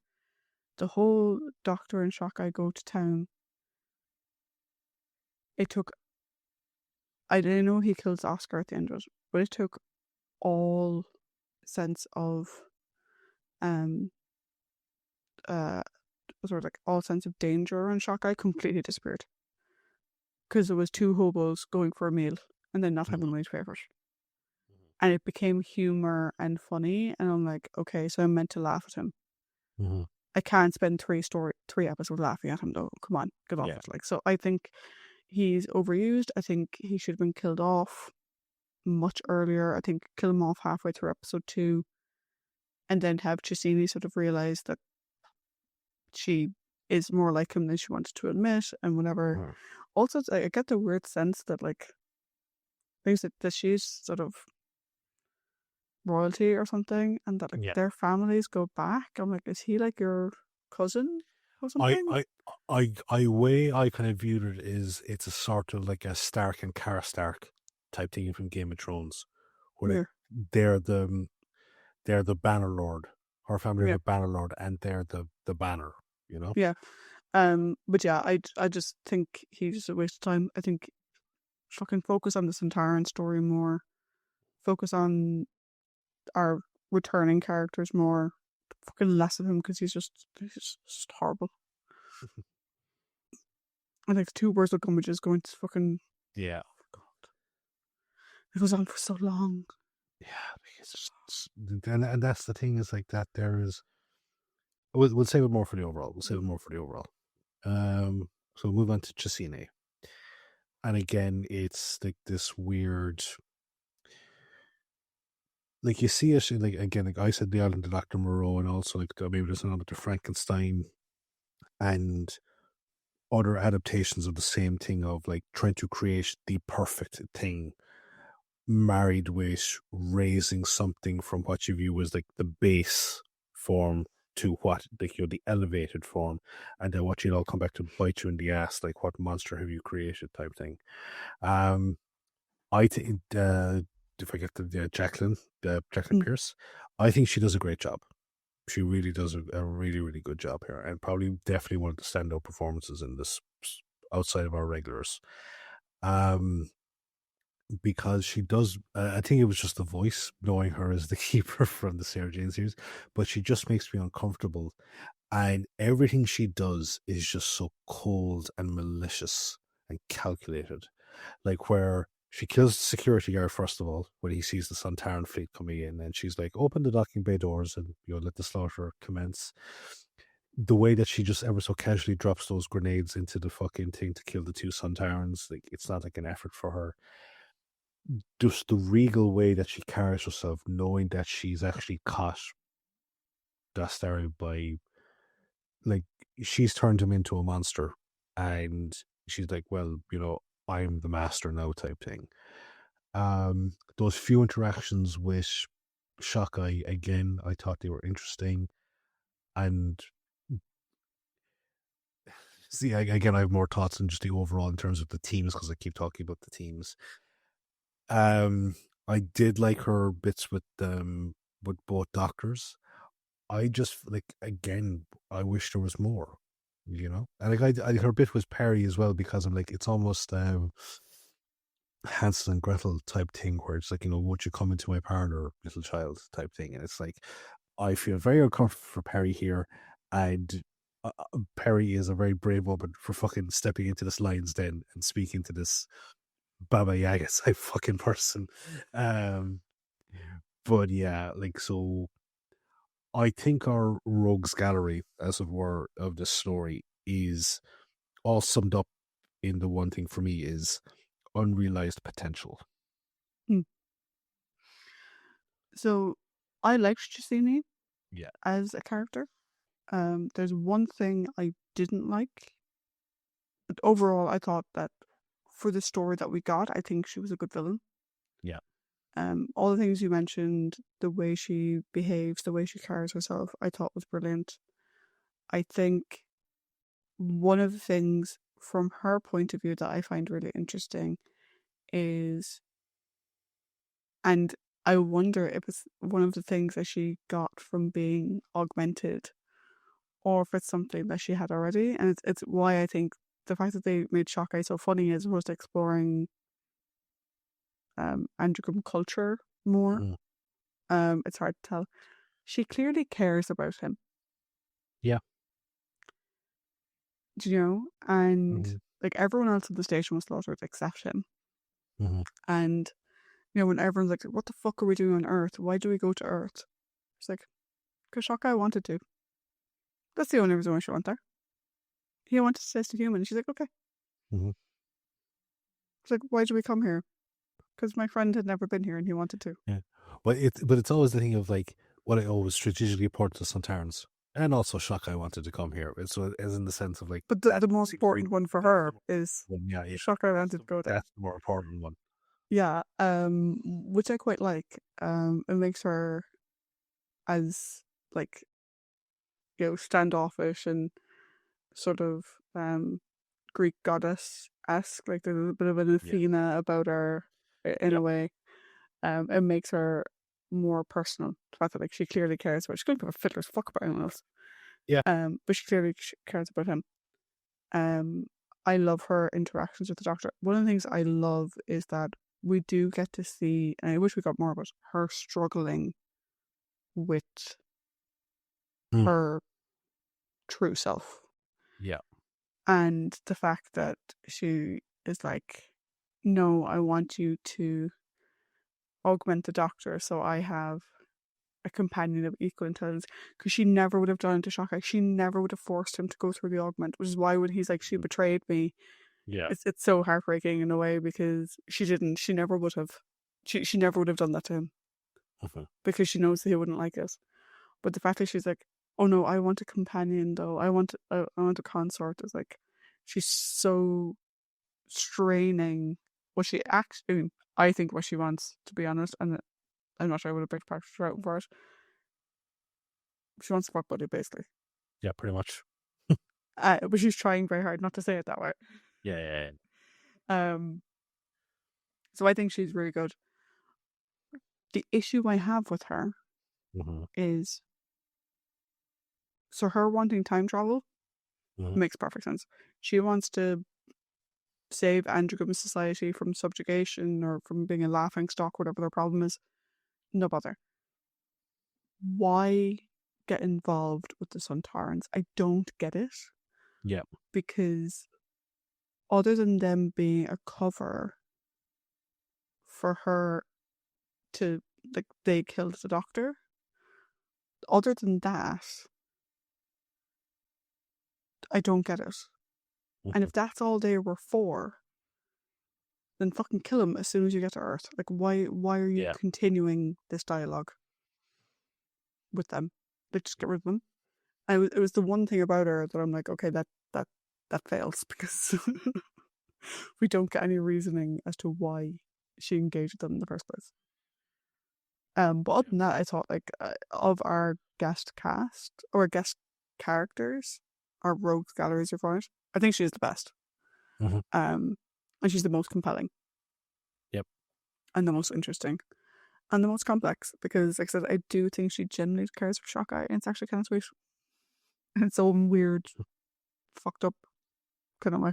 The whole Doctor and Shockeye go to town. It took. I didn't know he kills Oscar at the end of it, but it took all sense of um sort of like all sense of danger and Shockeye completely disappeared because there was two hobos going for a meal and then not having money to pay for it. And it became humor and funny, and I'm like, okay, so I'm meant to laugh at him. Mm-hmm. I can't spend three episodes laughing at him though. Come on, get off Yeah. it. Like, so I think he's overused. I think he should have been killed off much earlier. I think kill him off halfway through episode 2, and then have Chesini sort of realize that she is more like him than she wanted to admit, and whatever. Mm-hmm. Also, I get the weird sense that like that she's sort of royalty or something, and that like Yeah. their families go back. I'm like, is he like your cousin or I, something? I, I way I kind of viewed it is it's a sort of like a Stark and Cara Stark type thing from Game of Thrones, where like Yeah, they're the they're the Banner Lord. Her family are yeah, the Banner Lord, and they're the banner. You know. yeah. But yeah, I just think he's just a waste of time. I think fucking focus on the Centauran story more. Focus on our returning characters more. Fucking less of him because he's just horrible. I think two words will come, which is going to fucking. Yeah. God, it goes on for so long. Yeah, and that's the thing is like that. There is. We'll save it more for the overall. We'll save it more for the overall. So we'll move on to Chesine. And again, it's like this weird, like you see it, like again, like I said, the island of Dr. Moreau, and also like maybe there's an element of Frankenstein and other adaptations of the same thing of like trying to create the perfect thing, married with raising something from what you view as like the base form to what like the elevated form, and then watching it all come back to bite you in the ass, like what monster have you created type thing. Um, I think if I get Jacqueline Mm. Pierce, I think she does a great job. She really does a really really good job here, and probably definitely one of the standout performances in this outside of our regulars. Um, because she does, I think it was just the voice, knowing her as the keeper from the Sarah Jane series, but she just makes me uncomfortable, and everything she does is just so cold and malicious and calculated. Like where she kills the security guard first of all when he sees the Sontaran fleet coming in, and she's like, "Open the docking bay doors and let the slaughter commence." The way that she just ever so casually drops those grenades into the fucking thing to kill the two Sontarans, like it's not like an effort for her. Just the regal way that she carries herself, knowing that she's actually caught Dastari by, like, she's turned him into a monster, and she's like, well, I'm the master now type thing. Those few interactions with Shockeye, again, I thought they were interesting. And see, again, I have more thoughts than just the overall in terms of the teams because I keep talking about the teams. I did like her bits with both doctors. I just like again, I wish there was more, and like her bit was Perry as well because I'm like it's almost Hansel and Gretel type thing where it's like, won't you come into my parlor, little child type thing. And it's like, I feel very uncomfortable for Perry here. And Perry is a very brave woman for fucking stepping into this lion's den and speaking to this Baba Yaga type fucking person. Um, but yeah, like, so I think our rogues gallery, as it were, of this story is all summed up in the one thing for me is unrealized potential. So I liked Giacchini Yeah. as a character. There's one thing I didn't like, but overall I thought that for the story that we got, I think she was a good villain. Yeah. All the things you mentioned, the way she behaves, the way she carries herself, I thought was brilliant. I think one of the things from her point of view that I find really interesting is, and I wonder if it's one of the things that she got from being augmented or if it's something that she had already. And it's why I think the fact that they made Shockeye so funny is was exploring androgyn culture more. Mhm. It's hard to tell. She clearly cares about him. Yeah. Do you know? And Mhm. like everyone else at the station was slaughtered except him. Mhm. And when everyone's like, "What the fuck are we doing on Earth? Why do we go to Earth?" She's like, "Because Shockeye wanted to. That's the only reason why she went there. He wanted to taste a human." And she's like, "Okay." Mhm. She's like, "Why do we come here?" Because my friend had never been here and he wanted to. Yeah. But it's always the thing of like what I always strategically important to Suntarans. And also Shock I wanted to come here. So as in the sense of like But the most important one for her is yeah, yeah. Shockeye wanted to go there. That's the more important one. Yeah, which I quite like. It makes her as like standoffish and sort of Greek goddess esque. Like there's a bit of an Yeah. Athena about her in Yeah. a way. It makes her more personal. The fact that like she clearly cares about. She's going to give a fiddler's fuck about anyone else. Yeah. But she clearly cares about him. I love her interactions with the Doctor. One of the things I love is that we do get to see, and I wish we got more about her struggling with Mm. her true self. Yeah. And the fact that she is like, "No, I want you to augment the Doctor so I have a companion of equal intelligence." Because she never would have done it to Shockeye. She never would have forced him to go through the augment, which is why when he's like, "She betrayed me," Yeah. it's so heartbreaking in a way because she didn't. She never would have. She never would have done that to him Mhm. because she knows that he wouldn't like it. But the fact that she's like, "Oh no, I want a companion though. I want a consort," is like, she's so straining what she actually. I think what she wants, to be honest, and I'm not sure I would have picked Patrick out for it. She wants a fuck buddy, basically. Yeah, pretty much. But she's trying very hard not to say it that way. Yeah, yeah, Um, so I think she's really good. The issue I have with her yeah. Mm-hmm. is, so her wanting time travel Mm-hmm. makes perfect sense. She wants to save Androgam society from subjugation or from being a laughing stock, whatever their problem is. No bother. Why get involved with the Suntarans? I don't get it. Yeah. Because other than them being a cover for her to, like, they killed the Doctor, other than that, I don't get it. And Mm-hmm. if that's all they were for, then fucking kill him as soon as you get to Earth. Like, why are you Yeah. continuing this dialogue with them? Like, just get rid of them. And it was the one thing about her that I'm like, okay, that fails because we don't get any reasoning as to why she engaged with them in the first place. But other than that, I thought like of our guest cast or guest characters, our rogues galleries are for it. I think she's the best. Mm-hmm. And she's the most compelling. Yep. And the most interesting. And the most complex because, like I said, I do think she genuinely cares for Shockeye, and it's actually kind of sweet. And it's so weird, fucked up kind of way.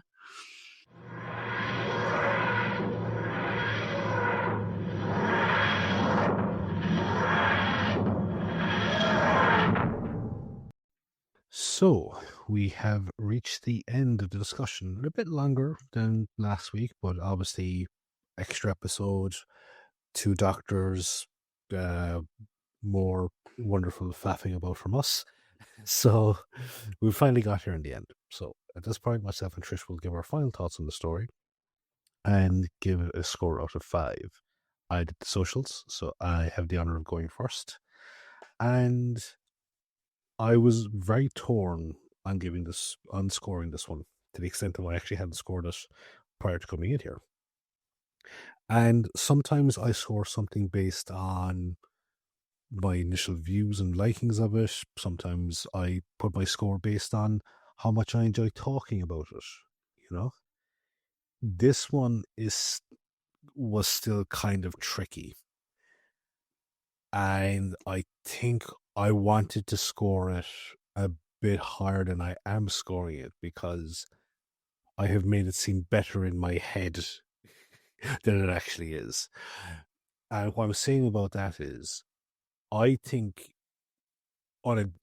So we have reached the end of the discussion. A bit longer than last week, but obviously extra episode, two doctors, more wonderful faffing about from us. So we finally got here in the end. So at this point, myself and Trish will give our final thoughts on the story and give it a score out of 5. I did the socials, so I have the honor of going first. And I was very torn on scoring this one, to the extent that I actually hadn't scored it prior to coming in here. And sometimes I score something based on my initial views and likings of it. Sometimes I put my score based on how much I enjoy talking about it. You know, this one was still kind of tricky, and I think I wanted to score it a bit higher than I am scoring it because I have made it seem better in my head than it actually is. And what I'm saying about that is, I think un-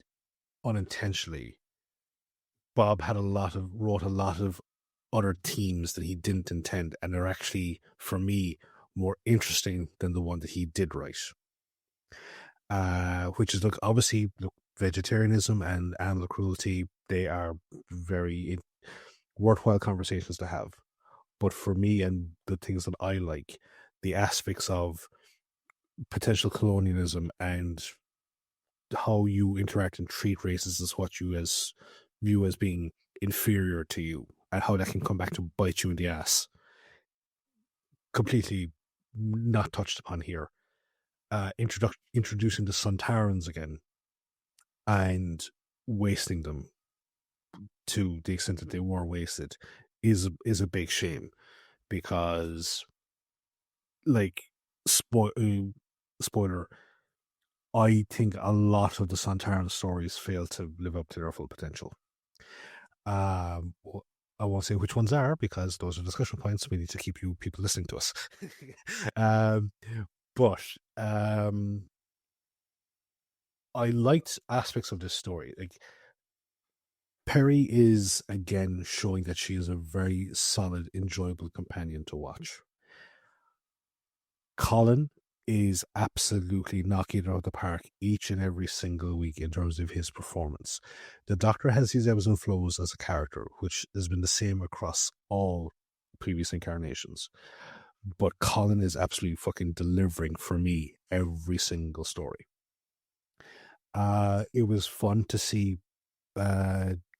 unintentionally, Bob wrote a lot of other themes that he didn't intend, and are actually, for me, more interesting than the one that he did write. Which is, look, obviously, look, vegetarianism and animal cruelty, they are very worthwhile conversations to have. But for me, and the things that I like, the aspects of potential colonialism and how you interact and treat races as what you view as being inferior to you, and how that can come back to bite you in the ass, completely not touched upon here. Introducing the Suntarans again and wasting them to the extent that they were wasted is a big shame, because, like, spoiler, I think a lot of the Santaran stories fail to live up to their full potential. Um, I won't say which ones are, because those are discussion points. We need to keep you people listening to us. um, but I liked aspects of this story. Like, Peri is again showing that she is a very solid, enjoyable companion to watch. Colin is absolutely knocking it out of the park each and every single week in terms of his performance. The Doctor has his ebbs and flows as a character, which has been the same across all previous incarnations. But Colin is absolutely fucking delivering for me every single story. It was fun to see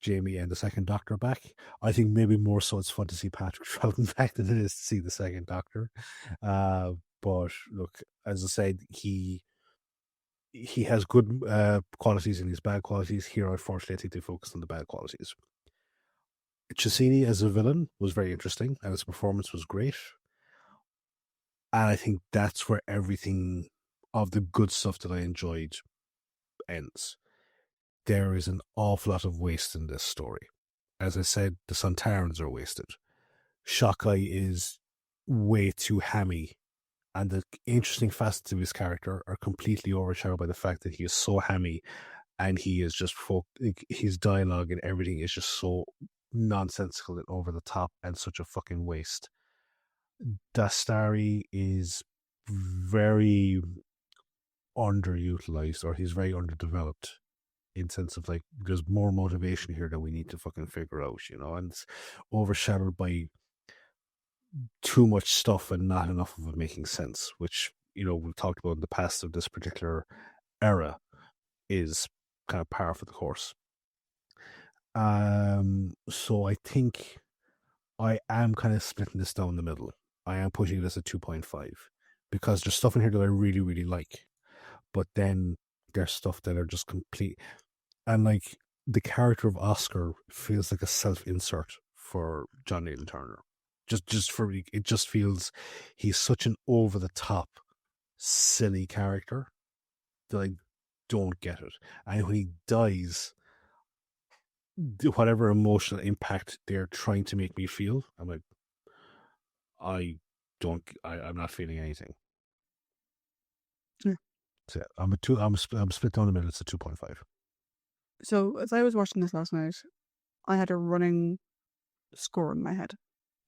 Jamie and the second Doctor back. I think maybe more so it's fun to see Patrick Troughton back than it is to see the second Doctor. But look, as I said, he has good qualities and his bad qualities. Here, unfortunately, I think they focused on the bad qualities. Chesini as a villain was very interesting, and his performance was great. And I think that's where everything of the good stuff that I enjoyed ends. There is an awful lot of waste in this story. As I said, the Sontarans are wasted. Shockeye is way too hammy, and the interesting facets of his character are completely overshadowed by the fact that he is so hammy, and he is just his dialogue and everything is just so nonsensical and over the top and such a fucking waste. Dastari is very underutilized, or he's very underdeveloped, in sense of, like, there's more motivation here that we need to fucking figure out, and it's overshadowed by too much stuff and not enough of it making sense, which, we've talked about in the past of this particular era, is kind of par for the course. So I think I am kind of splitting this down the middle. I am pushing this at 2.5 because there's stuff in here that I really, really like, but then there's stuff that are just complete. And, like, the character of Oscar feels like a self-insert for John Nathan Turner. Just for me, it just feels he's such an over-the-top, silly character that I don't get it. And when he dies, whatever emotional impact they're trying to make me feel, I'm like, I'm not feeling anything. Yeah. So I'm split down the middle. It's a 2.5. So as I was watching this last night, I had a running score in my head.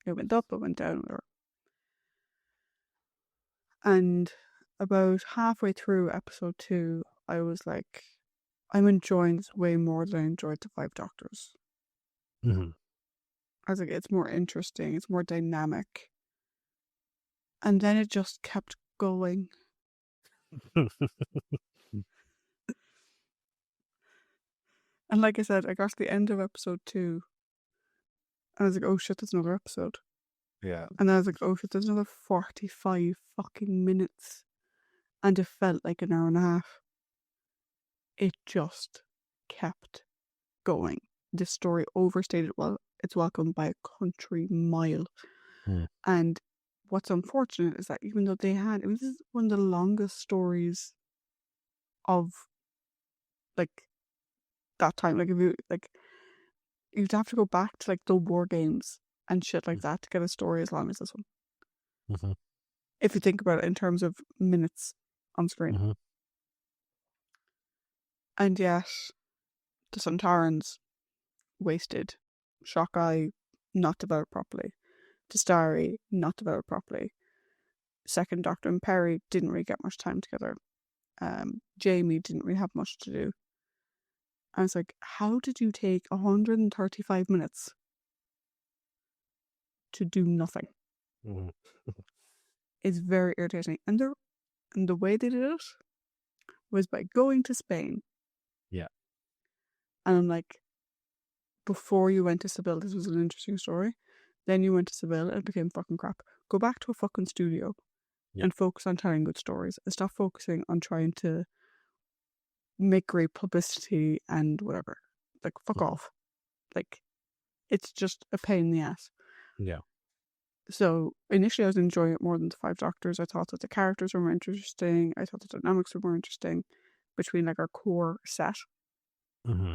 It went up, it went down, whatever. And about halfway through episode 2, I was like, I'm enjoying this way more than I enjoyed the Five Doctors. Mm-hmm. I was like, it's more interesting, it's more dynamic. And then it just kept going. And like I said, I got to the end of episode 2, and I was like, oh shit, there's another episode. Yeah. And then I was like, oh shit, there's another 45 fucking minutes. And it felt like an hour and a half. It just kept going. This story overstated its welcome by a country mile. Mm. And what's unfortunate is that even though this is one of the longest stories of like that time. Like if you like, you'd have to go back to like the war games and shit like that to get a story as long as this one. Mm-hmm. If you think about it in terms of minutes on screen. Mm-hmm. And yet, the Sontarans wasted. Shockeye not developed properly. Testari not developed properly. Second Doctor and Peri didn't really get much time together. Jamie didn't really have much to do. I was like, how did you take 135 minutes to do nothing? Mm-hmm. It's very irritating. And the way they did it was by going to Spain. Yeah. And I'm like, before you went to Seville, this was an interesting story. Then you went to Seville and it became fucking crap. Go back to a fucking studio and focus on telling good stories and stop focusing on trying to make great publicity and whatever. Like, fuck off. Like, it's just a pain in the ass. Yeah. So initially I was enjoying it more than the Five Doctors. I thought that the characters were more interesting. I thought the dynamics were more interesting between like our core set. Mm-hmm.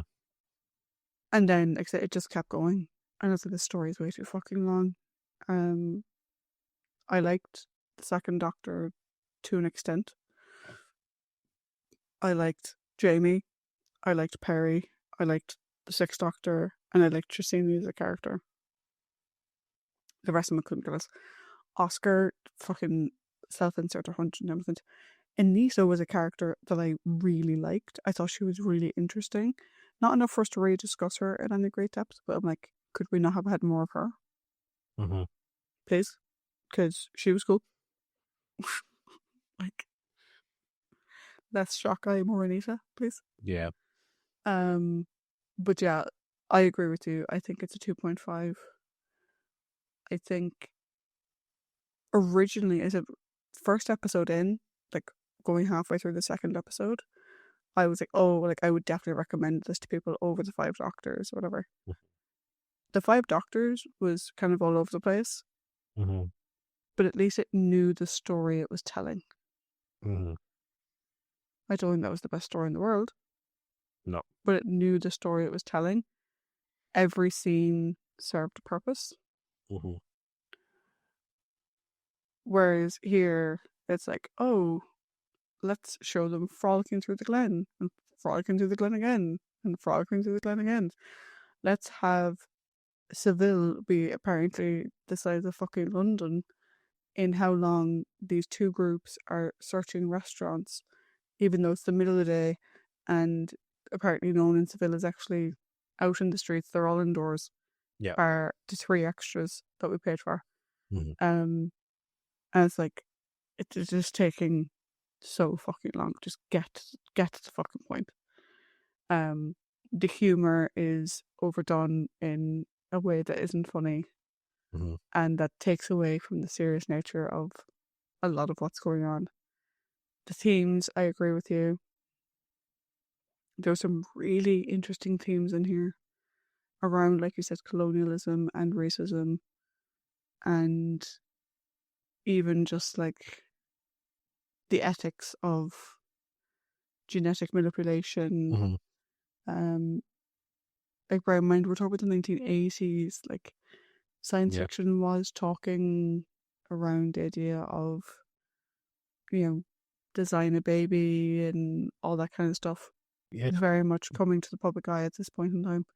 And then like I said, it just kept going. And I was like, this story is way too fucking long. I liked the second Doctor to an extent. I liked Jamie. I liked Peri. I liked the Sixth Doctor. And I liked Tricini as a character. The rest of them I couldn't give us. Oscar, fucking self-insert 110%. Anita was a character that I really liked. I thought she was really interesting. Not enough for us to really discuss her in any great depth, but I'm like, could we not have had more of her? Mm-hmm. Please? Because she was cool. Like, less Shockeye, more Anita, please. Yeah. But yeah, I agree with you. I think it's a 2.5. I think originally, as a first episode in, like going halfway through the second episode, I was like, oh, like I would definitely recommend this to people over the Five Doctors or whatever. The Five Doctors was kind of all over the place, Mm-hmm. but at least it knew the story it was telling. Mm-hmm. I don't think that was the best story in the world. No. But it knew the story it was telling. Every scene served a purpose. Mm-hmm. Whereas here, it's like, oh, let's show them frolicking through the glen, and frolicking through the glen again, and frolicking through the glen again. Let's have Seville be apparently the size of fucking London in how long these two groups are searching restaurants, even though it's the middle of the day, and apparently no one in Seville is actually out in the streets. They're all indoors. Yeah. Bar the 3 extras that we paid for. Mm-hmm. And it's like, it's just taking so fucking long. Just get to the fucking point. The humor is overdone in a way that isn't funny, Mm-hmm. and that takes away from the serious nature of a lot of what's going on. The themes, I agree with you. There's some really interesting themes in here around, like you said, colonialism and racism, and even just like the ethics of genetic manipulation. Mm-hmm. Like, bear in mind, we're talking about the 1980s. Like, science Yeah. fiction was talking around the idea of, design a baby and all that kind of stuff. Yeah. Very much coming to the public eye at this point in time.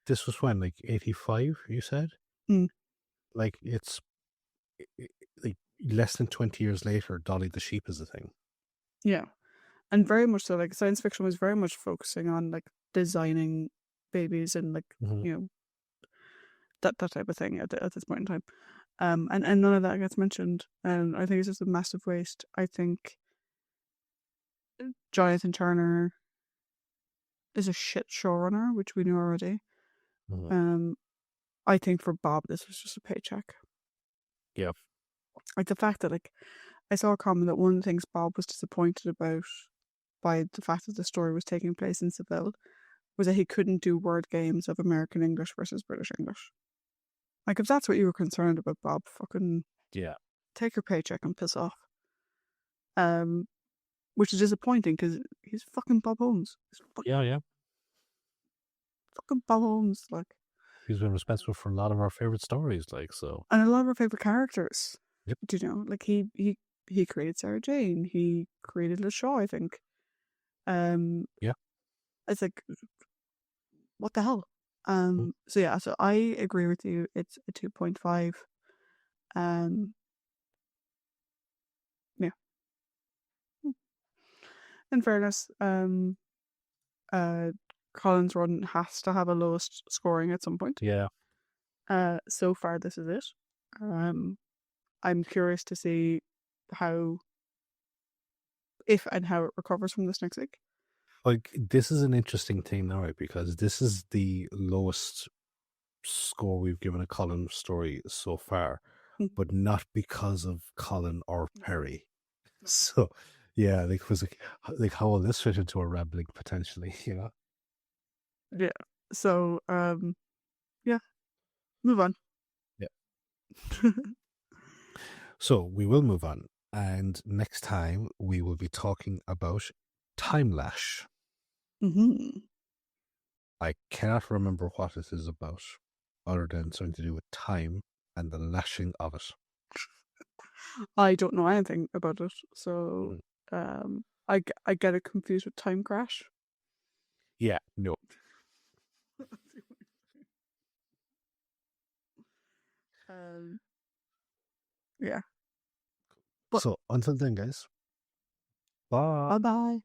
This was when, like 85, you said? Mm. Like, it's like less than 20 years later, Dolly the sheep is a thing. Yeah. And very much so, like, science fiction was very much focusing on, like, designing babies and, like, Mm-hmm. that type of thing at this point in time. And none of that gets mentioned, and I think it's just a massive waste. I think Jonathan Turner is a shit showrunner, which we knew already. Mhm. I think for Bob, this was just a paycheck. Yeah. Like the fact that, like, I saw a comment that one of the things Bob was disappointed about by the fact that the story was taking place in Seville was that he couldn't do word games of American English versus British English. Like, if that's what you were concerned about, Bob, fucking Yeah. take your paycheck and piss off. Which is disappointing because he's fucking Bob Holmes. Yeah. Fucking Bob Holmes, like, He's been responsible for a lot of our favorite stories, like, so. and a lot of our favorite characters. Yep. Do you know, like he created Sarah Jane. He created LaShaw, I think. Yeah. It's like, what the hell? So yeah, so I agree with you. It's a 2.5. Yeah. In fairness, Colin's Run has to have a lowest scoring at some point. Yeah. So far this is it. I'm curious to see if and how it recovers from this next week. Like, this is an interesting thing now, right? Because this is the lowest score we've given a Colin story so far, but not because of Colin or Peri. So, yeah, like, it was like how will this fit into a rambling potentially, you know? Yeah. So, yeah, move on. Yeah. So we will move on, and next time we will be talking about Time Lash. Mm-hmm. I cannot remember what it is about, other than something to do with time and the lashing of it. I don't know anything about it, so I get it confused with Time Crash. Yeah, no. Yeah. So until then, guys, bye. Bye.